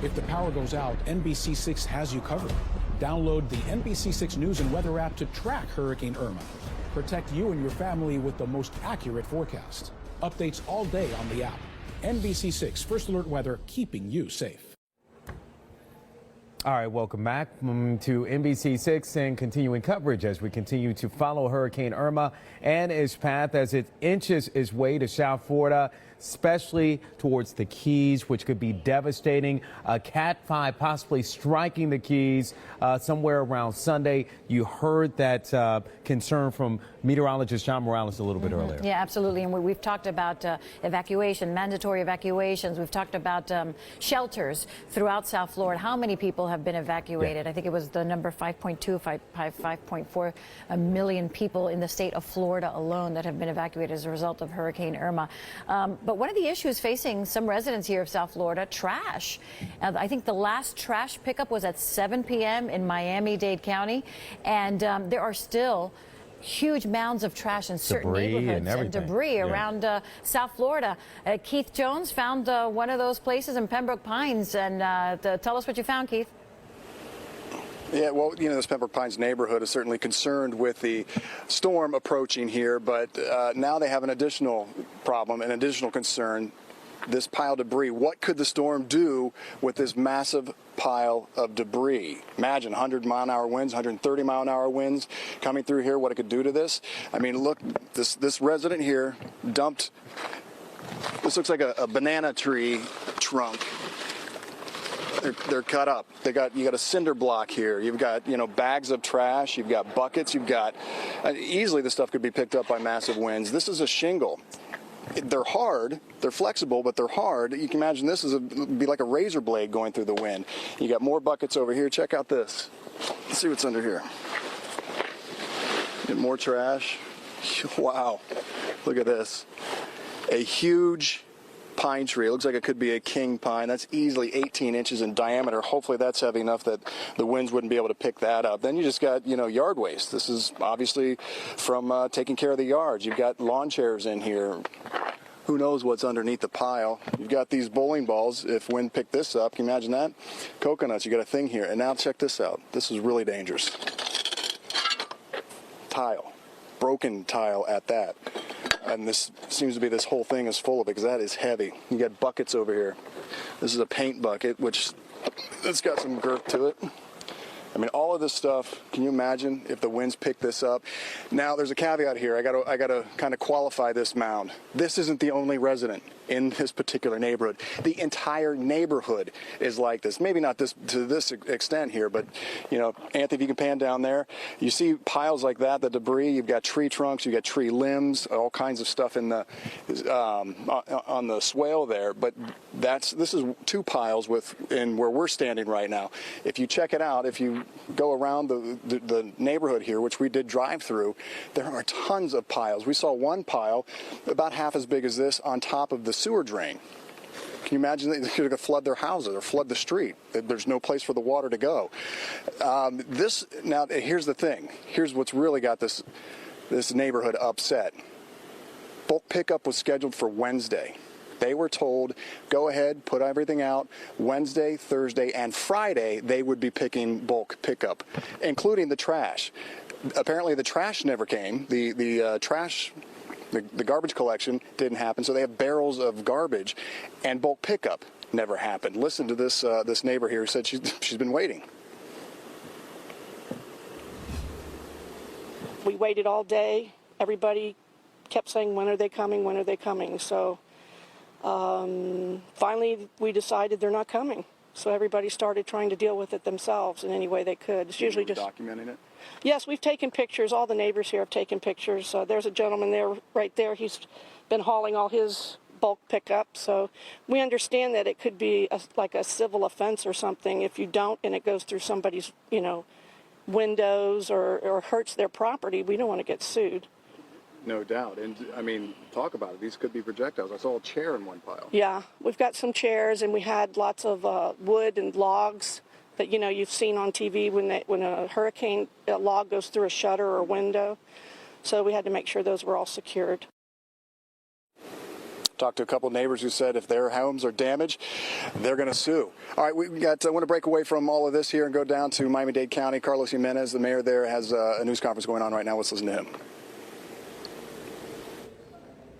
[SPEAKER 17] If the power goes out, NBC6 has you covered. Download the NBC6 News and Weather app to track Hurricane Irma. Protect you and your family with the most accurate forecast. Updates all day on the app. NBC6 First Alert Weather, keeping you safe.
[SPEAKER 5] All right, welcome back to NBC6 and continuing coverage as we continue to follow Hurricane Irma and its path as it inches its way to South Florida, especially towards the Keys, which could be devastating. Cat 5 possibly striking the Keys somewhere around Sunday. You heard that concern from meteorologist John Morales a little bit earlier.
[SPEAKER 4] Yeah, absolutely. And we've talked about evacuation, mandatory evacuations. We've talked about shelters throughout South Florida. How many people have been evacuated? Yeah. I think it was the number 5.4 million people in the state of Florida alone that have been evacuated as a result of Hurricane Irma. But one of the issues facing some residents here of South Florida, trash. I think the last trash pickup was at 7 p.m. in Miami-Dade County, and there are still huge mounds of trash in certain neighborhoods and debris around South Florida. Keith Jones found one of those places in Pembroke Pines, and tell us what you found, Keith.
[SPEAKER 6] Yeah, well, you know, this Pembroke Pines neighborhood is certainly concerned with the storm approaching here, but now they have an additional problem, an additional concern, this pile of debris. What could the storm do with this massive pile of debris? Imagine 100-mile-an-hour winds, 130-mile-an-hour winds coming through here, what it could do to this. I mean, look, this resident here dumped, this looks like a banana tree trunk. They're cut up. You got a cinder block here. You've got, you know, bags of trash. You've got buckets. You've got easily this stuff could be picked up by massive winds. This is a shingle. They're hard. They're flexible, but they're hard. You can imagine this would be like a razor blade going through the wind. You got more buckets over here. Check out this. Let's see what's under here. Get more trash. Wow. Look at this. A huge pine tree. It looks like it could be a king pine. That's easily 18 inches in diameter. Hopefully that's heavy enough that the winds wouldn't be able to pick that up. Then you just got, you know, yard waste. This is obviously from taking care of the yards. You've got lawn chairs in here. Who knows what's underneath the pile. You've got these bowling balls. If wind picked this up, can you imagine that? Coconuts, you got a thing here. And now check this out. This is really dangerous. Tile. Broken tile at that. And this seems to be, this whole thing is full of it because that is heavy. You got buckets over here. This is a paint bucket, which it's got some girth to it. I mean, all of this stuff, can you imagine if the winds pick this up? Now, there's a caveat here. I gotta kind of qualify this mound. This isn't the only resident in this particular neighborhood. The entire neighborhood is like this. Maybe not this to this extent here, but, you know, Anthony, if you can pan down there, you see piles like that, the debris. You've got tree trunks, you've got tree limbs, all kinds of stuff in the on the swale there. But this is two piles in where we're standing right now. If you check it out, if you go around the neighborhood here, which we did drive through, there are tons of piles. We saw one pile about half as big as this on top of the sewer drain. Can you imagine that they could flood their houses or flood the street? There's no place for the water to go. Now, here's the thing. Here's what's really got this neighborhood upset. Bulk pickup was scheduled for Wednesday. They were told, go ahead, put everything out. Wednesday, Thursday, and Friday, they would be picking bulk pickup, including the trash. Apparently, the trash never came. The garbage collection didn't happen, so they have barrels of garbage, and bulk pickup never happened. Listen to this this neighbor here who said she's been waiting.
[SPEAKER 9] We waited all day. Everybody kept saying, when are they coming, when are they coming? So finally we decided they're not coming. So everybody started trying to deal with it themselves in any way they could. It's usually just
[SPEAKER 6] documenting it.
[SPEAKER 9] Yes, we've taken pictures. All the neighbors here have taken pictures. There's a gentleman there, right there. He's been hauling all his bulk pickup. So we understand that it could be like a civil offense or something if you don't, and it goes through somebody's, windows or hurts their property. We don't want to get sued.
[SPEAKER 6] No doubt. And, I mean, talk about it. These could be projectiles. I saw a chair in one pile.
[SPEAKER 9] Yeah, we've got some chairs, and we had lots of wood and logs that, you know, you've seen on TV when a hurricane log goes through a shutter or window. So we had to make sure those were all secured.
[SPEAKER 6] Talked to a couple of neighbors who said if their homes are damaged, they're going to sue. All right, I want to break away from all of this here and go down to Miami-Dade County. Carlos Jimenez, the mayor there, has a news conference going on right now. Let's listen to him.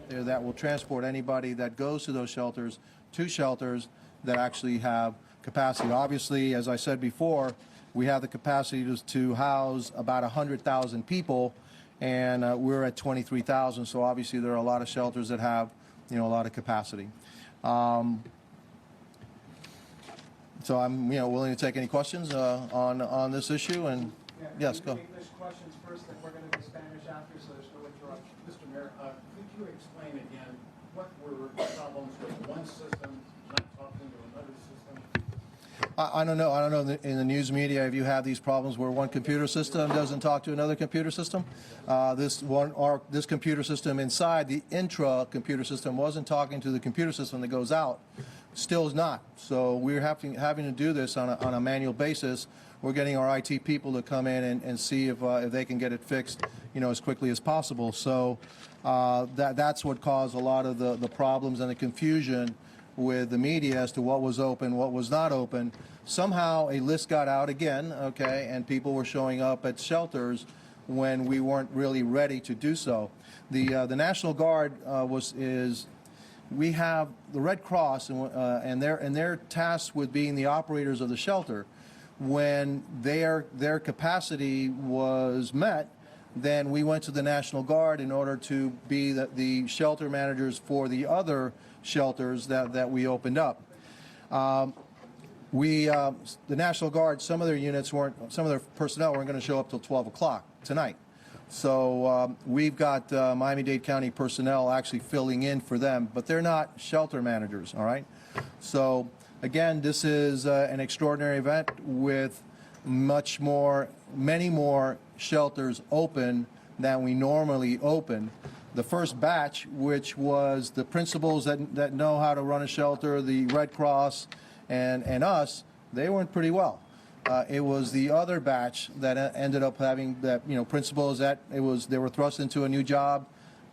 [SPEAKER 10] That will transport anybody that goes to those shelters to shelters that actually have capacity. Obviously, as I said before, we have the capacity to house about 100,000 people, and we're at 23,000. So obviously, there are a lot of shelters that have, you know, a lot of capacity. So I'm, you know, willing to take any questions on this issue. And yes, go.
[SPEAKER 11] English questions first, then we're going to go Spanish after, so there's no interruption. Mr. Mayor, could you explain again what were the problems with one system not talking to another system?
[SPEAKER 10] I don't know. I don't know in the news media if you have these problems where one computer system doesn't talk to another computer system. This computer system inside the intra-computer system wasn't talking to the computer system that goes out. Still is not. So we're having to do this on a manual basis. We're getting our IT people to come in and see if they can get it fixed, you know, as quickly as possible. So that's what caused a lot of the problems and the confusion with the media as to what was open, what was not open. Somehow a list got out again, okay, and people were showing up at shelters when we weren't really ready to do so. The National Guard we have the Red Cross and they're tasked with being the operators of the shelter. When their capacity was met, then we went to the National Guard in order to be the shelter managers for the other shelters that we opened up. The National Guard, some of their personnel weren't going to show up till 12 o'clock tonight. So we've got Miami-Dade County personnel actually filling in for them, but they're not shelter managers, all right? So again, this is an extraordinary event with many more shelters open than we normally open. The first batch, which was the principals that know how to run a shelter, the Red Cross, and us, they went pretty well. It was the other batch that ended up having principals they were thrust into a new job.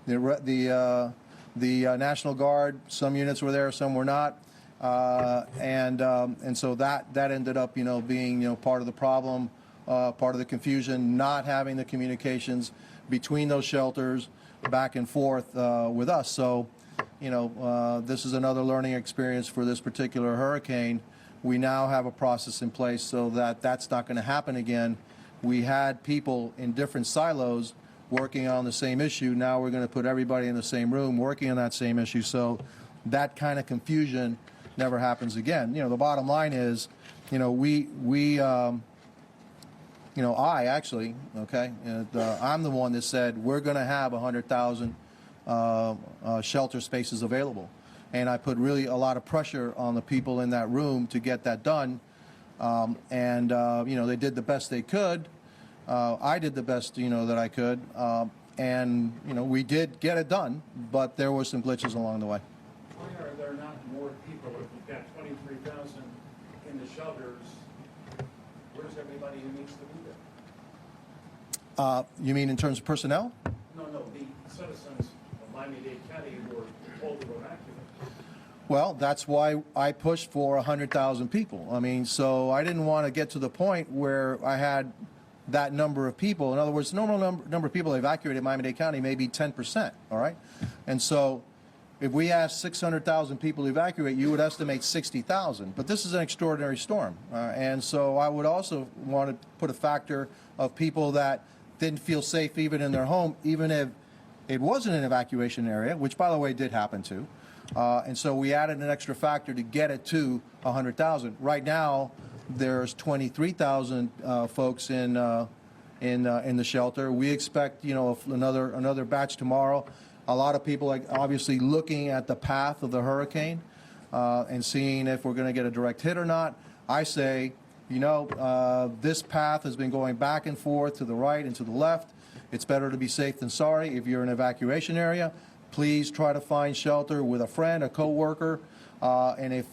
[SPEAKER 10] The National Guard, some units were there, some were not, and so that ended up being part of the problem, part of the confusion, not having the communications between those shelters back and forth with us. So, this is another learning experience for this particular hurricane. We now have a process in place so that that's not going to happen again. We had people in different silos working on the same issue. Now we're going to put everybody in the same room working on that same issue, so that kind of confusion never happens again. The bottom line is, I actually, okay, I'm the one that said we're going to have 100,000 shelter spaces available. And I put really a lot of pressure on the people in that room to get that done. They did the best they could. I did the best, that I could. We did get it done, but there were some glitches along the way.
[SPEAKER 11] Why are there not more people? If you've got 23,000 in the shelters, where's everybody who needs to be there?
[SPEAKER 10] You mean in terms of personnel?
[SPEAKER 11] No, the citizens of Miami-Dade County who are told to evacuate.
[SPEAKER 10] Well, that's why I pushed for 100,000 people. So I didn't want to get to the point where I had that number of people. In other words, the normal number of people evacuated in Miami-Dade County may be 10%, all right? And so if we asked 600,000 people to evacuate, you would estimate 60,000. But this is an extraordinary storm. And so I would also want to put a factor of people that didn't feel safe even in their home, even if it wasn't an evacuation area, which, by the way, did happen to. And so we added an extra factor to get it to 100,000. Right now, there's 23,000 folks in the shelter. We expect, another batch tomorrow. A lot of people are obviously looking at the path of the hurricane and seeing if we're going to get a direct hit or not. I say, this path has been going back and forth to the right and to the left. It's better to be safe than sorry. If you're in an evacuation area, please try to find shelter with a friend, a co-worker, and if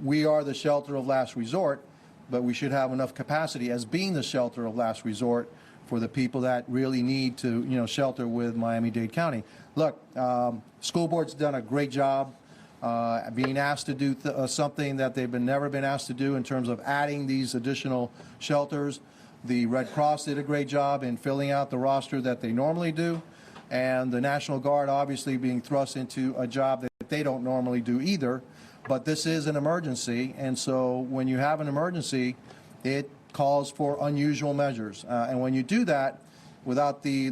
[SPEAKER 10] we are the shelter of last resort, but we should have enough capacity as being the shelter of last resort for the people that really need to, shelter with Miami-Dade County. Look, school board's done a great job being asked to do something that they've never been asked to do in terms of adding these additional shelters. The Red Cross did a great job in filling out the roster that they normally do, and the National Guard obviously being thrust into a job that they don't normally do either. But this is an emergency, and so when you have an emergency, it calls for unusual measures. And when you do that without the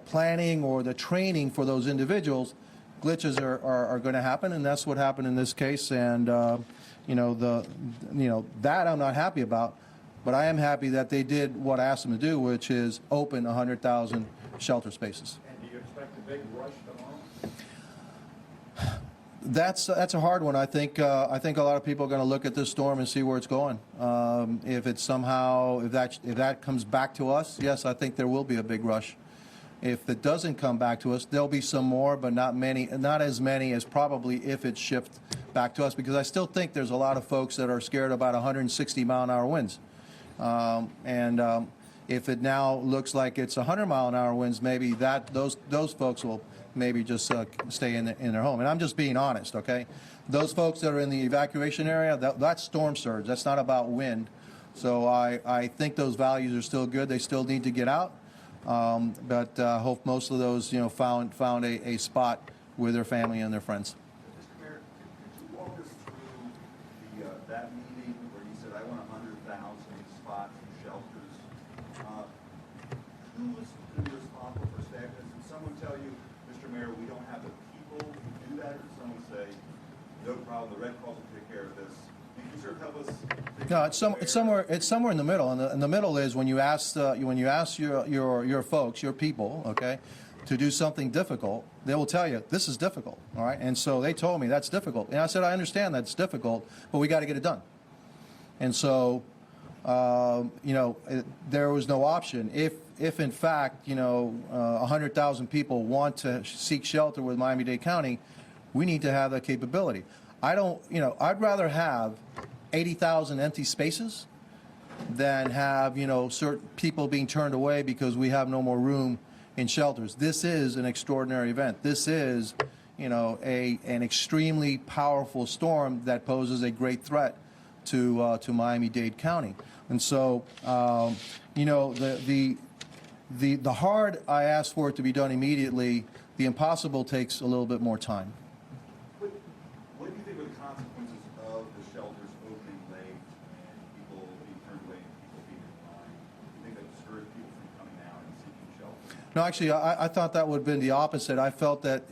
[SPEAKER 10] planning or the training for those individuals, glitches are going to happen, and that's what happened in this case. And that I'm not happy about, but I am happy that they did what I asked them to do, which is open 100,000 shelter spaces.
[SPEAKER 11] And do you expect a big rush tomorrow?
[SPEAKER 10] That's a hard one. I think a lot of people are going to look at this storm and see where it's going. If that comes back to us, yes, I think there will be a big rush. If it doesn't come back to us, there'll be some more, but not as many as probably if it shifts back to us, because I still think there's a lot of folks that are scared about 160-mile-an-hour winds. If it now looks like it's 100-mile-an-hour winds, maybe those folks will maybe just stay in their home. And I'm just being honest, okay? Those folks that are in the evacuation area, that's storm surge. That's not about wind. So I think those values are still good. They still need to get out. But hope most of those, found a spot with their family and their friends.
[SPEAKER 1] Mr. Mayor, could you walk us through that meeting where you said, I want 100,000 spots and shelters? Who was going to be responsible for staffing this? Did someone tell you, Mr. Mayor, we don't have the people to do that? Or did someone say, no problem, the Red Cross will take care of this? Can you sort of help us?
[SPEAKER 10] No, it's somewhere in the middle, and the middle is when you ask your folks, your people, okay, to do something difficult, they will tell you this is difficult, all right. And so they told me that's difficult, and I said I understand that's difficult, but we got to get it done. And so, there was no option. If in fact 100,000 people want to seek shelter with Miami-Dade County, we need to have that capability. I'd rather have 80,000 empty spaces than have, certain people being turned away because we have no more room in shelters. This is an extraordinary event. This is, an extremely powerful storm that poses a great threat to Miami-Dade County. And so, the hard, I asked for it to be done immediately. The impossible takes a little bit more time.
[SPEAKER 1] What do you think were the consequences of the shelters opening late and people being turned away and people being in line? Do you think that discouraged people from coming out and seeking shelter?
[SPEAKER 10] No, actually, I thought that would have been the opposite. I felt that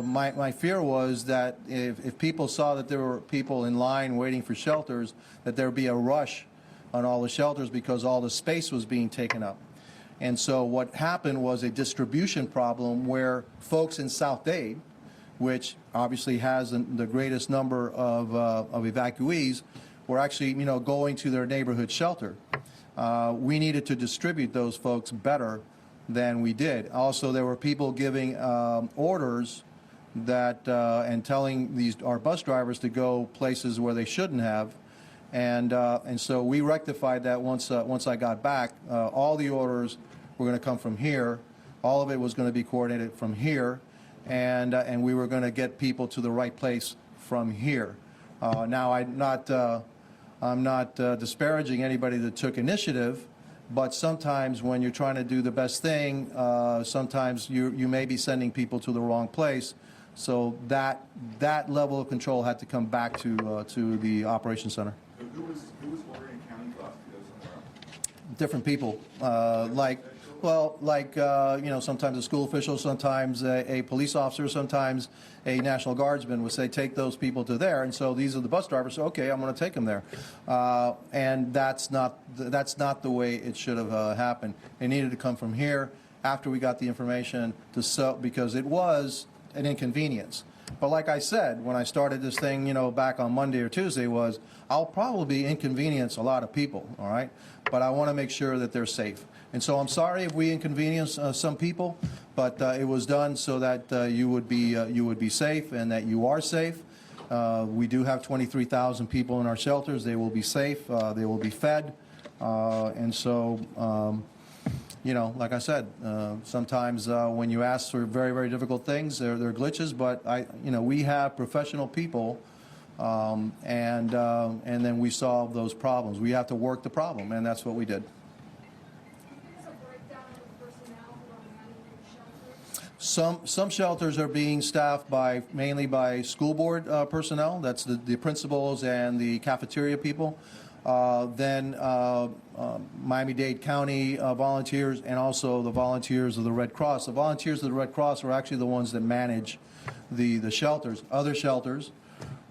[SPEAKER 10] my fear was that if people saw that there were people in line waiting for shelters, that there would be a rush on all the shelters because all the space was being taken up. And so what happened was a distribution problem where folks in South Dade, which obviously has the greatest number of evacuees, were actually, going to their neighborhood shelter. We needed to distribute those folks better than we did. Also, there were people giving orders that and telling our bus drivers to go places where they shouldn't have, and so we rectified that once I got back. All the orders were going to come from here. All of it was going to be coordinated from here. And we were going to get people to the right place from here. Now, I'm not disparaging anybody that took initiative, but sometimes when you're trying to do the best thing, sometimes you may be sending people to the wrong place. So that level of control had to come back to the operations center.
[SPEAKER 1] Who was ordering county bus to go somewhere else?
[SPEAKER 10] Different people, sometimes a school official, sometimes a police officer, sometimes a National Guardsman would say, take those people to there. And so these are the bus drivers. So, okay, I'm going to take them there. And that's not the way it should have happened. It needed to come from here after we got the information because it was an inconvenience. But like I said, when I started this thing, you know, back on Monday or Tuesday, was I'll probably inconvenience a lot of people, all right? But I want to make sure that they're safe. And so I'm sorry if we inconvenience some people, but it was done so that you would be safe and that you are safe. We do have 23,000 people in our shelters. They will be safe. They will be fed. And so, you know, like I said, sometimes when you ask for very, very difficult things, there are glitches. But you know, we have professional people, and then we solve those problems. We have to work the problem, and that's what we did. Some shelters are being staffed mainly by school board personnel. That's the principals and the cafeteria people. Then Miami-Dade County volunteers, and also the volunteers of the Red Cross. The volunteers of the Red Cross are actually the ones that manage the shelters. Other shelters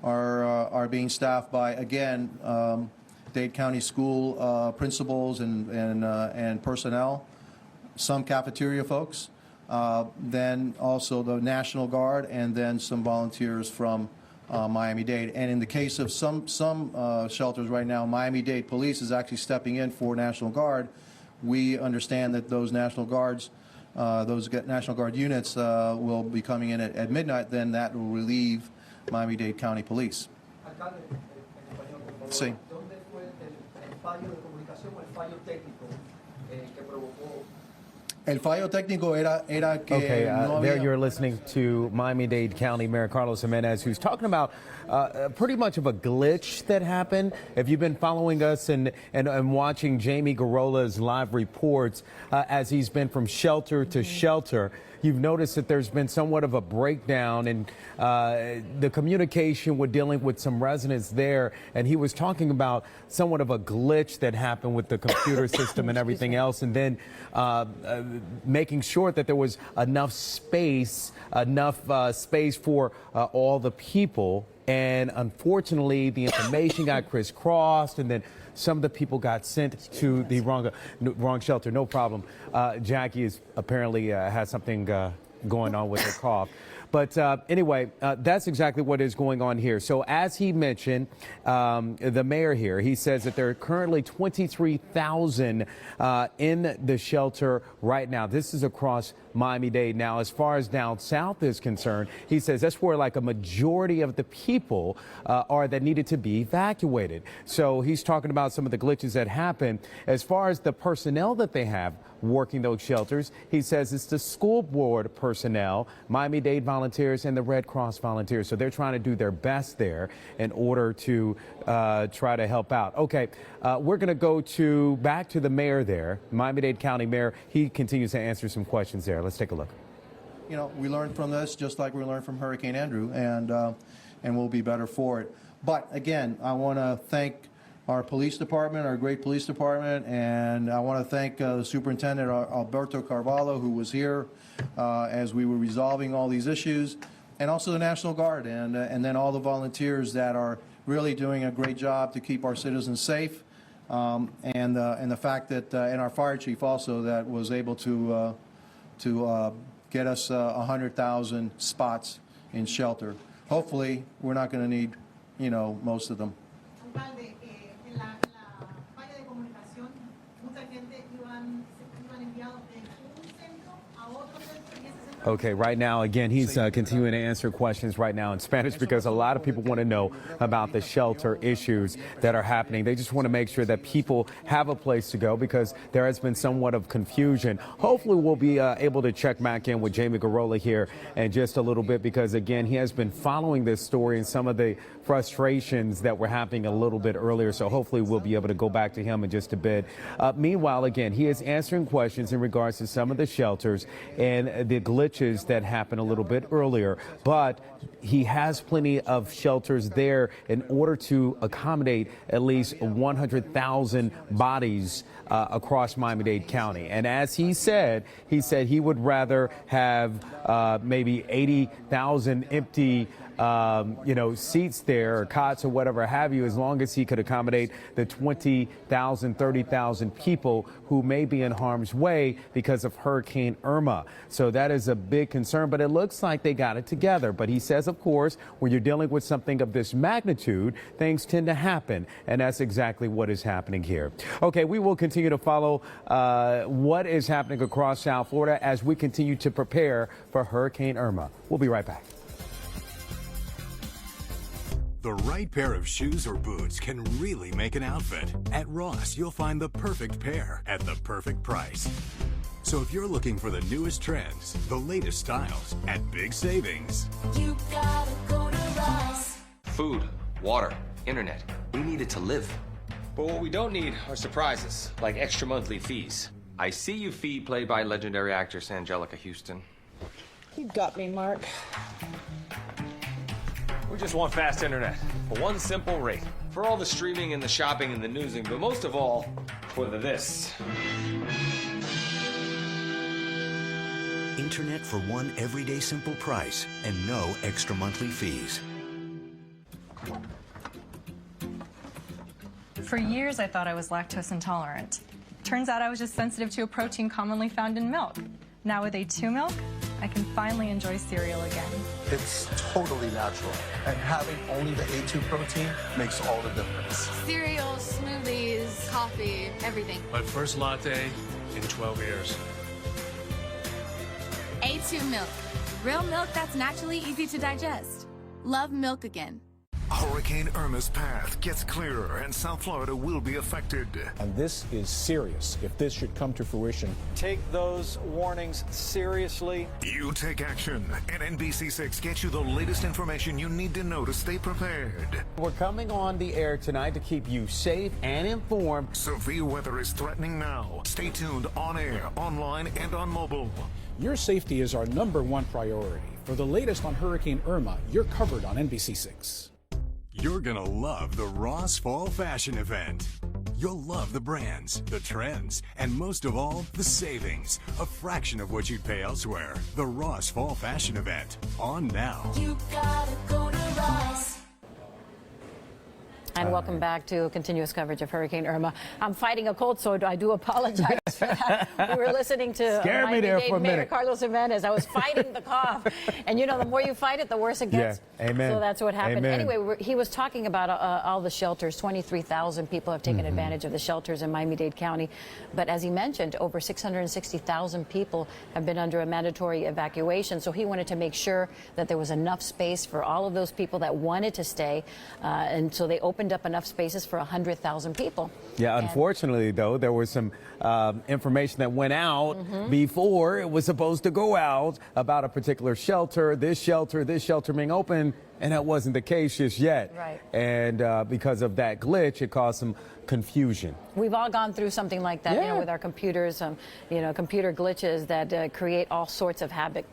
[SPEAKER 10] are being staffed by, again, Dade County school principals and personnel, some cafeteria folks. Then also the National Guard, and then some volunteers from Miami-Dade. And in the case of some shelters right now, Miami-Dade Police is actually stepping in for National Guard. We understand that those National Guard units will be coming in at midnight. Then that will relieve Miami-Dade County Police. Sí. El fallo técnico era que no había...
[SPEAKER 5] There you're listening to Miami-Dade County Mayor Carlos Jimenez, who's talking about pretty much of a glitch that happened. If you've been following us and watching Jamie Garola's live reports as he's been from shelter to shelter, you've noticed that there's been somewhat of a breakdown in the communication with dealing with some residents there. And he was talking about somewhat of a glitch that happened with the computer system and everything else. And then making sure that there was enough space for all the people. And unfortunately, the information got crisscrossed, and then some of the people got sent to the wrong shelter. No problem. Jackie is apparently has something going on with her cough. But anyway, that's exactly what is going on here. So as he mentioned, the mayor here, he says that there are currently 23,000 in the shelter right now. This is across Miami-Dade. Now, as far as down south is concerned, he says that's where like a majority of the people are that needed to be evacuated. So he's talking about some of the glitches that happened. As far as the personnel that they have working those shelters, he says it's the school board personnel, Miami-Dade volunteers, and the Red Cross volunteers. So they're trying to do their best there in order to try to help out. Okay, we're going to go back to the mayor there, Miami-Dade County Mayor. He continues to answer some questions there. Let's take a look.
[SPEAKER 10] You know, we learned from this just like we learned from Hurricane Andrew, and we'll be better for it. But again, I want to thank our police department, our great police department, and I want to thank the superintendent, Alberto Carvalho, who was here as we were resolving all these issues, and also the National Guard, and then all the volunteers that are really doing a great job to keep our citizens safe, and the fact that, and our fire chief also, that was able to get us 100,000 spots in shelter. Hopefully, we're not going to need, you know, most of them.
[SPEAKER 5] Okay, right now, again, he's continuing to answer questions right now in Spanish because a lot of people want to know about the shelter issues that are happening. They just want to make sure that people have a place to go because there has been somewhat of confusion. Hopefully, we'll be able to check back in with Jamie Garola here in just a little bit because, again, he has been following this story and some of the frustrations that were happening a little bit earlier. So hopefully, we'll be able to go back to him in just a bit. Meanwhile, again, he is answering questions in regards to some of the shelters and the glitches that happened a little bit earlier, but he has plenty of shelters there in order to accommodate at least 100,000 bodies across Miami-Dade County. And as he said he would rather have maybe 80,000 empty seats there, or cots or whatever have you, as long as he could accommodate the 20,000, 30,000 people who may be in harm's way because of Hurricane Irma. So that is a big concern, but it looks like they got it together. But he says, of course, when you're dealing with something of this magnitude, things tend to happen. And that's exactly what is happening here. Okay, we will continue to follow what is happening across South Florida as we continue to prepare for Hurricane Irma. We'll be right back.
[SPEAKER 13] The right pair of shoes or boots can really make an outfit. At Ross, you'll find the perfect pair at the perfect price. So if you're looking for the newest trends, the latest styles at big savings,
[SPEAKER 21] you gotta go to Ross. Food, water, internet. We need it to live. But what we don't need are surprises, like extra monthly fees. I see you fee played by legendary actress Angelica Houston.
[SPEAKER 22] You got me, Mark.
[SPEAKER 21] We just want fast internet for one simple rate. For all the streaming and the shopping and the newsing, but most of all, for the this.
[SPEAKER 24] Internet for one everyday simple price and no extra monthly fees.
[SPEAKER 25] For years, I thought I was lactose intolerant. Turns out I was just sensitive to a protein commonly found in milk. Now with A2 milk, I can finally enjoy cereal again.
[SPEAKER 10] It's totally natural, and having only the A2 protein makes all the difference.
[SPEAKER 26] Cereals, smoothies, coffee, everything.
[SPEAKER 27] My first latte in 12 years.
[SPEAKER 26] A2 milk. Real milk that's naturally easy to digest. Love milk again.
[SPEAKER 16] Hurricane Irma's path gets clearer and South Florida will be affected.
[SPEAKER 17] And this is serious if this should come to fruition.
[SPEAKER 20] Take those warnings seriously.
[SPEAKER 16] You take action, and NBC6 gets you the latest information you need to know to stay prepared.
[SPEAKER 5] We're coming on the air tonight to keep you safe and informed.
[SPEAKER 16] Severe weather is threatening now. Stay tuned on air, online, and on mobile.
[SPEAKER 17] Your safety is our #1 priority. For the latest on Hurricane Irma, you're covered on NBC6.
[SPEAKER 13] You're gonna love the Ross Fall Fashion Event. You'll love the brands, the trends, and most of all, the savings. A fraction of what you'd pay elsewhere. The Ross Fall Fashion Event. On now.
[SPEAKER 21] You gotta go to Ross.
[SPEAKER 4] And welcome back to continuous coverage of Hurricane Irma. I'm fighting a cold, so I do apologize for that. We were listening to Miami-Dade Mayor Carlos Jimenez. I was fighting the cough. And you know, the more you fight it, the worse it gets.
[SPEAKER 5] Yeah, amen.
[SPEAKER 4] So that's what happened.
[SPEAKER 5] Amen.
[SPEAKER 4] Anyway, he was talking about all the shelters. 23,000 people have taken advantage of the shelters in Miami-Dade County. But as he mentioned, over 660,000 people have been under a mandatory evacuation. So he wanted to make sure that there was enough space for all of those people that wanted to stay. And so they opened up enough spaces for 100,000 people.
[SPEAKER 5] Yeah, unfortunately, though, there was some information that went out before it was supposed to go out about a particular shelter, this shelter being open, and that wasn't the case just yet.
[SPEAKER 4] Right.
[SPEAKER 5] And because of that glitch, it caused some confusion.
[SPEAKER 4] We've all gone through something like that, you know, with our computers, computer glitches that create all sorts of havoc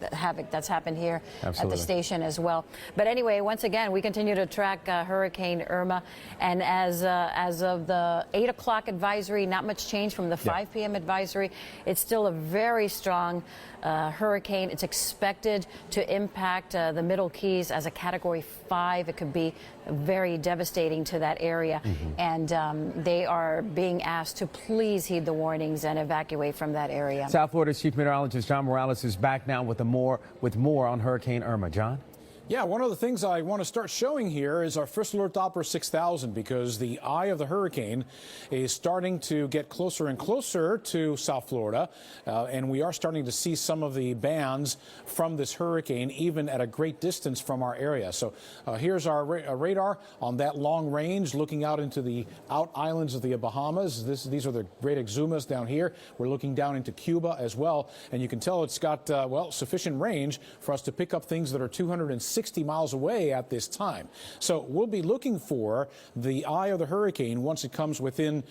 [SPEAKER 4] that's happened here at the station as well. But anyway, once again, we continue to track Hurricane Irma, and as of the 8 o'clock advisory, not much change from the 5 p.m. advisory. It's still a very strong hurricane. It's expected to impact the Middle Keys as a Category 5. It could be very devastating to that area, and they are being asked to please heed the warnings and evacuate from that area.
[SPEAKER 5] South Florida's Chief Meteorologist John Morales is back now with more on Hurricane Irma. John?
[SPEAKER 17] Yeah, one of the things I want to start showing here is our First Alert Doppler 6000, because the eye of the hurricane is starting to get closer and closer to South Florida, and we are starting to see some of the bands from this hurricane even at a great distance from our area. So here's our radar on that long range looking out into the out islands of the Bahamas. These are the great exumas down here. We're looking down into Cuba as well, and you can tell it's got, sufficient range for us to pick up things that are 260 miles away at this time. So we'll be looking for the eye of the hurricane once it comes within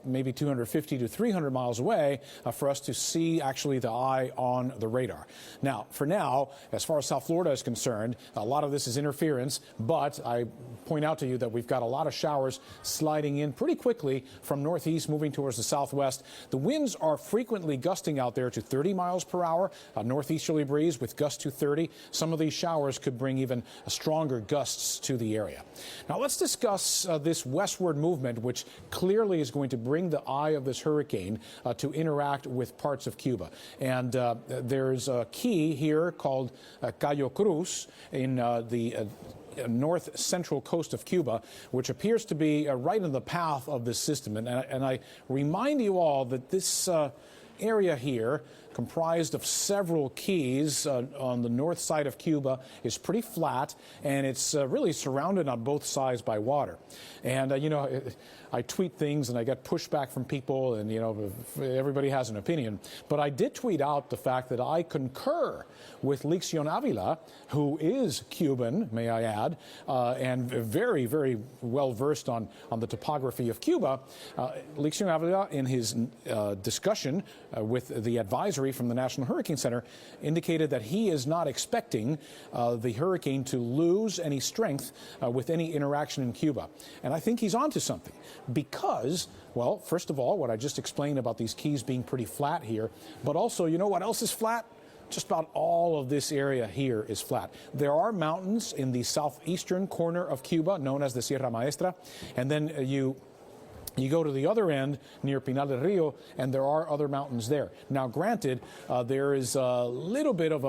[SPEAKER 17] maybe 250 to 300 miles away for us to see actually the eye on the radar. Now, for now, as far as South Florida is concerned, a lot of this is interference, but I point out to you that we've got a lot of showers sliding in pretty quickly from northeast moving towards the southwest. The winds are frequently gusting out there to 30 miles per hour, a northeasterly breeze with gusts to 30. Some of these showers could bring bring even stronger gusts to the area. Now let's discuss this westward movement, which clearly is going to bring the eye of this hurricane to interact with parts of Cuba. And there's a key here called Cayo Cruz in the north central coast of Cuba, which appears to be right in the path of this system. And I remind you all that this area here, comprised of several keys on the north side of Cuba, is pretty flat, and it's really surrounded on both sides by water. And, you know, I tweet things and I get pushback from people, and, you know, everybody has an opinion. But I did tweet out the fact that I concur with Licción Avila, who is Cuban, may I add, and very, very well versed on the topography of Cuba. Licción Avila, in his discussion with the advisory from the National Hurricane Center, indicated that he is not expecting the hurricane to lose any strength with any interaction in Cuba. And I think he's onto something because, well, first of all, what I just explained about these keys being pretty flat here, but also, you know what else is flat? Just about all of this area here is flat. There are mountains in the southeastern corner of Cuba, known as the Sierra Maestra, and then you go to the other end near Pinal del Rio, and there are other mountains there. Now, granted, there is a little bit of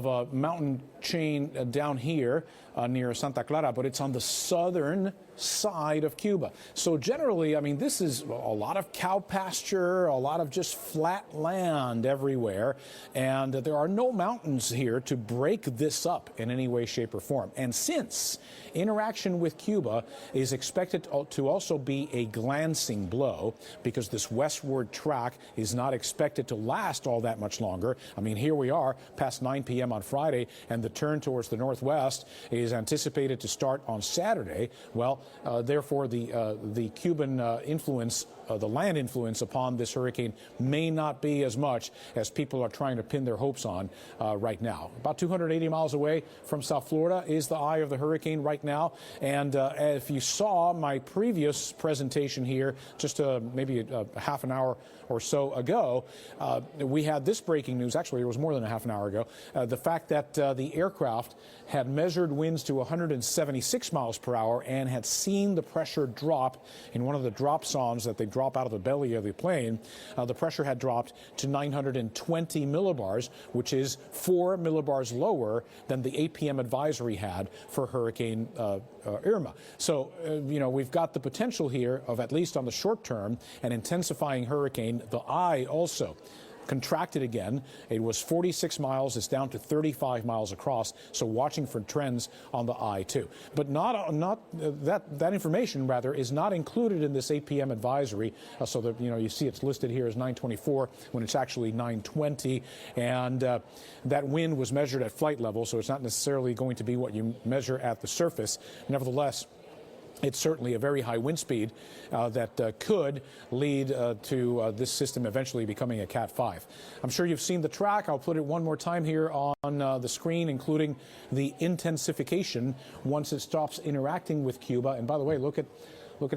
[SPEAKER 17] a mountain chain down here near Santa Clara, but it's on the southern side of Cuba. So generally, I mean, this is a lot of cow pasture, a lot of just flat land everywhere, and there are no mountains here to break this up in any way, shape, or form. And since interaction with Cuba is expected to also be a glancing blow, because this westward track is not expected to last all that much longer. I mean, here we are past 9 p.m. on Friday, and the turn towards the northwest is anticipated to start on Saturday. Well, therefore, the Cuban influence, the land influence upon this hurricane may not be as much as people are trying to pin their hopes on right now. About 280 miles away from South Florida is the eye of the hurricane right now. And if you saw my previous presentation here, just maybe a half an hour or so ago, we had this breaking news. Actually, it was more than a half an hour ago. The fact that the aircraft had measured winds to 176 miles per hour and had seen the pressure drop in one of the drop zones that they drop out of the belly of the plane. The pressure had dropped to 920 millibars, which is 4 millibars lower than the 8 p.m. advisory had for Hurricane Irma. So, you know, we've got the potential here of, at least on the short term, an intensifying hurricane. The eye also contracted again. It was 46 miles. It's down to 35 miles across. So watching for trends on the eye too. But that information rather is not included in this 8 p.m. advisory. So that, you know, you see it's listed here as 924 when it's actually 920. And that wind was measured at flight level, so it's not necessarily going to be what you measure at the surface. Nevertheless, it's certainly a very high wind speed that could lead to this system eventually becoming a Cat 5. I'm sure you've seen the track. I'll put it one more time here on the screen, including the intensification once it stops interacting with Cuba. And by the way, look at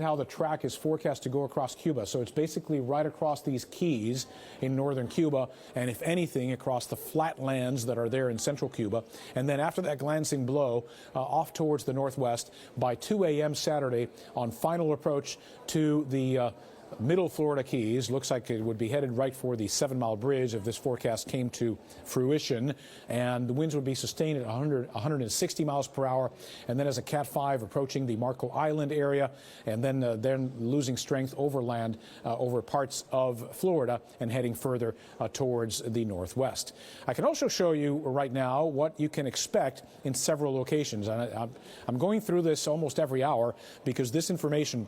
[SPEAKER 17] how the track is forecast to go across Cuba. So it's basically right across these keys in northern Cuba, and if anything, across the flatlands that are there in central Cuba. And then after that glancing blow, off towards the northwest by 2 a.m. Saturday on final approach to the middle Florida Keys. Looks like it would be headed right for the 7 Mile Bridge if this forecast came to fruition. And the winds would be sustained at 160 miles per hour. And then as a Cat 5 approaching the Marco Island area, and then losing strength overland over parts of Florida and heading further towards the northwest. I can also show you right now what you can expect in several locations. And I'm going through this almost every hour because this information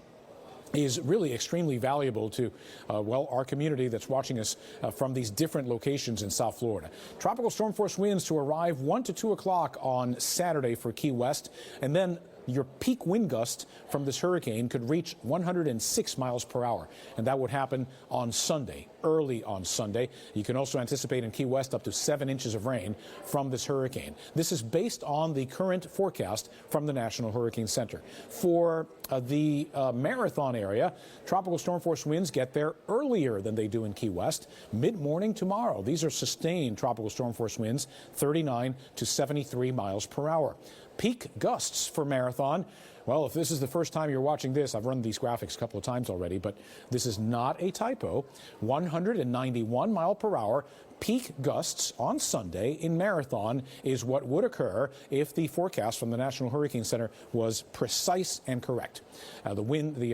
[SPEAKER 17] is really extremely valuable to, well, our community that's watching us from these different locations in South Florida. Tropical storm force winds to arrive 1 to 2 o'clock on Saturday for Key West, and then your peak wind gust from this hurricane could reach 106 miles per hour, and that would happen on Sunday, early on Sunday. You can also anticipate in Key West up to 7 inches of rain from this hurricane. This is based on the current forecast from the National Hurricane Center. For the Marathon area, tropical storm force winds get there earlier than they do in Key West, mid-morning tomorrow. These are sustained tropical storm force winds, 39 to 73 miles per hour. Peak gusts for Marathon. Well, if this is the first time you're watching this, I've run these graphics a couple of times already, but this is not a typo. 191 mile per hour peak gusts on Sunday in Marathon is what would occur if the forecast from the National Hurricane Center was precise and correct. The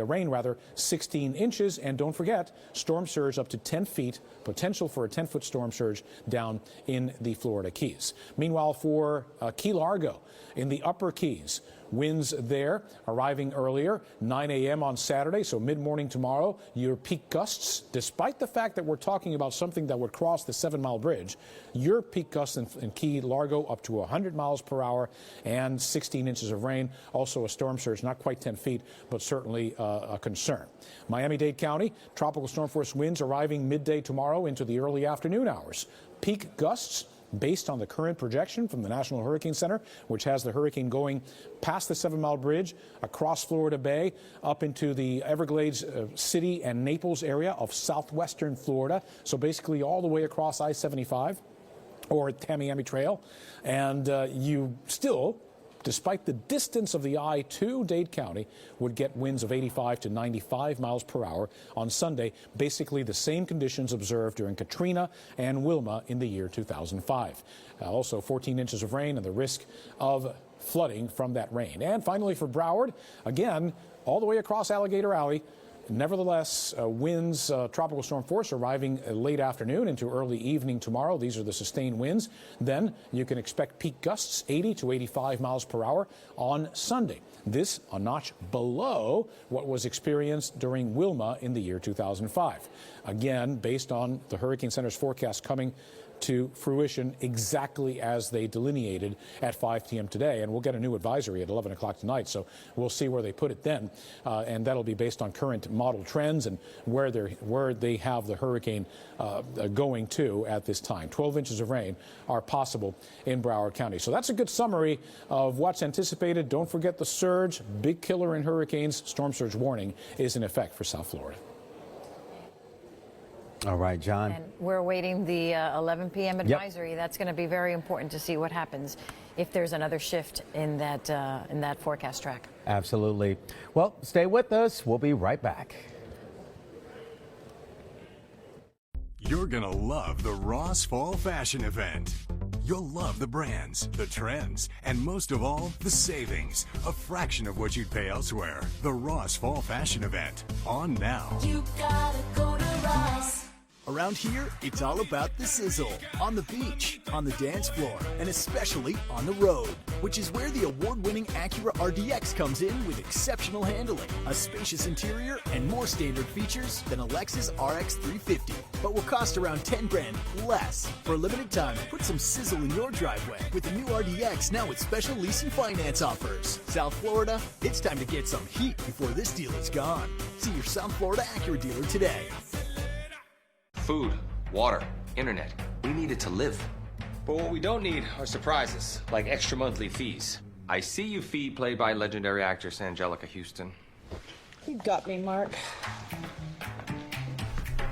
[SPEAKER 17] rain, 16 inches, and don't forget, storm surge up to 10 feet, potential for a 10-foot storm surge down in the Florida Keys. Meanwhile, for Key Largo in the Upper Keys, winds there arriving earlier, 9 a.m. on Saturday, so mid-morning tomorrow. Your peak gusts, despite the fact that we're talking about something that would cross the 7-mile bridge, your peak gusts in Key Largo up to 100 miles per hour and 16 inches of rain. Also a storm surge, not quite 10 feet, but certainly a concern. Miami-Dade County, tropical storm force winds arriving midday tomorrow into the early afternoon hours. Peak gusts, based on the current projection from the National Hurricane Center, which has the hurricane going past the 7-mile bridge, across Florida Bay, up into the Everglades City and Naples area of southwestern Florida. So basically all the way across I-75 or Tamiami Trail. And you still, despite the distance of the eye to Dade County, would get winds of 85 to 95 miles per hour on Sunday, basically the same conditions observed during Katrina and Wilma in the year 2005. Also 14 inches of rain and the risk of flooding from that rain. And finally for Broward, again, all the way across Alligator Alley. Nevertheless, winds, tropical storm force arriving late afternoon into early evening tomorrow. These are the sustained winds. Then you can expect peak gusts 80 to 85 miles per hour on Sunday. This a notch below what was experienced during Wilma in the year 2005. Again, based on the Hurricane Center's forecast coming to fruition exactly as they delineated at 5 p.m. today. And we'll get a new advisory at 11 o'clock tonight, so we'll see where they put it then. And that'll be based on current model trends and where they have the hurricane going to at this time. 12 inches of rain are possible in Broward County. So that's a good summary of what's anticipated. Don't forget the surge, big killer in hurricanes. Storm surge warning is in effect for South Florida.
[SPEAKER 5] All right, John.
[SPEAKER 4] And we're awaiting the 11 p.m. advisory. Yep. That's going to be very important to see what happens if there's another shift in that forecast track.
[SPEAKER 5] Absolutely. Well, stay with us. We'll be right back.
[SPEAKER 13] You're going to love the Ross Fall Fashion Event. You'll love the brands, the trends, and most of all, the savings. A fraction of what you'd pay elsewhere. The Ross Fall Fashion Event. On now.
[SPEAKER 2] You gotta go to Ross.
[SPEAKER 3] Around here, it's all about the sizzle. On the beach, on the dance floor, and especially on the road, which is where the award-winning Acura RDX comes in with exceptional handling, a spacious interior, and more standard features than a Lexus RX 350, but will cost around 10 grand less. For a limited time, put some sizzle in your driveway with the new RDX now with special lease and finance offers. South Florida, it's time to get some heat before this deal is gone. See your South Florida Acura dealer today.
[SPEAKER 21] Food, water, internet. We need it to live. But what we don't need are surprises, like extra monthly fees. I see you fee played by legendary actress Angelica Houston.
[SPEAKER 22] You got me, Mark.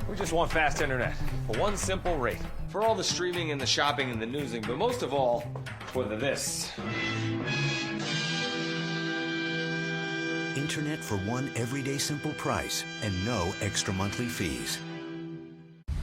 [SPEAKER 21] We just want fast internet for one simple rate. For all the streaming and the shopping and the newsing, but most of all, for the this.
[SPEAKER 24] Internet for one everyday simple price and no extra monthly fees.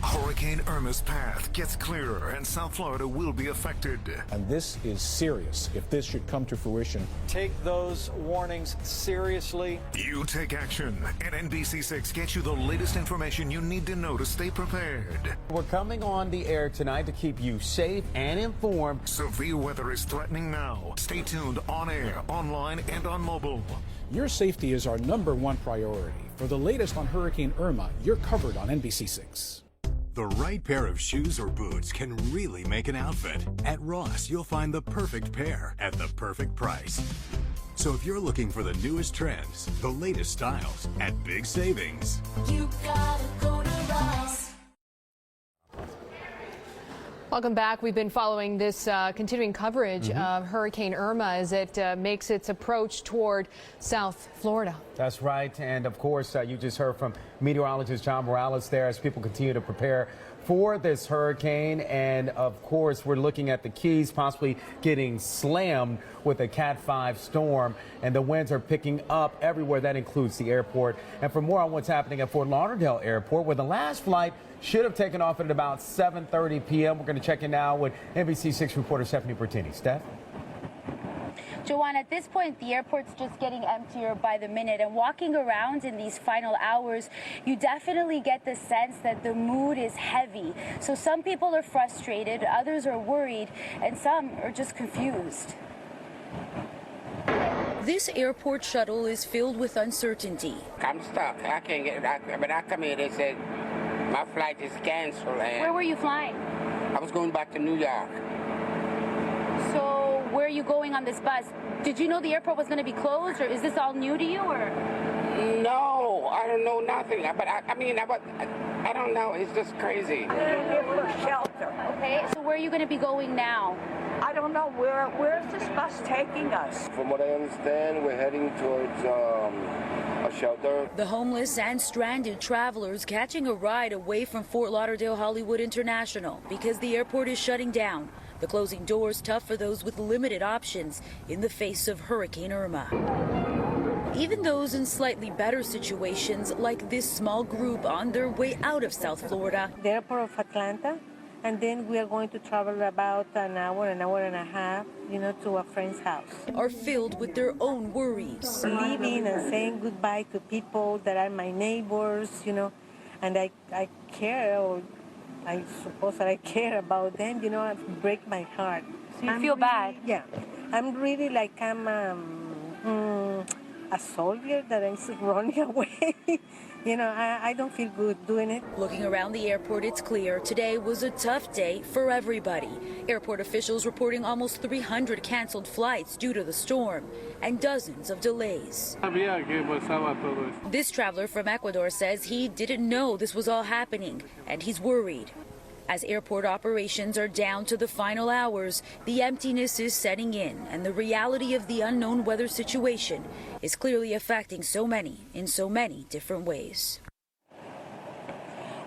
[SPEAKER 16] Hurricane Irma's path gets clearer and South Florida will be affected.
[SPEAKER 17] And this is serious if this should come to fruition.
[SPEAKER 20] Take those warnings seriously.
[SPEAKER 16] You take action, and NBC6 gets you the latest information you need to know to stay prepared.
[SPEAKER 5] We're coming on the air tonight to keep you safe and informed.
[SPEAKER 16] Severe weather is threatening now. Stay tuned on air, online, and on mobile.
[SPEAKER 17] Your safety is our #1 priority. For the latest on Hurricane Irma, you're covered on NBC6.
[SPEAKER 13] The right pair of shoes or boots can really make an outfit. At Ross, you'll find the perfect pair at the perfect price. So if you're looking for the newest trends, the latest styles at big savings,
[SPEAKER 2] You gotta go to Rise.
[SPEAKER 7] Welcome back. We've been following this continuing coverage of Hurricane Irma as it makes its approach toward South Florida.
[SPEAKER 5] That's right. And of course, you just heard from meteorologist John Morales there as people continue to prepare for this hurricane. And of course, we're looking at the Keys possibly getting slammed with a Cat 5 storm. And the winds are picking up everywhere. That includes the airport. And for more on what's happening at Fort Lauderdale Airport, where the last flight should have taken off at about 7:30 p.m. We're going to check in now with NBC6 reporter Stephanie Bertini. Steph?
[SPEAKER 8] Joanne, at this point, the airport's just getting emptier by the minute, and walking around in these final hours, you definitely get the sense that the mood is heavy. So some people are frustrated, others are worried, and some are just confused. This airport shuttle is filled with uncertainty.
[SPEAKER 12] I'm stuck. I can't get it. When I come here, they said my flight is canceled.
[SPEAKER 8] Where were you flying?
[SPEAKER 12] I was going back to New York.
[SPEAKER 8] So where are you going on this bus? Did you know the airport was going to be closed, or is this all new to you, or?
[SPEAKER 12] No, I don't know nothing. But I don't know. It's just crazy.
[SPEAKER 14] We're for shelter.
[SPEAKER 8] Okay, so where are you going to be going now?
[SPEAKER 14] I don't know. Where's this bus taking us?
[SPEAKER 12] From what I understand, we're heading towards a shelter.
[SPEAKER 8] The homeless and stranded travelers catching a ride away from Fort Lauderdale Hollywood International because the airport is shutting down. The closing doors tough for those with limited options in the face of Hurricane Irma. Even those in slightly better situations, like this small group on their way out of South Florida.
[SPEAKER 15] The airport of Atlanta, and then we are going to travel about an hour and a half, to a friend's house.
[SPEAKER 8] Are filled with their own worries.
[SPEAKER 15] Leaving and saying goodbye to people that are my neighbors, and I care, or I suppose that I care about them, it breaks my heart.
[SPEAKER 8] So you feel bad?
[SPEAKER 15] Yeah. I'm really like I'm a soldier that is running away. I don't feel good doing it.
[SPEAKER 8] Looking around the airport, it's clear today was a tough day for everybody. Airport officials reporting almost 300 canceled flights due to the storm and dozens of delays. This traveler from Ecuador says he didn't know this was all happening, and he's worried. As airport operations are down to the final hours, the emptiness is setting in, and the reality of the unknown weather situation is clearly affecting so many in so many different ways.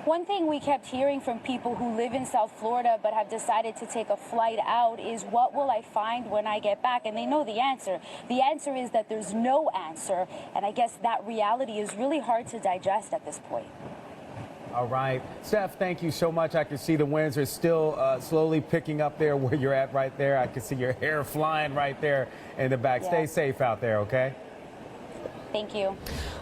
[SPEAKER 8] One thing we kept hearing from people who live in South Florida but have decided to take a flight out is, what will I find when I get back? And they know the answer. The answer is that there's no answer, and I guess that reality is really hard to digest at this point.
[SPEAKER 5] All right. Steph, thank you so much. I can see the winds are still slowly picking up there where you're at right there. I can see your hair flying right there in the back. Stay safe out there, okay?
[SPEAKER 8] Thank you.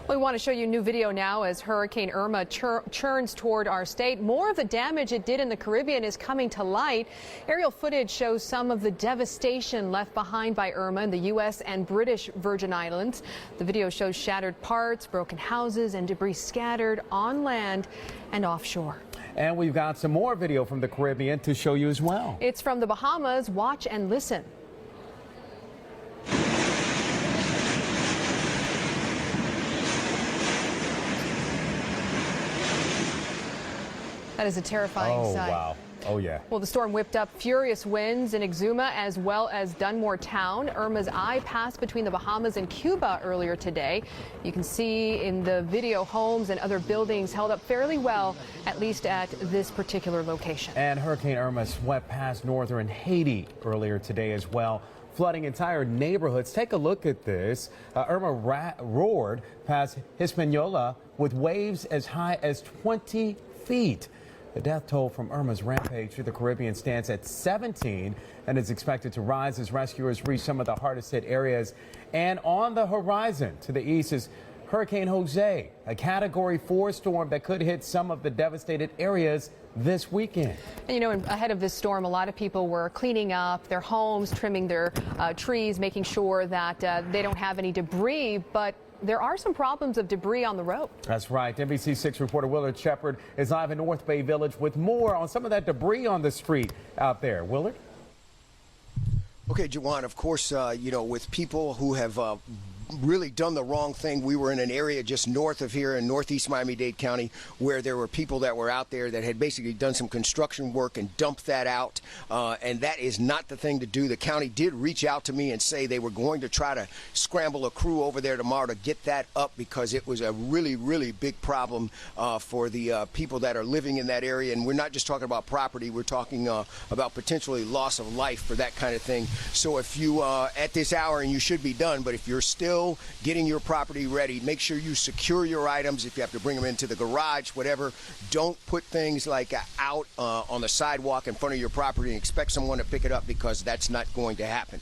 [SPEAKER 7] We want to show you a new video now as Hurricane Irma churns toward our state. More of the damage it did in the Caribbean is coming to light. Aerial footage shows some of the devastation left behind by Irma in the U.S. and British Virgin Islands. The video shows shattered parts, broken houses, and debris scattered on land and offshore.
[SPEAKER 5] And we've got some more video from the Caribbean to show you as well.
[SPEAKER 7] It's from the Bahamas. Watch and listen. That is a terrifying sight.
[SPEAKER 5] Oh, wow. Oh, yeah.
[SPEAKER 7] Well, the storm whipped up furious winds in Exuma as well as Dunmore Town. Irma's eye passed between the Bahamas and Cuba earlier today. You can see in the video homes and other buildings held up fairly well, at least at this particular location.
[SPEAKER 5] And Hurricane Irma swept past northern Haiti earlier today as well, flooding entire neighborhoods. Take a look at this. Irma roared past Hispaniola with waves as high as 20 feet. The death toll from Irma's rampage through the Caribbean stands at 17 and is expected to rise as rescuers reach some of the hardest hit areas. And on the horizon to the east is Hurricane Jose, a Category 4 storm that could hit some of the devastated areas this weekend.
[SPEAKER 7] And ahead of this storm, a lot of people were cleaning up their homes, trimming their trees, making sure that they don't have any debris. But there are some problems of debris on the road.
[SPEAKER 5] That's right. NBC6 reporter Willard Shepard is live in North Bay Village with more on some of that debris on the street out there. Willard?
[SPEAKER 1] Okay, Juwan, of course, with people who have really done the wrong thing. We were in an area just north of here in northeast Miami-Dade County where there were people that were out there that had basically done some construction work and dumped that out, and that is not the thing to do. The county did reach out to me and say they were going to try to scramble a crew over there tomorrow to get that up because it was a really, really big problem for the people that are living in that area. And we're not just talking about property, we're talking about potentially loss of life for that kind of thing. So if you, at this hour, and you should be done, but if you're still getting your property ready, make sure you secure your items. If you have to bring them into the garage, whatever, don't put things like out on the sidewalk in front of your property and expect someone to pick it up because that's not going to happen.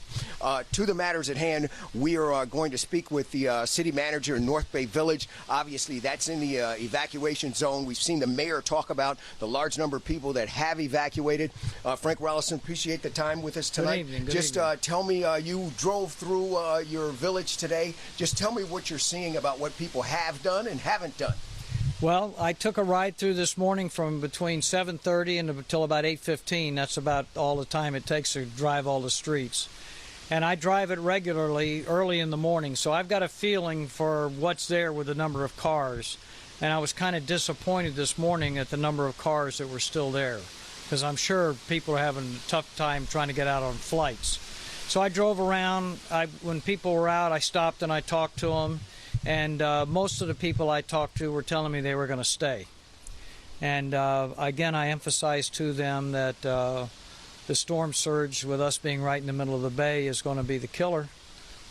[SPEAKER 1] To the matters at hand, we are going to speak with the city manager in North Bay Village. Obviously, that's in the evacuation zone. We've seen the mayor talk about the large number of people that have evacuated. Frank Rollison, appreciate the time with us tonight.
[SPEAKER 6] Good evening.
[SPEAKER 1] Just tell me, you drove through your village today. Just tell me what you're seeing about what people have done and haven't done.
[SPEAKER 6] Well, I took a ride through this morning from between 7:30 and until about 8:15. That's about all the time it takes to drive all the streets. And I drive it regularly early in the morning, so I've got a feeling for what's there with the number of cars. And I was kind of disappointed this morning at the number of cars that were still there, because I'm sure people are having a tough time trying to get out on flights. So I drove around. When people were out, I stopped and I talked to them. And most of the people I talked to were telling me they were going to stay. And again, I emphasized to them that the storm surge, with us being right in the middle of the bay, is going to be the killer.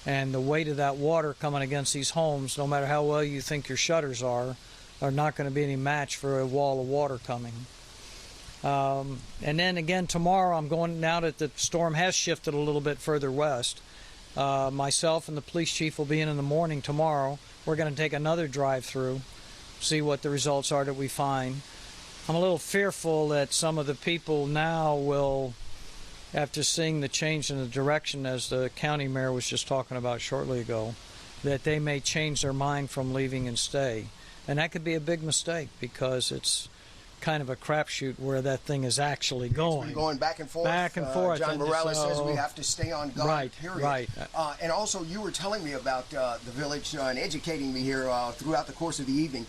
[SPEAKER 6] And the weight of that water coming against these homes, no matter how well you think your shutters are not going to be any match for a wall of water coming. And then again tomorrow, I'm going, now that the storm has shifted a little bit further west, myself and the police chief will be in the morning tomorrow. We're going to take another drive through, see what the results are that we find. I'm a little fearful that some of the people now will, after seeing the change in the direction, as the county mayor was just talking about shortly ago, that they may change their mind from leaving and stay. And that could be a big mistake, because it's kind of a crapshoot where that thing is actually going.
[SPEAKER 1] It's been going back and forth.
[SPEAKER 6] Back and forth.
[SPEAKER 1] John Morales says we have to stay on guard,
[SPEAKER 6] right,
[SPEAKER 1] period.
[SPEAKER 6] Right.
[SPEAKER 1] And also, you were telling me about the village and educating me here throughout the course of the evening.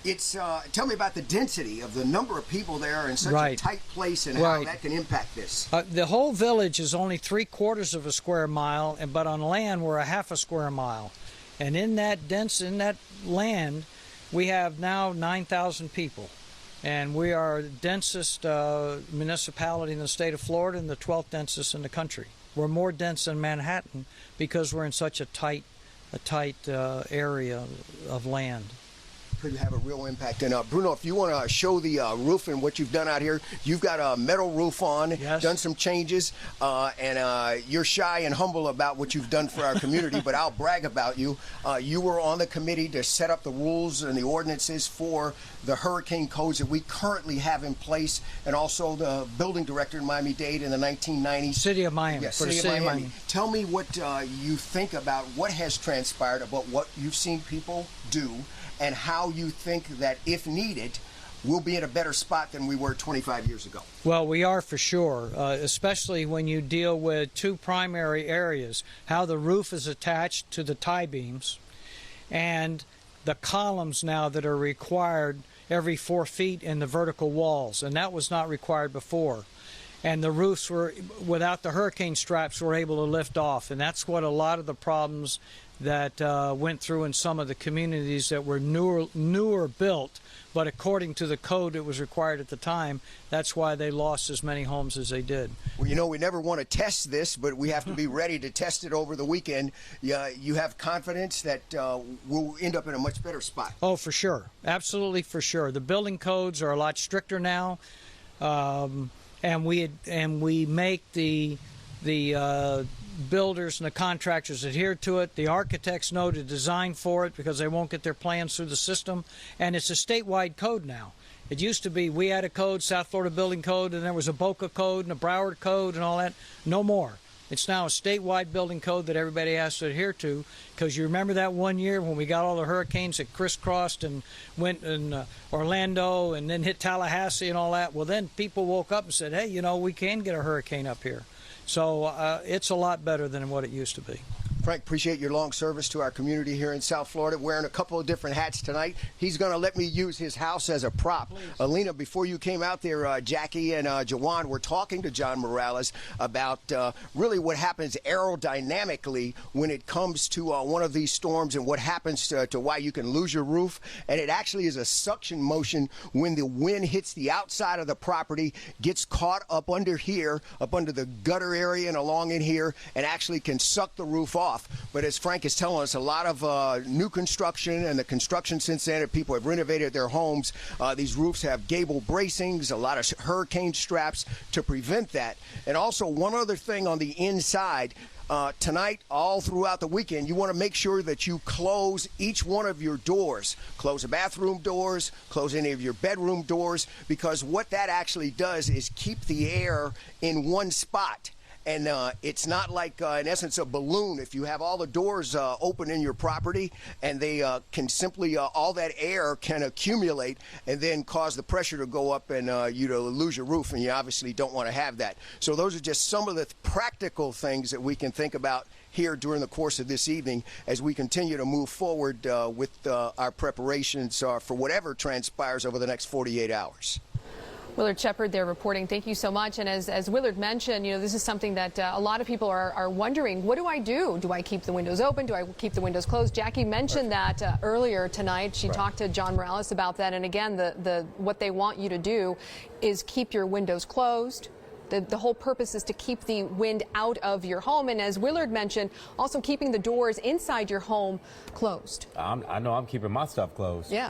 [SPEAKER 1] It's tell me about the density of the number of people there in such a tight place and how that can impact this.
[SPEAKER 6] The whole village is only 3/4 of a square mile, but on land we're a half a square mile. And in that land, we have now 9,000 people. And we are the densest municipality in the state of Florida and the 12th densest in the country. We're more dense than Manhattan because we're in such a tight area of land.
[SPEAKER 1] Could have a real impact. And Bruno, if you want to show the roof and what you've done out here, you've got a metal roof on, done some changes, and you're shy and humble about what you've done for our community, but I'll brag about you. You were on the committee to set up the rules and the ordinances for the hurricane codes that we currently have in place, and also the building director in Miami-Dade in the 1990s.
[SPEAKER 6] City of Miami.
[SPEAKER 1] Yes, City of Miami. Tell me what you think about what has transpired, about what you've seen people do, and how you think that, if needed, we'll be in a better spot than we were 25 years ago.
[SPEAKER 6] Well, we are for sure, especially when you deal with two primary areas, how the roof is attached to the tie beams and the columns now that are required every 4 feet in the vertical walls, and that was not required before. And the roofs were, without the hurricane straps, were able to lift off, and that's what a lot of the problems that went through in some of the communities that were newer built, but according to the code that was required at the time, that's why they lost as many homes as they did.
[SPEAKER 1] Well, you know, we never want to test this, but we have to be ready to test it over the weekend. You have confidence that we'll end up in a much better spot?
[SPEAKER 6] Oh, for sure. Absolutely, for sure. The building codes are a lot stricter now, and we make the builders and the contractors adhere to it. The architects know to design for it because they won't get their plans through the system. And it's a statewide code now. It used to be we had a code, South Florida Building Code, and there was a Boca Code and a Broward Code and all that. No more. It's now a statewide building code that everybody has to adhere to, because you remember that one year when we got all the hurricanes that crisscrossed and went in Orlando and then hit Tallahassee and all that? Well, then people woke up and said, hey, you know, we can get a hurricane up here. So it's a lot better than what it used to be.
[SPEAKER 1] Frank, appreciate your long service to our community here in South Florida. Wearing a couple of different hats tonight. He's going to let me use his house as a prop. Alina, before you came out there, Jackie and Jawan were talking to John Morales about really what happens aerodynamically when it comes to one of these storms and what happens to why you can lose your roof. And it actually is a suction motion when the wind hits the outside of the property, gets caught up under here, up under the gutter area and along in here, and actually can suck the roof off. But as Frank is telling us, a lot of new construction and the construction since then, people have renovated their homes. These roofs have gable bracings, a lot of hurricane straps to prevent that. And also one other thing on the inside. Tonight, all throughout the weekend, you want to make sure that you close each one of your doors. Close the bathroom doors, close any of your bedroom doors, because what that actually does is keep the air in one spot. And it's not like, in essence, a balloon. If you have all the doors open in your property and they can simply, all that air can accumulate and then cause the pressure to go up and you to lose your roof, and you obviously don't want to have that. So those are just some of the practical things that we can think about here during the course of this evening as we continue to move forward with our preparations for whatever transpires over the next 48 hours.
[SPEAKER 7] Willard Shepard there reporting. Thank you so much. And as Willard mentioned, you know, this is something that a lot of people are wondering. What do I do? Do I keep the windows open? Do I keep the windows closed? Jackie mentioned that earlier tonight. She talked to John Morales about that. And again, what they want you to do is keep your windows closed. The whole purpose is to keep the wind out of your home. And as Willard mentioned, also keeping the doors inside your home closed.
[SPEAKER 5] I know I'm keeping my stuff closed.
[SPEAKER 7] Yeah.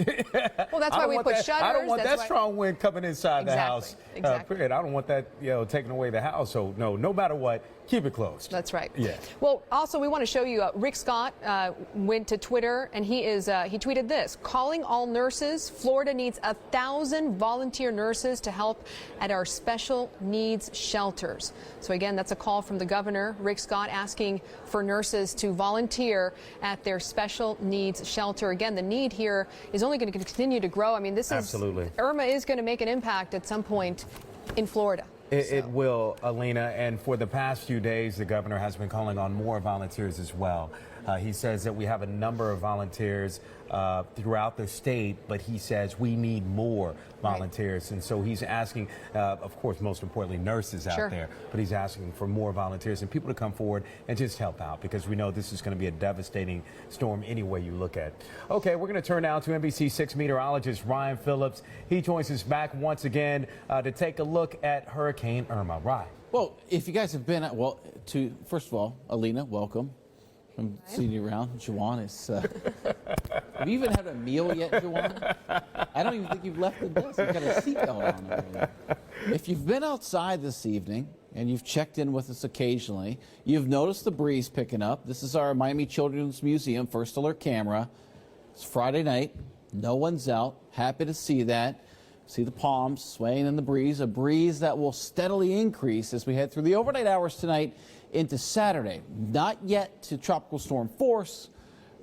[SPEAKER 7] Well, that's why we put shutters.
[SPEAKER 5] I don't want that strong wind coming inside the house.
[SPEAKER 7] Exactly.
[SPEAKER 5] Period. I don't want that, taking away the house. So, no matter what, keep it closed.
[SPEAKER 7] That's right.
[SPEAKER 5] Yeah.
[SPEAKER 7] Well, also, we want to show you Rick Scott went to Twitter, and he tweeted this: calling all nurses. Florida needs 1,000 volunteer nurses to help at our special needs shelters. So again, that's a call from the governor, Rick Scott, asking for nurses to volunteer at their special needs shelter. Again, the need here is only going to continue to grow. I mean,
[SPEAKER 5] Absolutely.
[SPEAKER 7] Irma is going to make an impact at some point in Florida.
[SPEAKER 5] It will, Alina, and for the past few days, the governor has been calling on more volunteers as well. He says that we have a number of volunteers throughout the state, but he says we need more volunteers. Right. And so he's asking, of course, most importantly, nurses out there, but he's asking for more volunteers and people to come forward and just help out, because we know this is going to be a devastating storm any way you look at. Okay, we're going to turn now to NBC6 meteorologist Ryan Phillips. He joins us back once again to take a look at Hurricane Irma. Ryan.
[SPEAKER 9] Well, if you guys have been, first of all, Alina, welcome. I'm seeing you around. Jawan is. Have you even had a meal yet, Jawan? I don't even think you've left the desk. You've got a seatbelt on over there. If you've been outside this evening and you've checked in with us occasionally, you've noticed the breeze picking up. This is our Miami Children's Museum First Alert camera. It's Friday night. No one's out. Happy to see that. See the palms swaying in the breeze, a breeze that will steadily increase as we head through the overnight hours tonight into Saturday. Not yet to tropical storm force,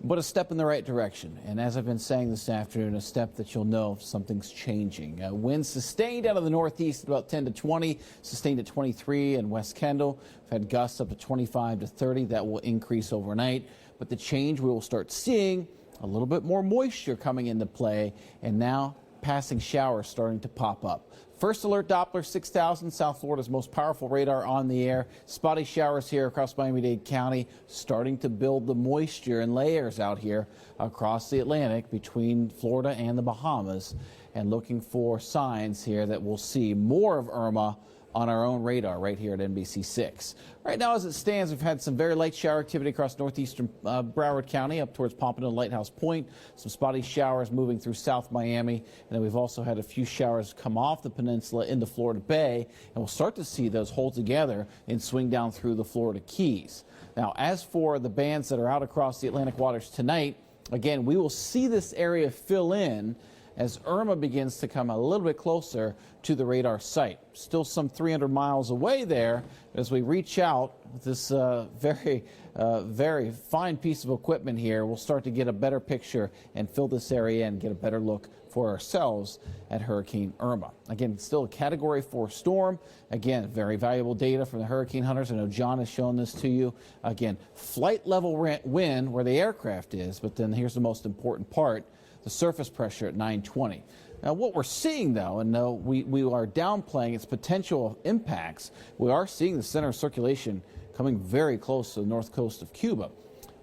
[SPEAKER 9] but a step in the right direction. And as I've been saying this afternoon, a step that you'll know if something's changing. Winds sustained out of the northeast at about 10 to 20, sustained at 23 in West Kendall. We've had gusts up to 25 to 30. That will increase overnight. But the change, we will start seeing a little bit more moisture coming into play, and now passing showers starting to pop up. First alert Doppler 6000, South Florida's most powerful radar on the air. Spotty showers here across Miami-Dade County, starting to build the moisture and layers out here across the Atlantic between Florida and the Bahamas, and looking for signs here that we'll see more of Irma on our own radar right here at NBC6. Right now, as it stands, we've had some very light shower activity across northeastern Broward County up towards Pompano Lighthouse Point. Some spotty showers moving through South Miami. And then we've also had a few showers come off the peninsula into Florida Bay. And we'll start to see those hold together and swing down through the Florida Keys. Now, as for the bands that are out across the Atlantic waters tonight, again, we will see this area fill in as Irma begins to come a little bit closer to the radar site. Still some 300 miles away there. As we reach out with this very fine piece of equipment here, we'll start to get a better picture and fill this area and get a better look for ourselves at Hurricane Irma. Again, still a Category 4 storm. Again, very valuable data from the hurricane hunters. I know John has shown this to you. Again, flight level wind where the aircraft is, but then here's the most important part, the surface pressure at 920. Now, what we're seeing, though, and no, we are downplaying its potential impacts, we are seeing the center of circulation coming very close to the north coast of Cuba.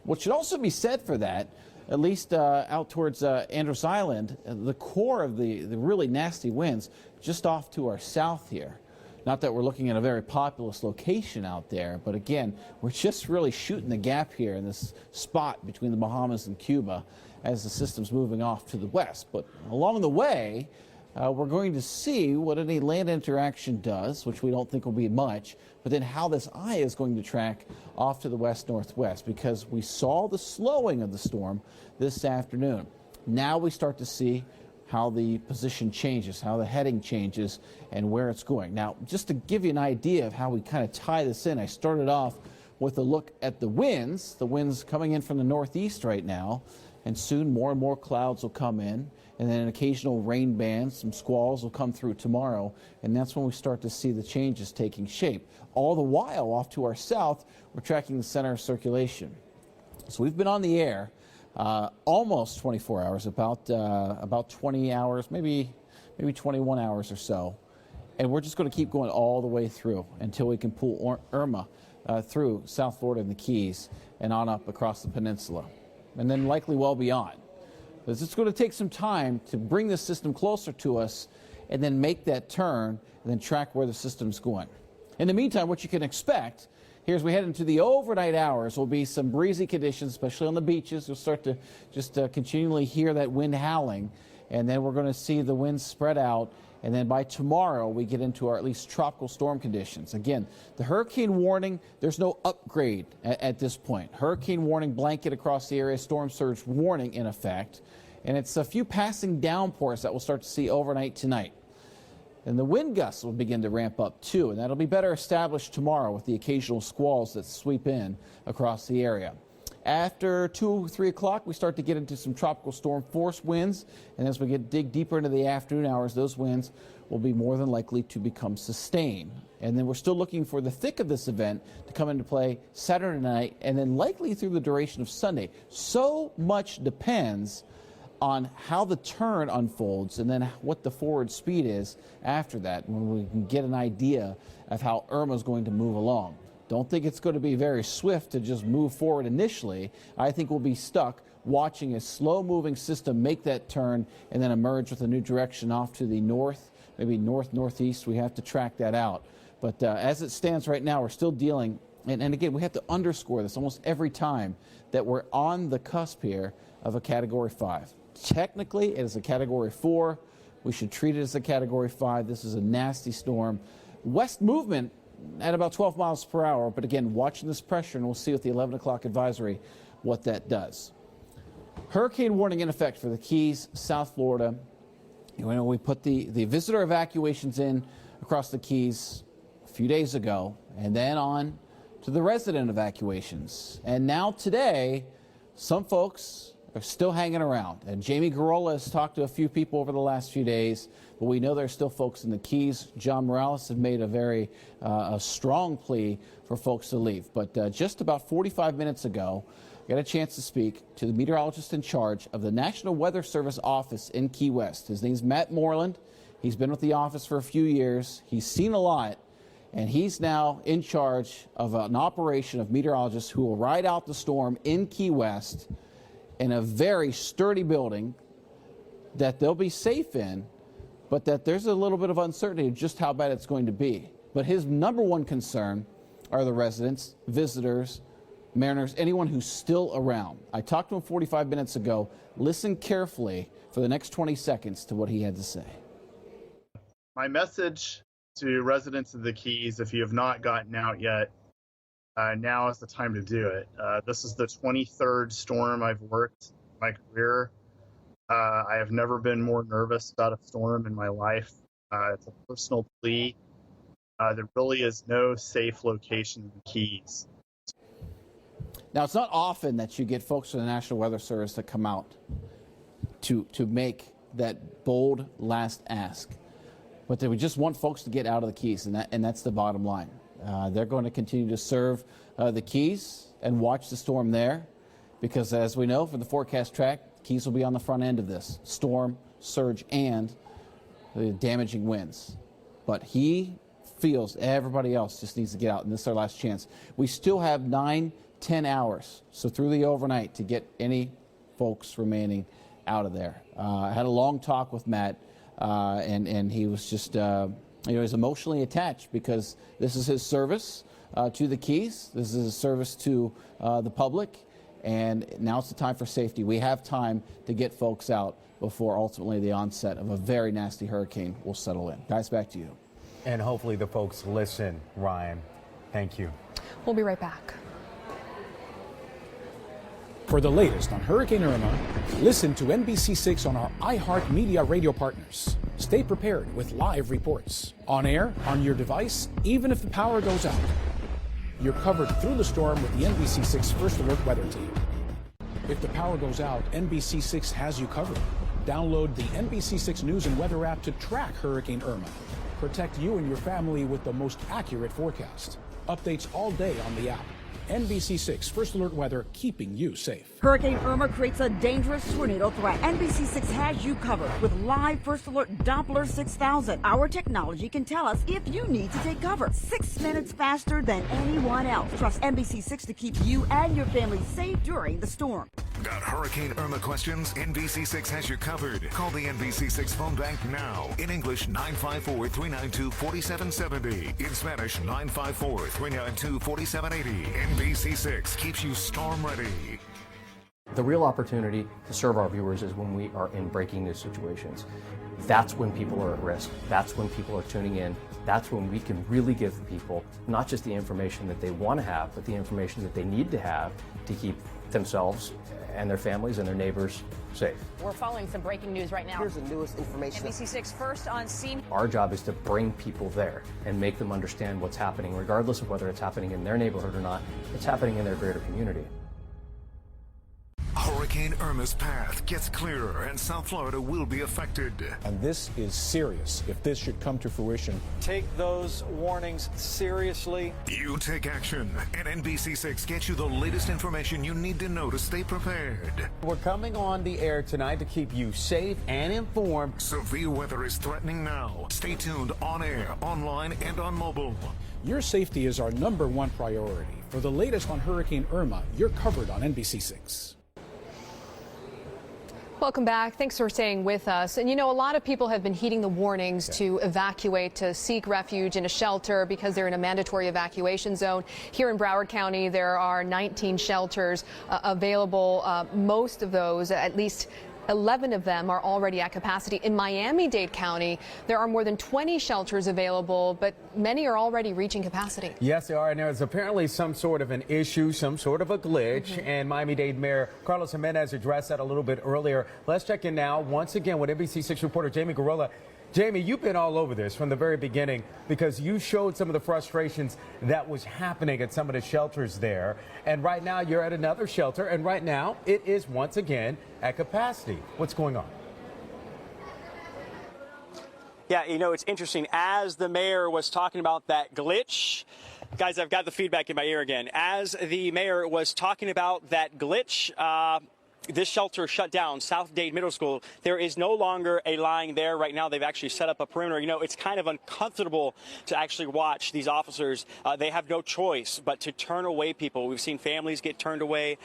[SPEAKER 9] What should also be said for that, at least out towards Andros Island, the core of the really nasty winds just off to our south here. Not that we're looking at a very populous location out there, but again, we're just really shooting the gap here in this spot between the Bahamas and Cuba as the system's moving off to the west. But along the way, we're going to see what any land interaction does, which we don't think will be much, but then how this eye is going to track off to the west-northwest, because we saw the slowing of the storm this afternoon. Now we start to see how the position changes, how the heading changes, and where it's going. Now, just to give you an idea of how we kind of tie this in, I started off with a look at the winds coming in from the northeast right now, and soon more and more clouds will come in, and then an occasional rain band, some squalls will come through tomorrow, and that's when we start to see the changes taking shape. All the while, off to our south, we're tracking the center of circulation. So we've been on the air almost 24 hours, about 20 hours, maybe 21 hours or so, and we're just going to keep going all the way through until we can pull Irma through South Florida and the Keys and on up across the peninsula, and then likely well beyond. But it's going to take some time to bring the system closer to us and then make that turn and then track where the system's going. In the meantime, what you can expect here as we head into the overnight hours will be some breezy conditions, especially on the beaches. You'll start to just continually hear that wind howling, and then we're going to see the winds spread out. And then by tomorrow, we get into our at least tropical storm conditions. Again, the hurricane warning, there's no upgrade at this point. Hurricane warning blanket across the area, storm surge warning in effect. And it's a few passing downpours that we'll start to see overnight tonight. And the wind gusts will begin to ramp up too, and that'll be better established tomorrow with the occasional squalls that sweep in across the area. After 2, 3 o'clock, we start to get into some tropical storm force winds, and as we dig deeper into the afternoon hours, those winds will be more than likely to become sustained. And then we're still looking for the thick of this event to come into play Saturday night and then likely through the duration of Sunday. So much depends on how the turn unfolds and then what the forward speed is after that, when we can get an idea of how Irma is going to move along. Don't think it's going to be very swift to just move forward initially. I think we'll be stuck watching a slow-moving system make that turn and then emerge with a new direction off to the north, maybe north-northeast. We have to track that out. But as it stands right now, we're still dealing, and again, we have to underscore this almost every time, that we're on the cusp here of a Category 5. Technically, it is a Category 4. We should treat it as a Category 5. This is a nasty storm. West movement at about 12 miles per hour, but again, watching this pressure, and we'll see with the 11 o'clock advisory what that does. Hurricane warning in effect for the Keys, South Florida. You know, we put the visitor evacuations in across the Keys a few days ago, and then on to the resident evacuations. And now today, some folks are still hanging around. And Jamie Garola has talked to a few people over the last few days, but we know there's still folks in the Keys. John Morales has made a very a strong plea for folks to leave. But just about 45 minutes ago, I got a chance to speak to the meteorologist in charge of the National Weather Service office in Key West. His name's Matt Moreland. He's been with the office for a few years. He's seen a lot, and he's now in charge of an operation of meteorologists who will ride out the storm in Key West in a very sturdy building that they'll be safe in, but that there's a little bit of uncertainty of just how bad it's going to be. But his number one concern are the residents, visitors, mariners, anyone who's still around. I talked to him 45 minutes ago. Listen carefully for the next 20 seconds to what he had to say.
[SPEAKER 10] My message to residents of the Keys, if you have not gotten out yet, now is the time to do it. This is the 23rd storm I've worked in my career. I have never been more nervous about a storm in my life. It's a personal plea. There really is no safe location in the Keys.
[SPEAKER 9] Now, it's not often that you get folks from the National Weather Service to come out to make that bold last ask. But we just want folks to get out of the Keys, and that's the bottom line. They're going to continue to serve the Keys and watch the storm there, because as we know from the forecast track, Keys will be on the front end of this storm, surge, and the damaging winds. But he feels everybody else just needs to get out, and this is our last chance. We still have 9-10 hours, so through the overnight, to get any folks remaining out of there. I had a long talk with Matt, and he was just, he's emotionally attached because this is his service to the Keys. This is his service to the public, and now it's the time for safety. We have time to get folks out before ultimately the onset of a very nasty hurricane will settle in. Guys, back to you.
[SPEAKER 5] And hopefully the folks listen, Ryan. Thank you.
[SPEAKER 7] We'll be right back.
[SPEAKER 17] For the latest on Hurricane Irma, listen to NBC6 on our iHeartMedia radio partners. Stay prepared with live reports. On air, on your device, even if the power goes out. You're covered through the storm with the NBC6 First Alert Weather Team. If the power goes out, NBC6 has you covered. Download the NBC6 News and Weather app to track Hurricane Irma. Protect you and your family with the most accurate forecast. Updates all day on the app. NBC6 First Alert Weather, keeping you safe.
[SPEAKER 11] Hurricane Irma creates a dangerous tornado threat. NBC6 has you covered with live First Alert Doppler 6000. Our technology can tell us if you need to take cover 6 minutes faster than anyone else. Trust NBC6 to keep you and your family safe during the storm.
[SPEAKER 16] Got Hurricane Irma questions? NBC6 has you covered. Call the NBC6 phone bank now. In English, 954-392-4770. In Spanish, 954-392-4780. NBC6 keeps you storm ready.
[SPEAKER 18] The real opportunity to serve our viewers is when we are in breaking news situations. That's when people are at risk. That's when people are tuning in. That's when we can really give people not just the information that they want to have, but the information that they need to have to keep themselves and their families and their neighbors safe.
[SPEAKER 19] We're following some breaking news right now.
[SPEAKER 23] Here's the newest information.
[SPEAKER 19] NBC6 first on scene.
[SPEAKER 18] Our job is to bring people there and make them understand what's happening, regardless of whether it's happening in their neighborhood or not. It's happening in their greater community.
[SPEAKER 16] Hurricane Irma's path gets clearer and South Florida will be affected.
[SPEAKER 17] And this is serious if this should come to fruition.
[SPEAKER 20] Take those warnings seriously.
[SPEAKER 16] You take action, and NBC6 gets you the latest information you need to know to stay prepared.
[SPEAKER 5] We're coming on the air tonight to keep you safe and informed.
[SPEAKER 16] Severe weather is threatening now. Stay tuned on air, online, and on mobile.
[SPEAKER 17] Your safety is our #1 priority. For the latest on Hurricane Irma, you're covered on NBC6.
[SPEAKER 7] Welcome back. Thanks for staying with us. And you know, a lot of people have been heeding the warnings to evacuate, to seek refuge in a shelter because they're in a mandatory evacuation zone. Here in Broward County, there are 19 shelters available. Most of those, at least 11 of them, are already at capacity. In Miami-Dade County, there are more than 20 shelters available, but many are already reaching capacity.
[SPEAKER 5] Yes, they are, and there's apparently some sort of an issue, some sort of a glitch, and Miami-Dade Mayor Carlos Jimenez addressed that a little bit earlier. Let's check in now, once again, with NBC6 reporter Jamie Garola. Jamie, you've been all over this from the very beginning because you showed some of the frustrations that was happening at some of the shelters there. And right now you're at another shelter, and right now it is once again at capacity. What's going on?
[SPEAKER 25] Yeah, you know, it's interesting. As the mayor was talking about that glitch, guys, I've got the feedback in my ear again. As the mayor was talking about that glitch, this shelter shut down, South Dade Middle School. There is no longer a line there right now. They've actually set up a perimeter. You know, it's kind of uncomfortable to actually watch these officers. They have no choice but to turn away people. We've seen families get turned away.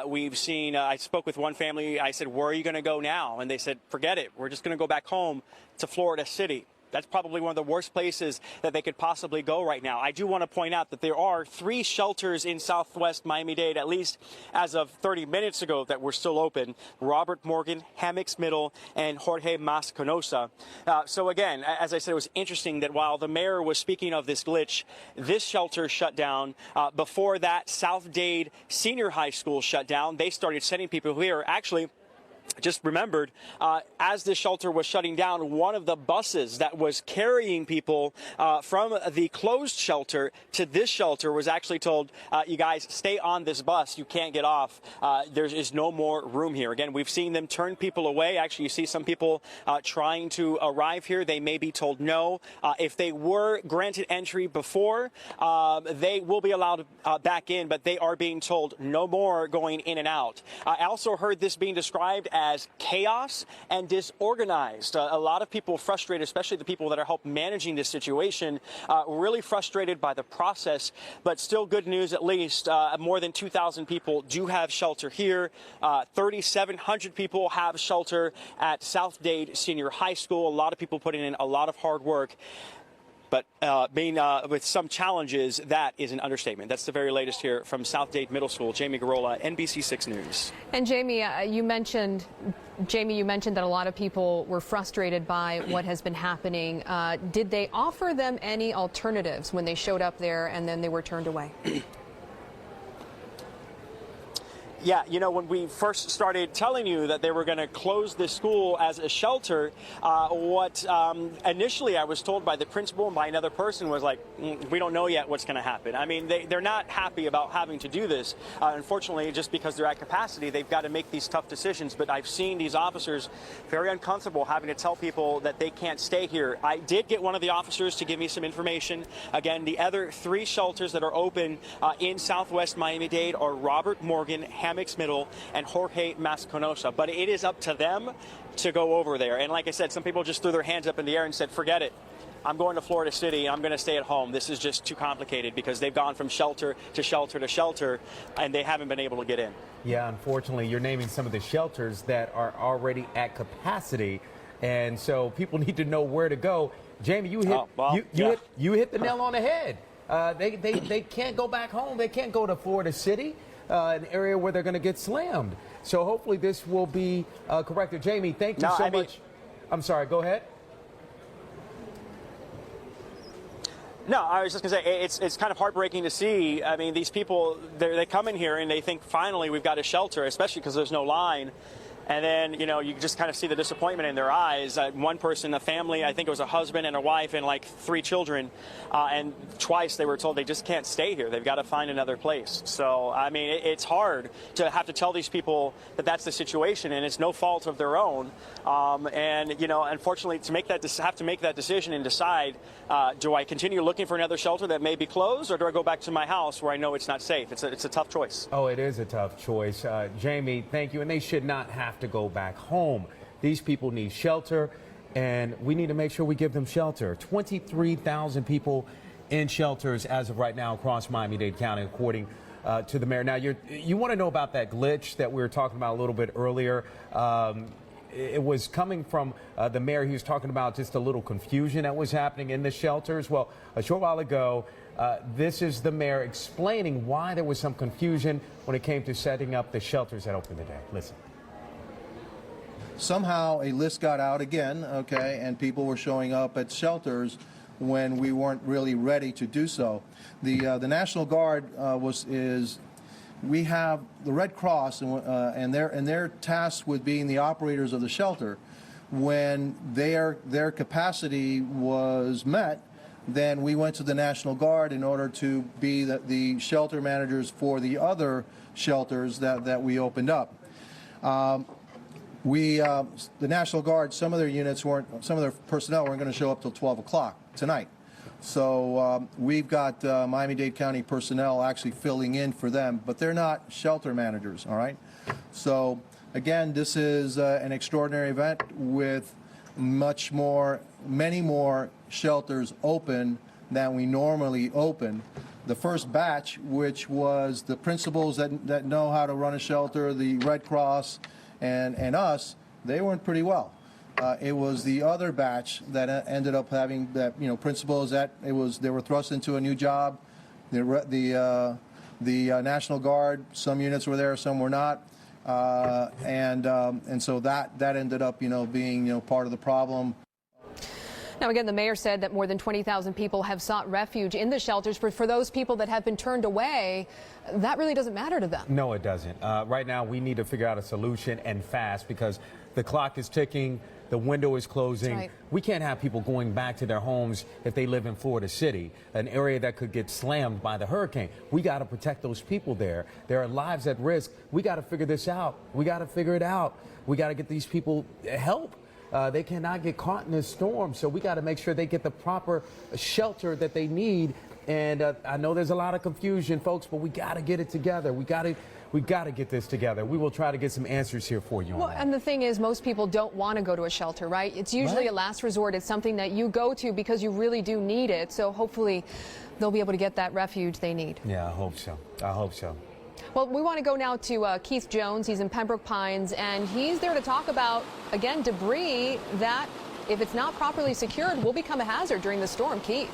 [SPEAKER 25] We've seen, I spoke with one family. I said, where are you going to go now? And they said, forget it. We're just going to go back home to Florida City. That's probably one of the worst places that they could possibly go right now. I do want to point out that there are 3 shelters in Southwest Miami-Dade, at least as of 30 minutes ago, that were still open. Robert Morgan, Hammocks Middle, and Jorge Mas Canosa. So again, as I said, it was interesting that while the mayor was speaking of this glitch, this shelter shut down. Before that, South Dade Senior High School shut down. They started sending people here. Actually, just remembered, as this shelter was shutting down, one of the buses that was carrying people from the closed shelter to this shelter was actually told, you guys, stay on this bus. You can't get off. There is no more room here. Again, we've seen them turn people away. Actually, you see some people trying to arrive here. They may be told no. If they were granted entry before, they will be allowed back in, but they are being told no more going in and out. I also heard this being described as chaos and disorganized. A lot of people frustrated, especially the people that are helping managing this situation, really frustrated by the process, but still good news at least. More than 2,000 people do have shelter here. 3,700 people have shelter at South Dade Senior High School. A lot of people putting in a lot of hard work. But being with some challenges, that is an understatement. That's the very latest here from South Dade Middle School. Jamie Garola, NBC6 News.
[SPEAKER 7] And Jamie, you mentioned that a lot of people were frustrated by what has been happening. Did they offer them any alternatives when they showed up there and then they were turned away?
[SPEAKER 25] Yeah, you know, when we first started telling you that they were going to close this school as a shelter, initially I was told by the principal and by another person was like, we don't know yet what's going to happen. I mean, they're not happy about having to do this. Unfortunately, just because they're at capacity, they've got to make these tough decisions. But I've seen these officers very uncomfortable having to tell people that they can't stay here. I did get one of the officers to give me some information. Again, the other 3 shelters that are open in Southwest Miami-Dade are Robert Morgan, Hammocks Middle, and Jorge Masconosa. But it is up to them to go over there. And like I said, some people just threw their hands up in the air and said, forget it. I'm going to Florida City. I'm going to stay at home. This is just too complicated because they've gone from shelter to shelter to shelter, and they haven't been able to get in.
[SPEAKER 5] Yeah, unfortunately, you're naming some of the shelters that are already at capacity, and so people need to know where to go. Jamie, you hit the nail on the head. They can't go back home. They can't go to Florida City, an area where they're going to get slammed. So hopefully this will be corrected. Jamie, thank you so much. I'm sorry, go ahead.
[SPEAKER 25] No, I was just going to say, it's kind of heartbreaking to see. I mean, these people, they come in here and they think, finally, we've got a shelter, especially because there's no line. And then, you know, you just kind of see the disappointment in their eyes. One person, a family, I think it was a husband and a wife and like 3 children. And twice they were told they just can't stay here. They've got to find another place. So, I mean, it's hard to have to tell these people that that's the situation and it's no fault of their own. And, you know, unfortunately, have to make that decision and decide, do I continue looking for another shelter that may be closed, or do I go back to my house where I know it's not safe? It's a tough choice.
[SPEAKER 5] Oh, it is a tough choice. Jamie, thank you. And they should not have to go back home. These people need shelter, and we need to make sure we give them shelter. 23,000 people in shelters as of right now across Miami-Dade County, according to the mayor. Now, you want to know about that glitch that we were talking about a little bit earlier. It was coming from the mayor. He was talking about just a little confusion that was happening in the shelters. Well, a short while ago, this is the mayor explaining why there was some confusion when it came to setting up the shelters that opened today. Listen.
[SPEAKER 3] Somehow a list got out again, okay, and people were showing up at shelters when we weren't really ready to do so. The National Guard we have the Red Cross, and they're tasked with being the operators of the shelter. When their capacity was met, then we went to the National Guard in order to be the shelter managers for the other shelters that we opened up. The National Guard, some of their personnel weren't going to show up till 12 o'clock tonight. So we've got Miami-Dade County personnel actually filling in for them, but they're not shelter managers, all right? So again, this is an extraordinary event with many more shelters open than we normally open. The first batch, which was the principals that know how to run a shelter, the Red Cross, and us, they went pretty well. It was the other batch that ended up having principals they were thrust into a new job. The National Guard, some units were there, some were not, and so that ended up being part of the problem.
[SPEAKER 7] Now, again, the mayor said that more than 20,000 people have sought refuge in the shelters. For those people that have been turned away, that really doesn't matter to them.
[SPEAKER 5] No, it doesn't. Right now, we need to figure out a solution, and fast, because the clock is ticking. The window is closing.
[SPEAKER 7] Right.
[SPEAKER 5] We can't have people going back to their homes if they live in Florida City, an area that could get slammed by the hurricane. We got to protect those people there. There are lives at risk. We got to figure this out. We got to figure it out. We got to get these people help. They cannot get caught in this storm, so we got to make sure they get the proper shelter that they need. And I know there's a lot of confusion, folks, but we got to get it together. We got to get this together. We will try to get some answers here for you.
[SPEAKER 7] Well, and the thing is, most people don't want to go to a shelter, right? It's usually a last resort. It's something that you go to because you really do need it. So hopefully they'll be able to get that refuge they need.
[SPEAKER 5] Yeah, I hope so. I hope so.
[SPEAKER 7] Well, we want to go now to Keith Jones. He's in Pembroke Pines, and he's there to talk about, again, debris that, if it's not properly secured, will become a hazard during the storm. Keith.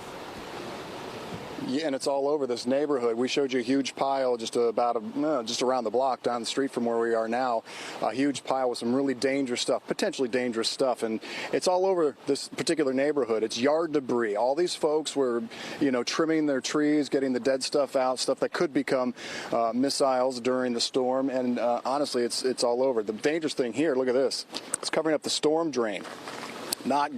[SPEAKER 4] Yeah, and it's all over this neighborhood. We showed you a huge pile just just around the block down the street from where we are now. A huge pile with some really dangerous stuff, potentially dangerous stuff, and it's all over this particular neighborhood. It's yard debris. All these folks were, trimming their trees, getting the dead stuff out, stuff that could become missiles during the storm. And honestly, it's all over. The dangerous thing here, look at this. It's covering up the storm drain. Not